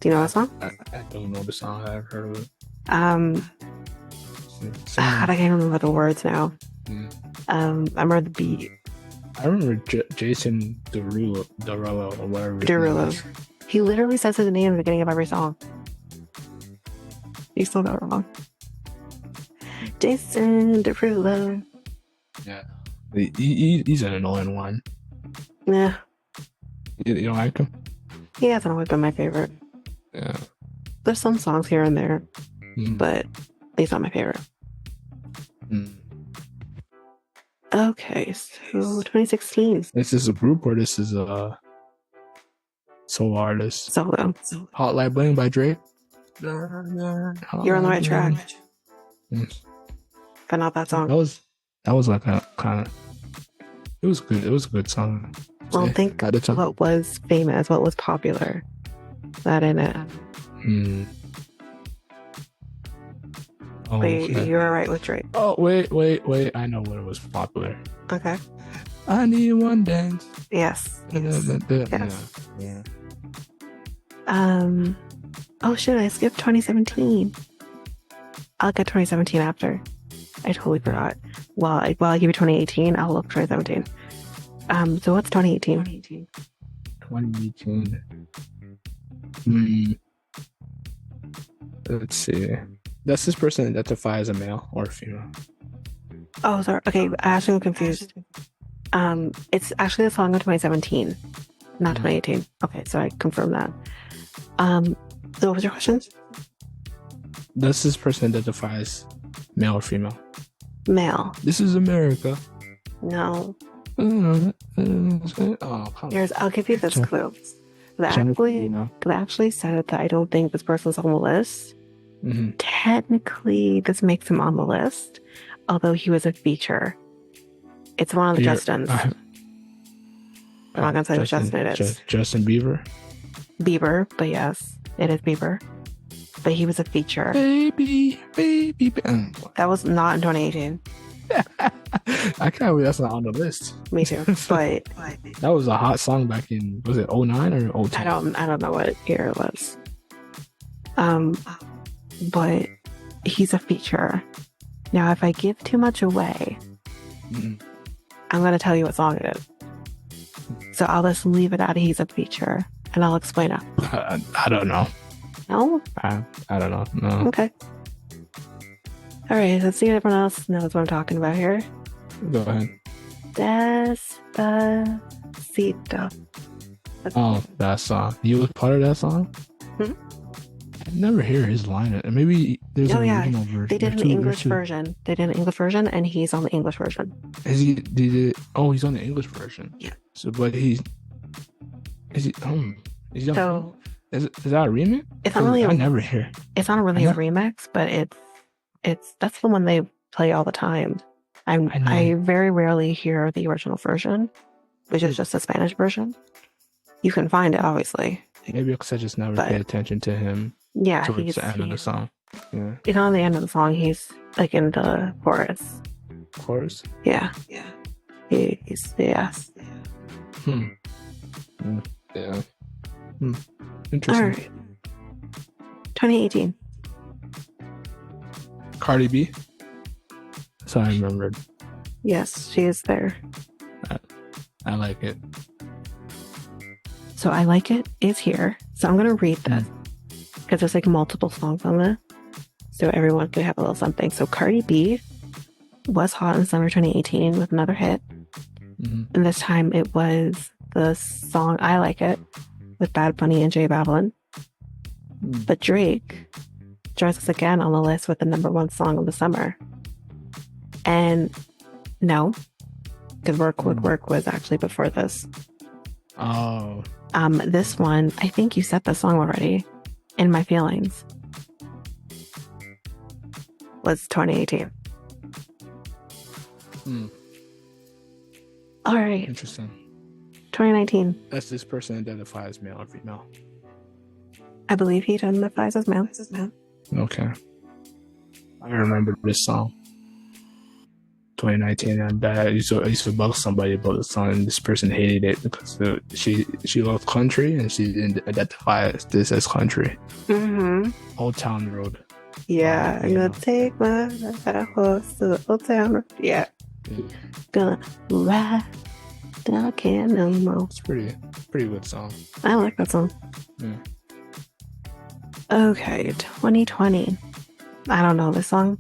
S2: Do you know that song?
S1: I don't know the song. I've heard of it.
S2: God, I can't remember the words now.
S1: Yeah.
S2: I remember the beat.
S1: I remember Jason Derulo or whatever. his name
S2: Derulo.
S1: is.
S2: He literally says his name at the beginning of every song. You still got it wrong. Jason Derulo.
S1: Yeah. He's an annoying one.
S2: Nah,
S1: You don't like him?
S2: he hasn't always been my favorite.
S1: Yeah.
S2: There's some songs here and there,
S1: Mm.
S2: but he's not my favorite.
S1: Mm.
S2: Okay, so 2016.
S1: This is a group or this is a solo artist?
S2: Solo.
S1: Hotline Bling by Drake.
S2: You're on the right track,
S1: Mm.
S2: but not that song.
S1: That was like a kind of. It was good. It was a good song.
S2: Well, think
S1: at the time.
S2: what was famous, what was popular. That in it.
S1: Hmm. Oh,
S2: But
S1: okay.
S2: you were right with Drake.
S1: Oh wait! I know when it was popular.
S2: Okay.
S1: I need one dance.
S2: Yes. Yes.
S1: Yeah.
S2: Oh shit! I skipped 2017. I'll get 2017 after. I totally forgot. Well, I give you 2018. I'll look 2017. So what's 2018?
S1: 2018. Hmm. Let's see. Does this person identify as a male or a female?
S2: Oh, sorry. Okay, I actually am confused. It's actually a song of 2017, not 2018. Okay, so I confirm that. So what was your question?
S1: Does this person identify as Male or female?
S2: Male.
S1: This is America.
S2: No.
S1: Oh, come on.
S2: Here's, I'll give you this
S1: Jeff,
S2: clue.
S1: Jeff, you know.
S2: They actually said that I don't think this person's on the list.
S1: Mm-hmm.
S2: Technically, this makes him on the list, although he was a feature. It's one of the Justins. I'm not gonna say which Justin it is.
S1: Justin Bieber.
S2: Bieber, but yes, it is Bieber. But he was a feature.
S1: Baby.
S2: That was not in 2018.
S1: I can't believe that's not on the list.
S2: Me too. But
S1: that was a hot song back in, was it 09 or 010?
S2: I don't know what year it was. But he's a feature. Now, if I give too much away, I'm gonna tell you what song it is. So I'll just leave it at he's a feature, and I'll explain it.
S1: I don't know.
S2: No?
S1: I don't know. No.
S2: Okay. All right, let's see if everyone else knows what I'm talking about here.
S1: Go ahead.
S2: Despacito.
S1: Oh, that song. You was part of that song?
S2: Hmm?
S1: I never hear his line. Maybe there's an original version.
S2: They did an English version. They did an English version, and he's on the English version.
S1: Is he? Did it? Oh, he's on the English version.
S2: Yeah.
S1: So, but is he? Is he on?
S2: So
S1: is that a remix?
S2: It's not really.
S1: I never hear.
S2: It's not really a remix, but that's the one they play all the time. I very rarely hear the original version, which is just a Spanish version. You can find it, obviously.
S1: Maybe because I just never paid attention to him.
S2: Yeah,
S1: towards the end of the song. Yeah.
S2: It's on the end of the song. He's like in the chorus.
S1: Chorus?
S2: Yeah. Yeah. He's yes.
S1: Yeah. Interesting.
S2: All right. 2018.
S1: Cardi B. So I remembered.
S2: Yes, she is there.
S1: I like it.
S2: So I like it is here. So I'm gonna read this because there's like multiple songs on this, so everyone could have a little something. So Cardi B was hot in summer 2018 with another hit, and this time it was the song "I Like It" with Bad Bunny and J Balvin. But Drake joins us again on the list with the #1 song of the summer. And no, because Work Would Work was actually before this.
S1: Oh.
S2: This one, I think you said the song already. In My Feelings was 2018. All right.
S1: Interesting.
S2: 2019.
S1: Does this person identify as male or female?
S2: I believe he identifies as male.
S1: Okay. I remember this song. 2019, and I used to bug somebody about the song, and this person hated it because she loved country and she didn't identify this as country. Old Town Road.
S2: Yeah, I'm gonna take my horse to the Old Town Road. Yeah. Gonna ride till I can't no more.
S1: It's pretty good song.
S2: I like that song.
S1: Yeah.
S2: Okay, 2020. I don't know this song,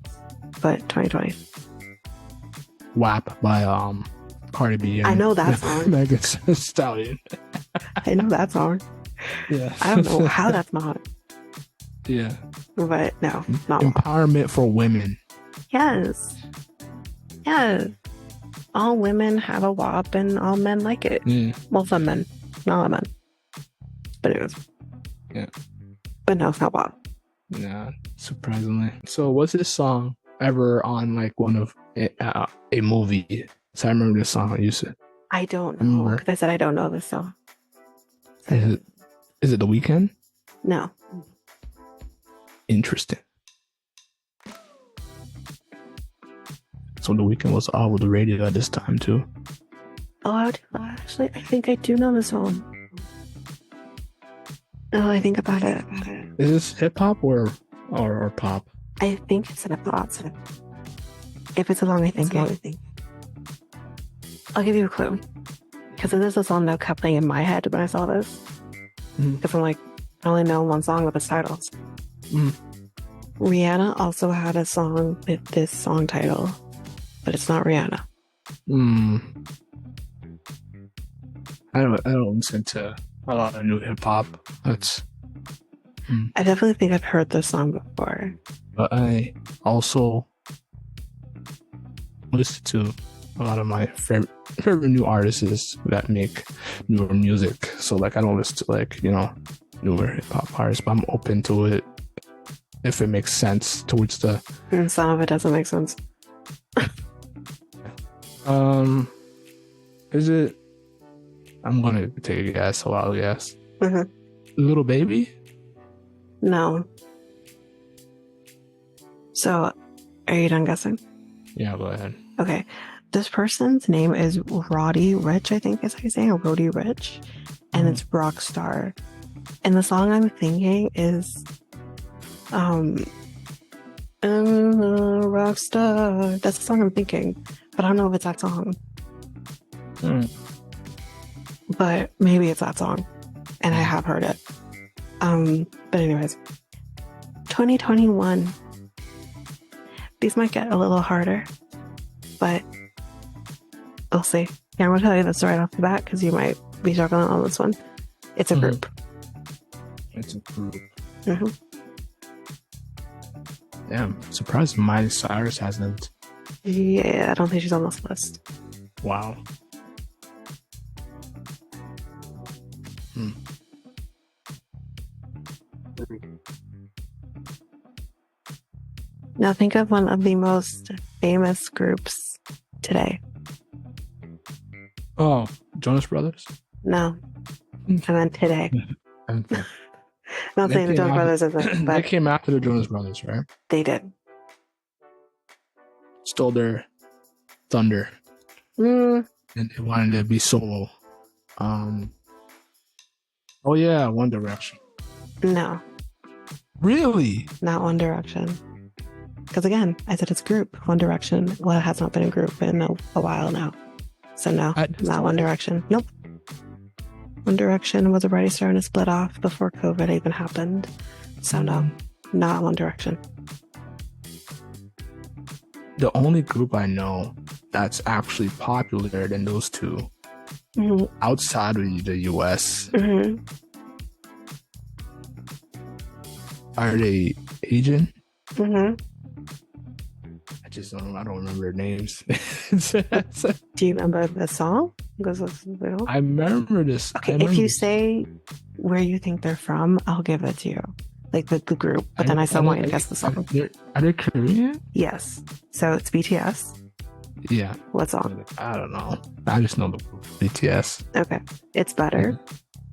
S2: but 2020.
S1: WAP by Cardi B.
S2: I know that song.
S1: Megan Thee Stallion.
S2: I know that song.
S1: Yeah.
S2: I don't know how that's not.
S1: Yeah.
S2: But no, not
S1: empowerment for women.
S2: Yes. Yes. All women have a WAP and all men like it. Well, some men, not all men. But it was.
S1: Yeah.
S2: But no, it's not WAP.
S1: Yeah, surprisingly. So was this song ever on like one of a movie? So I remember this song.
S2: I don't know, because I said I don't know this song.
S1: Is it The Weeknd?
S2: No.
S1: Interesting. So The Weeknd was all over the radio at this time too.
S2: Oh, actually, I think I do know this song. Oh, I think about it.
S1: Is this hip hop or pop?
S2: I think it's hip hop. If it's a song, I think I'll give you a clue. Because this is a song that kept playing in my head when I saw this. Because I'm like, I only know one song with its title. Rihanna also had a song with this song title, but it's not Rihanna.
S1: I don't listen to a lot of new hip hop.
S2: I definitely think I've heard this song before.
S1: But I also listen to a lot of my favorite new artists that make newer music. So like I don't listen to like, newer hip hop artists, but I'm open to it if it makes sense towards the
S2: And some of it doesn't make sense.
S1: um is it I'm gonna take a guess, so I'll guess.
S2: Mhm.
S1: Little Baby?
S2: No. So, are you done guessing?
S1: Yeah, go ahead.
S2: Okay. This person's name is Roddy Rich, I think is how you say it, Roddy Rich. And it's Rockstar. And the song I'm thinking is Rockstar. That's the song I'm thinking. But I don't know if it's that song. But maybe it's that song. And I have heard it. But anyways. 2021. These might get a little harder. But we'll see. Yeah, I'm gonna tell you this right off the bat because you might be struggling on this one. It's a group.
S1: It's a group.
S2: Mm-hmm.
S1: Damn, surprised Miley Cyrus hasn't.
S2: Yeah, I don't think she's on this list.
S1: Wow.
S2: Now think of one of the most famous groups today.
S1: Oh, Jonas Brothers?
S2: No, I meant today.
S1: Okay.
S2: Not saying the Jonas Brothers isn't,
S1: They
S2: but
S1: came after the Jonas Brothers, right?
S2: they did.
S1: Stole their thunder. And they wanted to be solo. Oh yeah, One Direction.
S2: No,
S1: Really?
S2: not One Direction. Because again, I said it's a group. One Direction, well, it has not been a group in a while now. So no, not One Direction. Nope. One Direction was already starting to split off before COVID even happened. So no, not One Direction.
S1: The only group I know that's actually popular than those two outside of the US are they Asian? I don't remember their names.
S2: Do you remember the song?
S1: I remember this.
S2: Okay, if you say where you think they're from, I'll give it to you. Like the group, but then I still want you to guess the song.
S1: Are they Korean?
S2: Yes. So it's BTS.
S1: Yeah.
S2: What song?
S1: I don't know. I just know the group BTS.
S2: Okay. It's Better.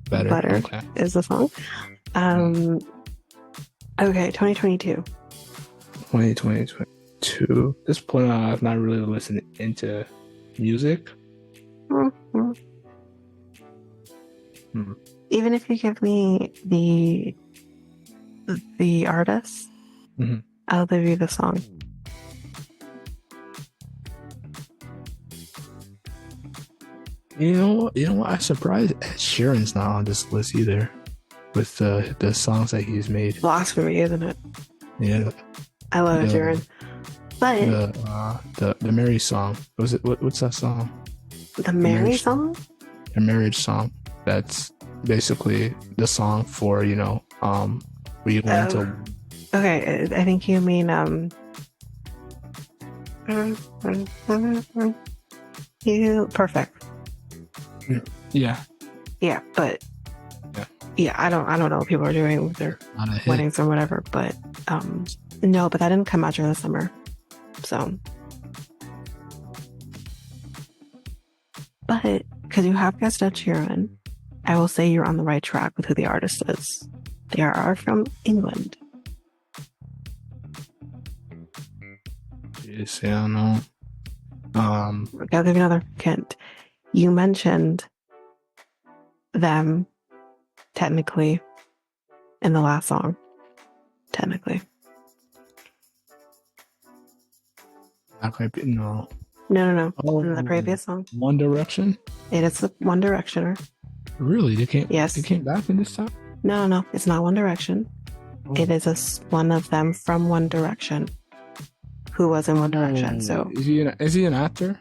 S1: Better.
S2: Okay. Is the song. Okay, 2022.
S1: 2022. This point, I've not really listened into music.
S2: Even if you give me the artist, I'll give you the song.
S1: You know what? I'm surprised Ed Sheeran's not on this list either, with the songs that he's made.
S2: Blasphemy, isn't it?
S1: Yeah.
S2: I love Ed Sheeran.
S1: But the Mary song. Was it what's that song?
S2: The Mary song?
S1: The marriage song. That's basically the song for, where you go into.
S2: Okay, I think you mean Perfect.
S1: Yeah.
S2: Yeah, but yeah, I don't know what people are doing with their weddings or whatever, but no, but that didn't come out during the summer. So, but because you have guessed Ed Sheeran, I will say you're on the right track with who the artist is. They are from England.
S1: Jeez, yeah, I don't know.
S2: I'll give you another hint. You mentioned them technically in the last song. Technically.
S1: Not quite. No.
S2: No. In the previous song.
S1: One Direction?
S2: It is the One Directioner.
S1: Really? They came back in this time?
S2: No. It's not One Direction. Oh. It is one of them from One Direction who was in One Direction. So
S1: is he an actor?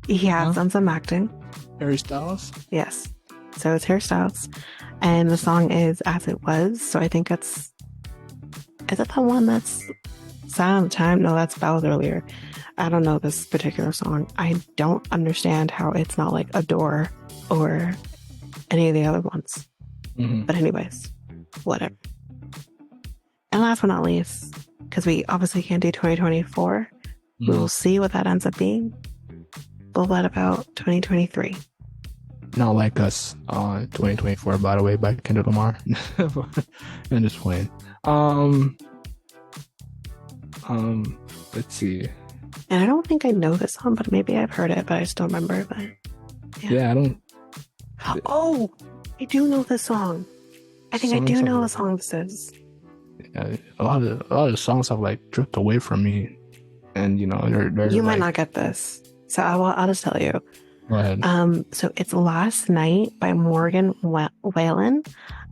S2: He has done some acting.
S1: Harry Styles?
S2: Yes. So it's Harry Styles. And the song is As It Was. So I think is it the one that's Sign of the Time. No, that's Bells earlier. I don't know this particular song. I don't understand how it's not like Adore or any of the other ones.
S1: Hmm.
S2: But anyways, whatever. And last but not least, because we obviously can't do 2024, we
S1: Hmm.
S2: will see what that ends up being. But what about 2023?
S1: Not like us on 2024, by the way, by Kendrick Lamar. I'm just playing. Um, let's see.
S2: And I don't think I know this song, but maybe I've heard it, but I just don't remember. But yeah.
S1: Yeah, I don't.
S2: Oh, I do know this song. I think I do
S1: Songs have
S2: know the
S1: like,
S2: song this is.
S1: a lot of songs have like drifted away from me, and they're
S2: You might
S1: like,
S2: not get this. So I'll just tell you.
S1: go ahead.
S2: So it's Last Night by Morgan Whalen.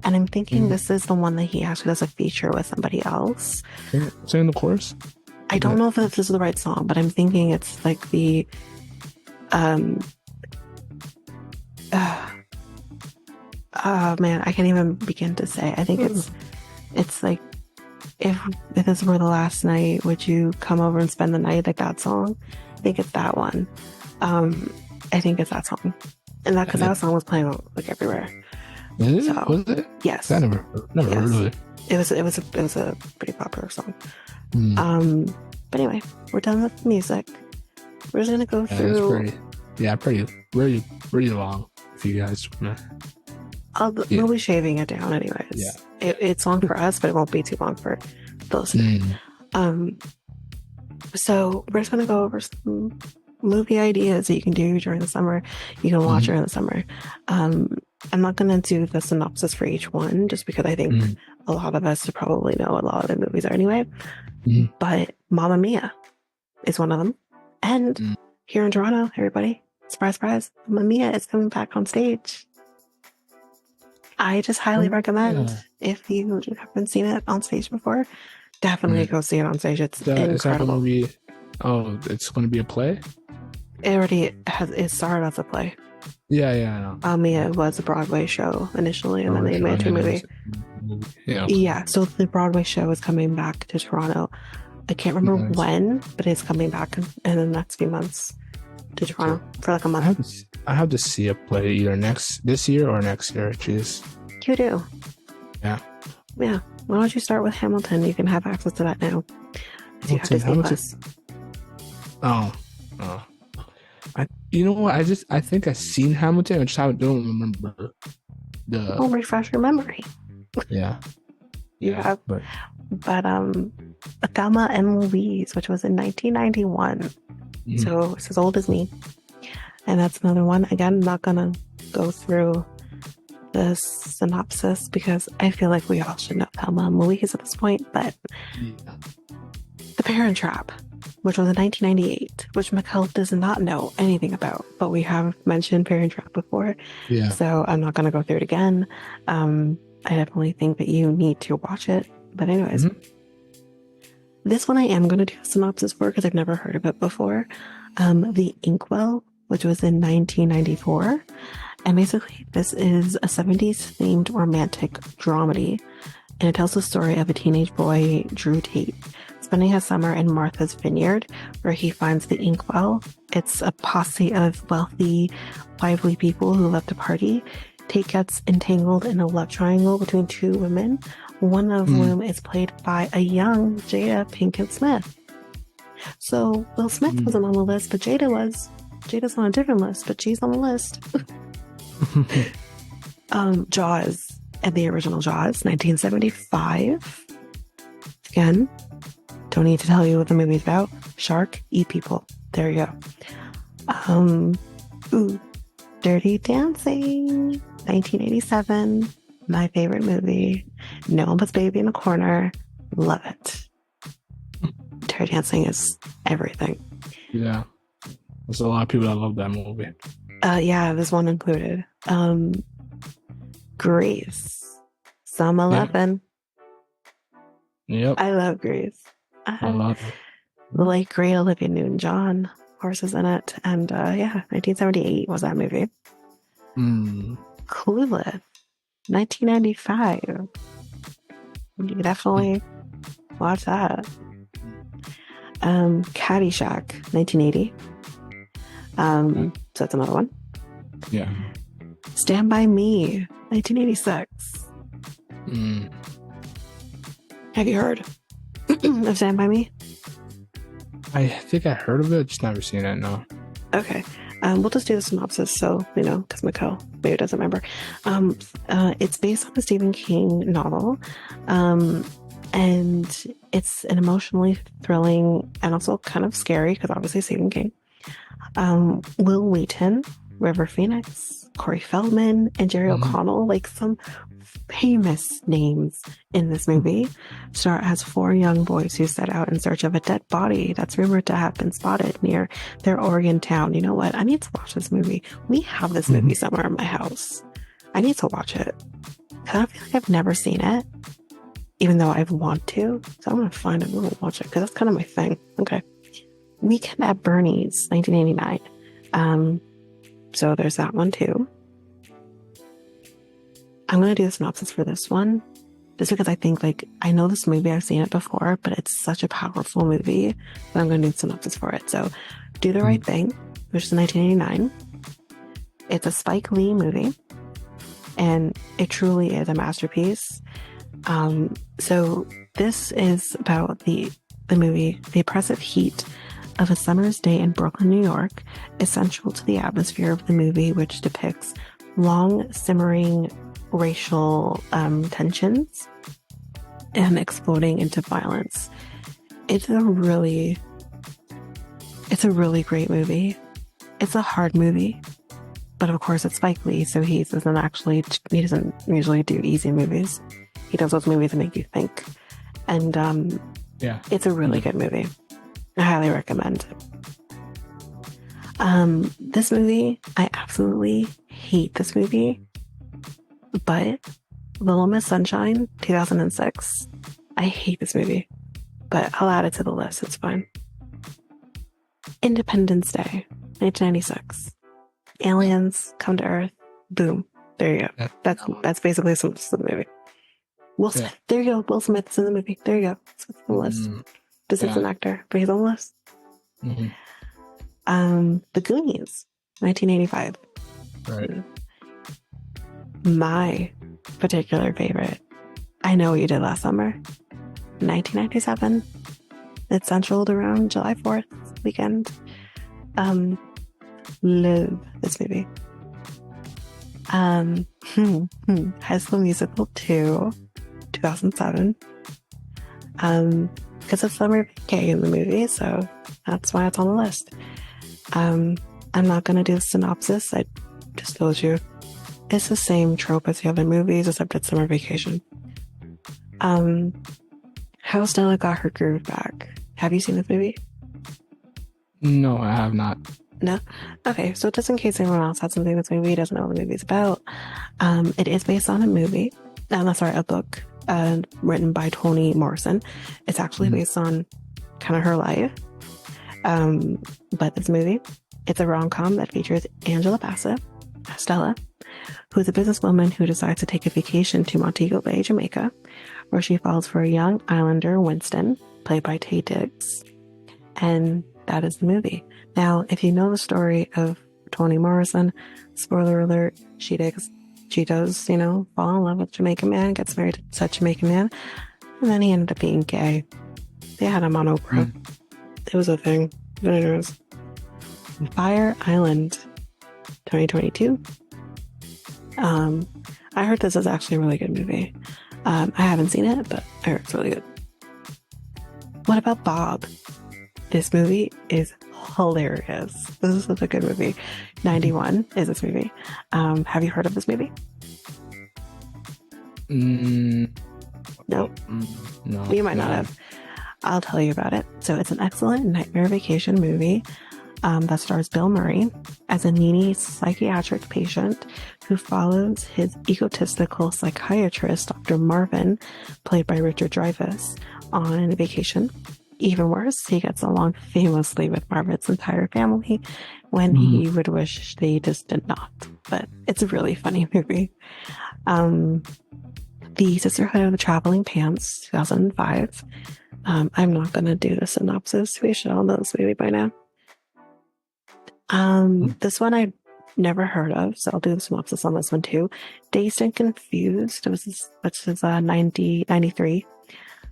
S2: And I'm thinking
S1: Mhm.
S2: this is the one that he actually does a feature with somebody else.
S1: Sing the chorus.
S2: I don't
S1: But
S2: know if this is the right song, but I'm thinking it's like the um uh, oh man, I can't even begin to say. I think it's like if this were the last night, would you come over and spend the night? Like that song. I think it's that one. Um, I think it's that song, and that because that song was playing like everywhere.
S1: is it?
S2: So
S1: Was it?
S2: yes,
S1: I never heard
S2: yes,
S1: of it.
S2: it was a pretty popular song.
S1: Mm.
S2: But anyway, we're done with the music. We're just gonna go
S1: Yeah, it's
S2: through.
S1: pretty long. If you guys, yeah,
S2: We'll be shaving it down anyways.
S1: yeah.
S2: It's long for us, but it won't be too long for the listener.
S1: Mm.
S2: Um, so we're just gonna go over some movie ideas that you can do during the summer. You can watch during the summer. I'm not gonna do the synopsis for each one just because I think a lot of us probably know a lot of the movies are anyway. But Mamma Mia is one of them. And here in Toronto, everybody, surprise, surprise, Mamma Mia is coming back on stage. I just highly recommend if you haven't seen it on stage before, definitely go see it on stage. It's
S1: Is that
S2: incredible.
S1: gonna be? Oh, it's gonna be a play.
S2: It started as a play.
S1: Yeah, I know.
S2: Mia was a Broadway show initially, and then they made it into a movie.
S1: Yeah.
S2: Yeah, so the Broadway show is coming back to Toronto. I can't remember when, but it's coming back in the next few months to Toronto for like a month.
S1: I have to see a play either this year or next year. Jeez.
S2: You do.
S1: Yeah.
S2: Yeah. Why don't you start with Hamilton? You can have access to that now. If you have Disney Plus.
S1: Oh. You know what? I think I've seen Hamilton. I just don't remember the.
S2: Oh, refresh your memory.
S1: Yeah.
S2: You have, but Thelma and Louise, which was in 1991, so it's as old as me, and that's another one. Again, I'm not gonna go through the synopsis because I feel like we all should know Thelma and Louise at this point. But The Parent Trap, which was in 1998, which Mikel does not know anything about, but we have mentioned Parent Trap before, so I'm not gonna go through it again. I definitely think that you need to watch it. But anyways, this one I am going to do a synopsis for because I've never heard of it before. The Inkwell, which was in 1994. And basically, this is a 70s themed romantic dramedy. And it tells the story of a teenage boy, Drew Tate, spending his summer in Martha's Vineyard, where he finds the Inkwell. It's a posse of wealthy, lively people who love to party. Tate gets entangled in a love triangle between two women, one of whom is played by a young Jada Pinkett Smith. So Will Smith wasn't on the list, but Jada was. Jada's on a different list, but she's on the list. Jaws, and the original Jaws, 1975. Again, don't need to tell you what the movie's about. Shark, eat people. There you go. Dirty Dancing, 1987. My favorite movie. No one puts baby in a corner. Love it. Dirty Dancing is everything.
S1: Yeah. There's a lot of people that love that movie.
S2: Yeah, this one included. Grease. Some 11.
S1: Yep.
S2: I love Grease.
S1: I love it.
S2: The late great Olivia Newton-John, of course, is in it. And 1978 was that movie. Clueless, 1995. You can definitely watch that. Caddyshack, 1980. So that's another one.
S1: Yeah.
S2: Stand By Me, 1986.
S1: Mm.
S2: Have you heard of Stand By Me?
S1: I think I heard of it, just never seen it. No.
S2: Okay. We'll just do the synopsis so, because Mikel maybe doesn't remember. It's based on a Stephen King novel. And it's an emotionally thrilling and also kind of scary because obviously Stephen King. Will Wheaton, River Phoenix, Corey Feldman, and Jerry
S1: Hmm.
S2: O'Connell, like some famous names in this movie, star as four young boys who set out in search of a dead body that's rumored to have been spotted near their Oregon town. You know what? I need to watch this movie. We have this
S1: Hmm.
S2: movie somewhere in my house. I need to watch it. Because I feel like I've never seen it, even though I want to. So I'm going to find it and we'll watch it because that's kind of my thing. Okay. Weekend at Bernie's, 1989. So there's that one too. I'm going to do the synopsis for this one just because I think, I know this movie, I've seen it before, but it's such a powerful movie that I'm going to do the synopsis for it. So, Do the Right Thing, which is 1989. It's a Spike Lee movie, and it truly is a masterpiece. So this is about the movie, the oppressive heat of a summer's day in Brooklyn, New York, essential to the atmosphere of the movie, which depicts long simmering racial tensions and exploding into violence. It's a really great movie. It's a hard movie, but of course it's Spike Lee, so he doesn't usually do easy movies. He does those movies that make you think, and
S1: Yeah.
S2: it's a really good movie. I highly recommend. This movie, I absolutely hate this movie, but Little Miss Sunshine, 2006, I hate this movie, but I'll add it to the list. It's fine. Independence Day, 1996. Aliens come to Earth. Boom. There you go. That's basically some of the movie. Will Smith.
S1: Yeah.
S2: There you go. Will Smith's in the movie. There you go. It's on the list. This is an actor, but he's on the list. The Goonies, 1985.
S1: Right.
S2: My particular favorite. I Know What You Did Last Summer, 1997. It's centered around July 4th weekend. Love this movie. High School Musical 2, 2007. Because it's Summer Vacay in the movie, so that's why it's on the list. I'm not gonna do the synopsis. I just told you it's the same trope as the other movies, except it's summer vacation. How Stella Got Her Groove Back. Have you seen this movie?
S1: No, I have not.
S2: No? Okay, so just in case anyone else has something this movie doesn't know what the movie's about, it is based on a movie. A book written by Toni Morrison. It's actually based on kind of her life. But this movie, it's a rom-com that features Angela Bassett, Stella, who is a businesswoman who decides to take a vacation to Montego Bay, Jamaica, where she falls for a young islander, Winston, played by Taye Diggs. And that is the movie. Now, if you know the story of Toni Morrison, spoiler alert, she does, fall in love with a Jamaican man, gets married to such a Jamaican man, and then he ended up being gay. They had him on Oprah. It was a thing. But anyways, Fire Island, 2022. I heard this is actually a really good movie. I haven't seen it, but I heard it's really good. What about Bob? This movie is hilarious. This is such a good movie. 91 is this movie. Have you heard of this movie? No.
S1: No.
S2: You might not have. I'll tell you about it. So it's an excellent nightmare vacation movie that stars Bill Murray as a needy psychiatric patient who follows his egotistical psychiatrist, Dr. Marvin, played by Richard Dreyfuss, on a vacation. Even worse, he gets along famously with Marvin's entire family when he would wish they just did not. But it's a really funny movie. The Sisterhood of the Traveling Pants, 2005. I'm not gonna do the synopsis. We should all know this movie by now. This one I never heard of, so I'll do the synopsis on this one too. Dazed and Confused, which is 93.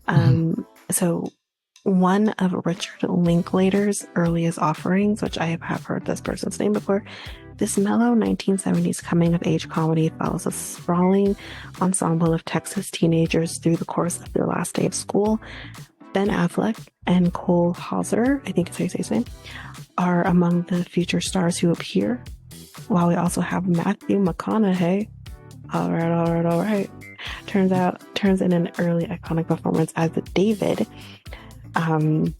S1: Mhm.
S2: So one of Richard Linklater's earliest offerings, which I have heard this person's name before, this mellow 1970s coming of age comedy follows a sprawling ensemble of Texas teenagers through the course of their last day of school. Ben Affleck and Cole Hauser, I think is how you say his name, are among the future stars who appear, while we also have Matthew McConaughey. All right. Turns in an early iconic performance as the David. Um,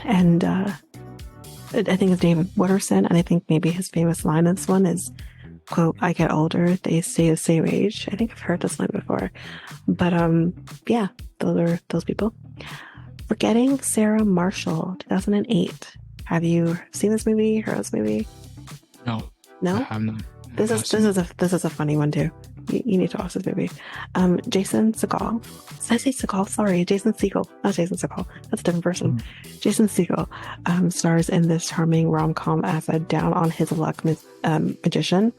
S2: and I think it's David Wooderson, and I think maybe his famous line in this one is, quote, "I get older, they stay the same age." I think I've heard this line before. But yeah, those are those people. Forgetting Sarah Marshall, 2008. Have you seen this movie? Heard this movie?
S1: No, I
S2: No?
S1: have not. I have
S2: This is
S1: not
S2: this
S1: seen.
S2: is a funny one too. You need to watch this movie. Jason Segel. Did I say Segel? Sorry, Jason Segel. Not Jason Segel. That's a different person.
S1: Mm.
S2: Jason Segel stars in this charming rom-com as a down on his luck magician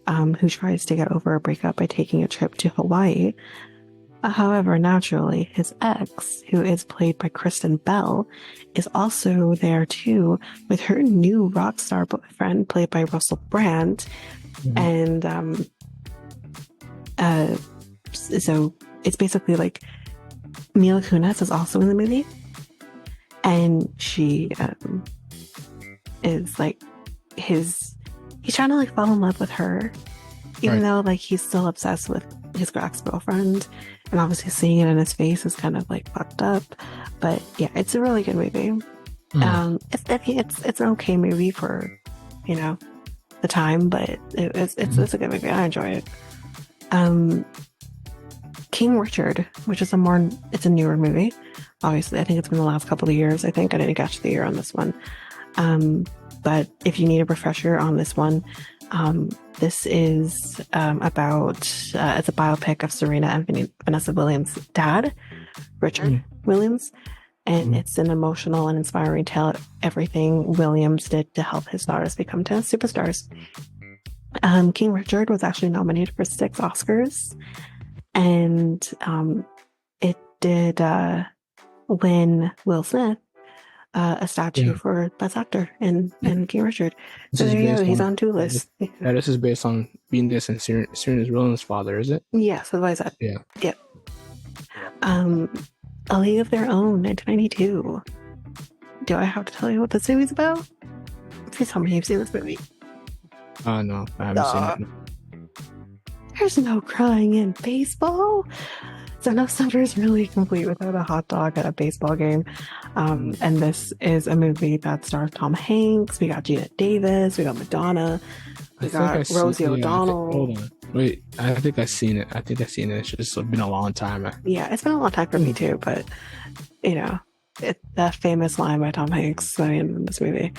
S2: who tries to get over a breakup by taking a trip to Hawaii. However, naturally, his ex, who is played by Kristen Bell, is also there too with her new rock star boyfriend, played by Russell Brand.
S1: Mhm.
S2: And so it's basically like Mila Kunis is also in the movie, and she is like he's trying to like fall in love with her, even
S1: Right.
S2: though like he's still obsessed with his ex-girlfriend, and obviously seeing it in his face is kind of like fucked up. But yeah, it's a really good movie.
S1: Mm.
S2: It's an okay movie for, you know, the time, but
S1: Mhm.
S2: it's a good movie. I enjoy it. Um, King Richard, which is it's a newer movie. Obviously, I think it's been the last couple of years. I think I didn't catch the year on this one. But if you need a refresher on this one, this is about it's a biopic of Serena and Vanessa Williams' dad, Richard
S1: Mm.
S2: Williams, and
S1: Mm.
S2: it's an emotional and inspiring tale of everything Williams did to help his daughters become tennis superstars. King Richard was actually nominated for 6 Oscars, and it did win Will Smith a statue
S1: Yeah.
S2: for Best Actor in King Richard.
S1: This
S2: So
S1: is
S2: there you go.
S1: based
S2: He's
S1: on.
S2: on 2 lists.
S1: Yeah, this is based on being this and Serena's Williams' father, is it?
S2: Yeah, so that's what I said.
S1: Yeah.
S2: Yep. Um, A League of Their Own, 1992. Do I have to tell you what this movie's about? Please tell me you've seen this movie.
S1: No, I haven't seen it.
S2: There's no crying in baseball. So no summer's really complete without a hot dog at a baseball game. And this is a movie that stars Tom Hanks. We got Gina Davis. We got Madonna.
S1: I
S2: We
S1: think I
S2: got
S1: see.
S2: Rosie
S1: Yeah,
S2: O'Donnell.
S1: hold on. Wait, I think I seen it. I think I seen it. It's just been a long time.
S2: Yeah, it's been a long time for me too, but you know, that famous line by Tom Hanks in this movie.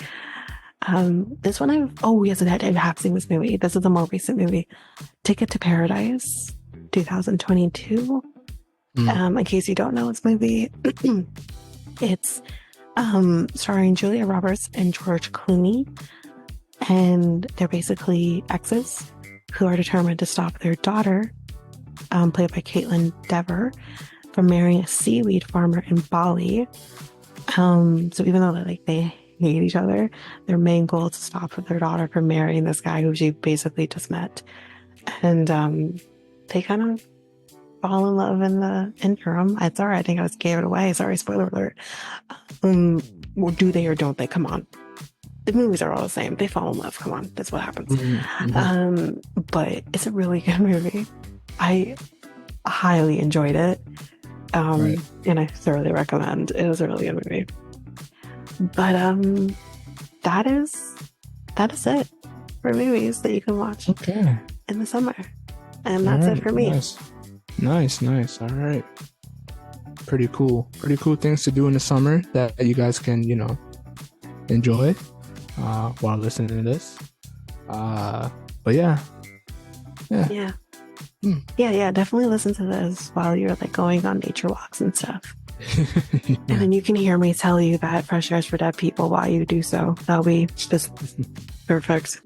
S2: This one yes, I have seen this movie. This is a more recent movie. Ticket to Paradise, 2022.
S1: Mm.
S2: In case you don't know this movie, it's starring Julia Roberts and George Clooney, and they're basically exes who are determined to stop their daughter, played by Caitlin Dever, from marrying a seaweed farmer in Bali. So even though they hate each other, their main goal is to stop their daughter from marrying this guy who she basically just met, and they kind of fall in love in the interim. It's all right. I think I just gave it away. Sorry, spoiler alert. Well, do they or don't they? Come on. The movies are all the same. They fall in love. Come on. That's what happens.
S1: Mm-hmm.
S2: But it's a really good movie. I highly enjoyed it.
S1: Right.
S2: And I thoroughly recommend. It was a really good movie. But that is it for movies that you can watch
S1: Okay.
S2: in the summer. And that's it for me.
S1: Nice. All right. Pretty cool. Pretty cool things to do in the summer that you guys can, enjoy while listening to this. But yeah.
S2: Yeah.
S1: Hmm.
S2: Yeah, definitely listen to this while you're like going on nature walks and stuff. And
S1: Yeah.
S2: then you can hear me tell you that fresh airs for dead people while you do so. That'll be just perfect.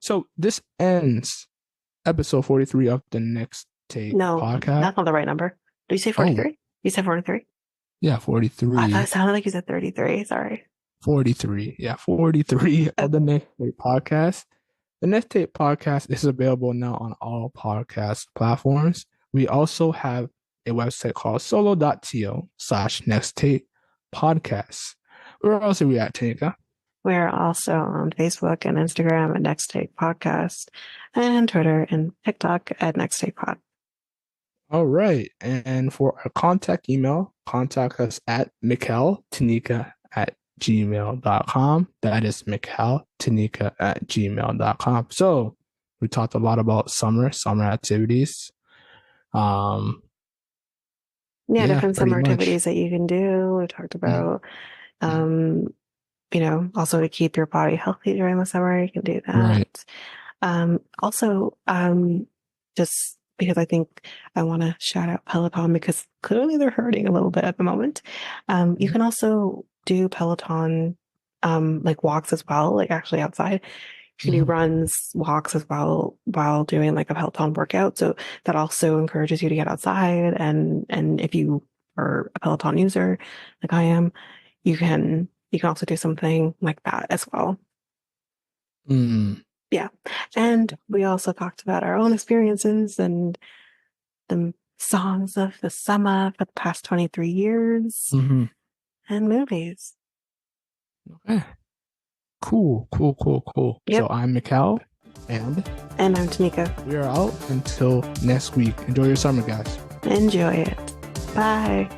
S1: So this ends episode 43 of the Next Take
S2: No,
S1: podcast.
S2: that's not the right number. Did you say
S1: Oh,
S2: 43? You said 43?
S1: yeah,
S2: I thought it
S1: 43.
S2: sounded like you said 33. Sorry.
S1: 43. Yeah, 43
S2: Oh,
S1: of the Next Take podcast. The Next Tape podcast is available now on all podcast platforms. We also have a website called solo.to/next tape podcast. Where else are we at, Tanyka?
S2: we're also on Facebook and Instagram at Next Take Podcast and Twitter and TikTok at Next Take Pod.
S1: All right. And for our contact email, contact us at mikeltanika@gmail.com. That is mikeltanika@gmail.com. So we talked a lot about summer activities. Um,
S2: Yeah,
S1: yeah,
S2: different
S1: pretty
S2: summer
S1: much.
S2: activities that you can do. We talked
S1: Mm,
S2: about,
S1: mm.
S2: um, also to keep your body healthy during the summer, you can do
S1: Right.
S2: that. Also, just because I think I want to shout out Peloton because clearly they're hurting a little bit at the moment. You can also do Peloton, like walks as well, like actually outside. You can do
S1: Mhm.
S2: runs, walks as well while doing like a Peloton workout. So that also encourages you to get outside. And if you are a Peloton user, like I am, you can also do something like that as well.
S1: Mm.
S2: Yeah. And we also talked about our own experiences and the songs of the summer for the past 23 years
S1: Mhm.
S2: and movies.
S1: Okay. Cool, cool, cool, cool. So
S2: Yep.
S1: I'm Mikel, and
S2: And I'm Tanyka.
S1: we are out until next week. Enjoy your summer, guys.
S2: Enjoy it. Bye.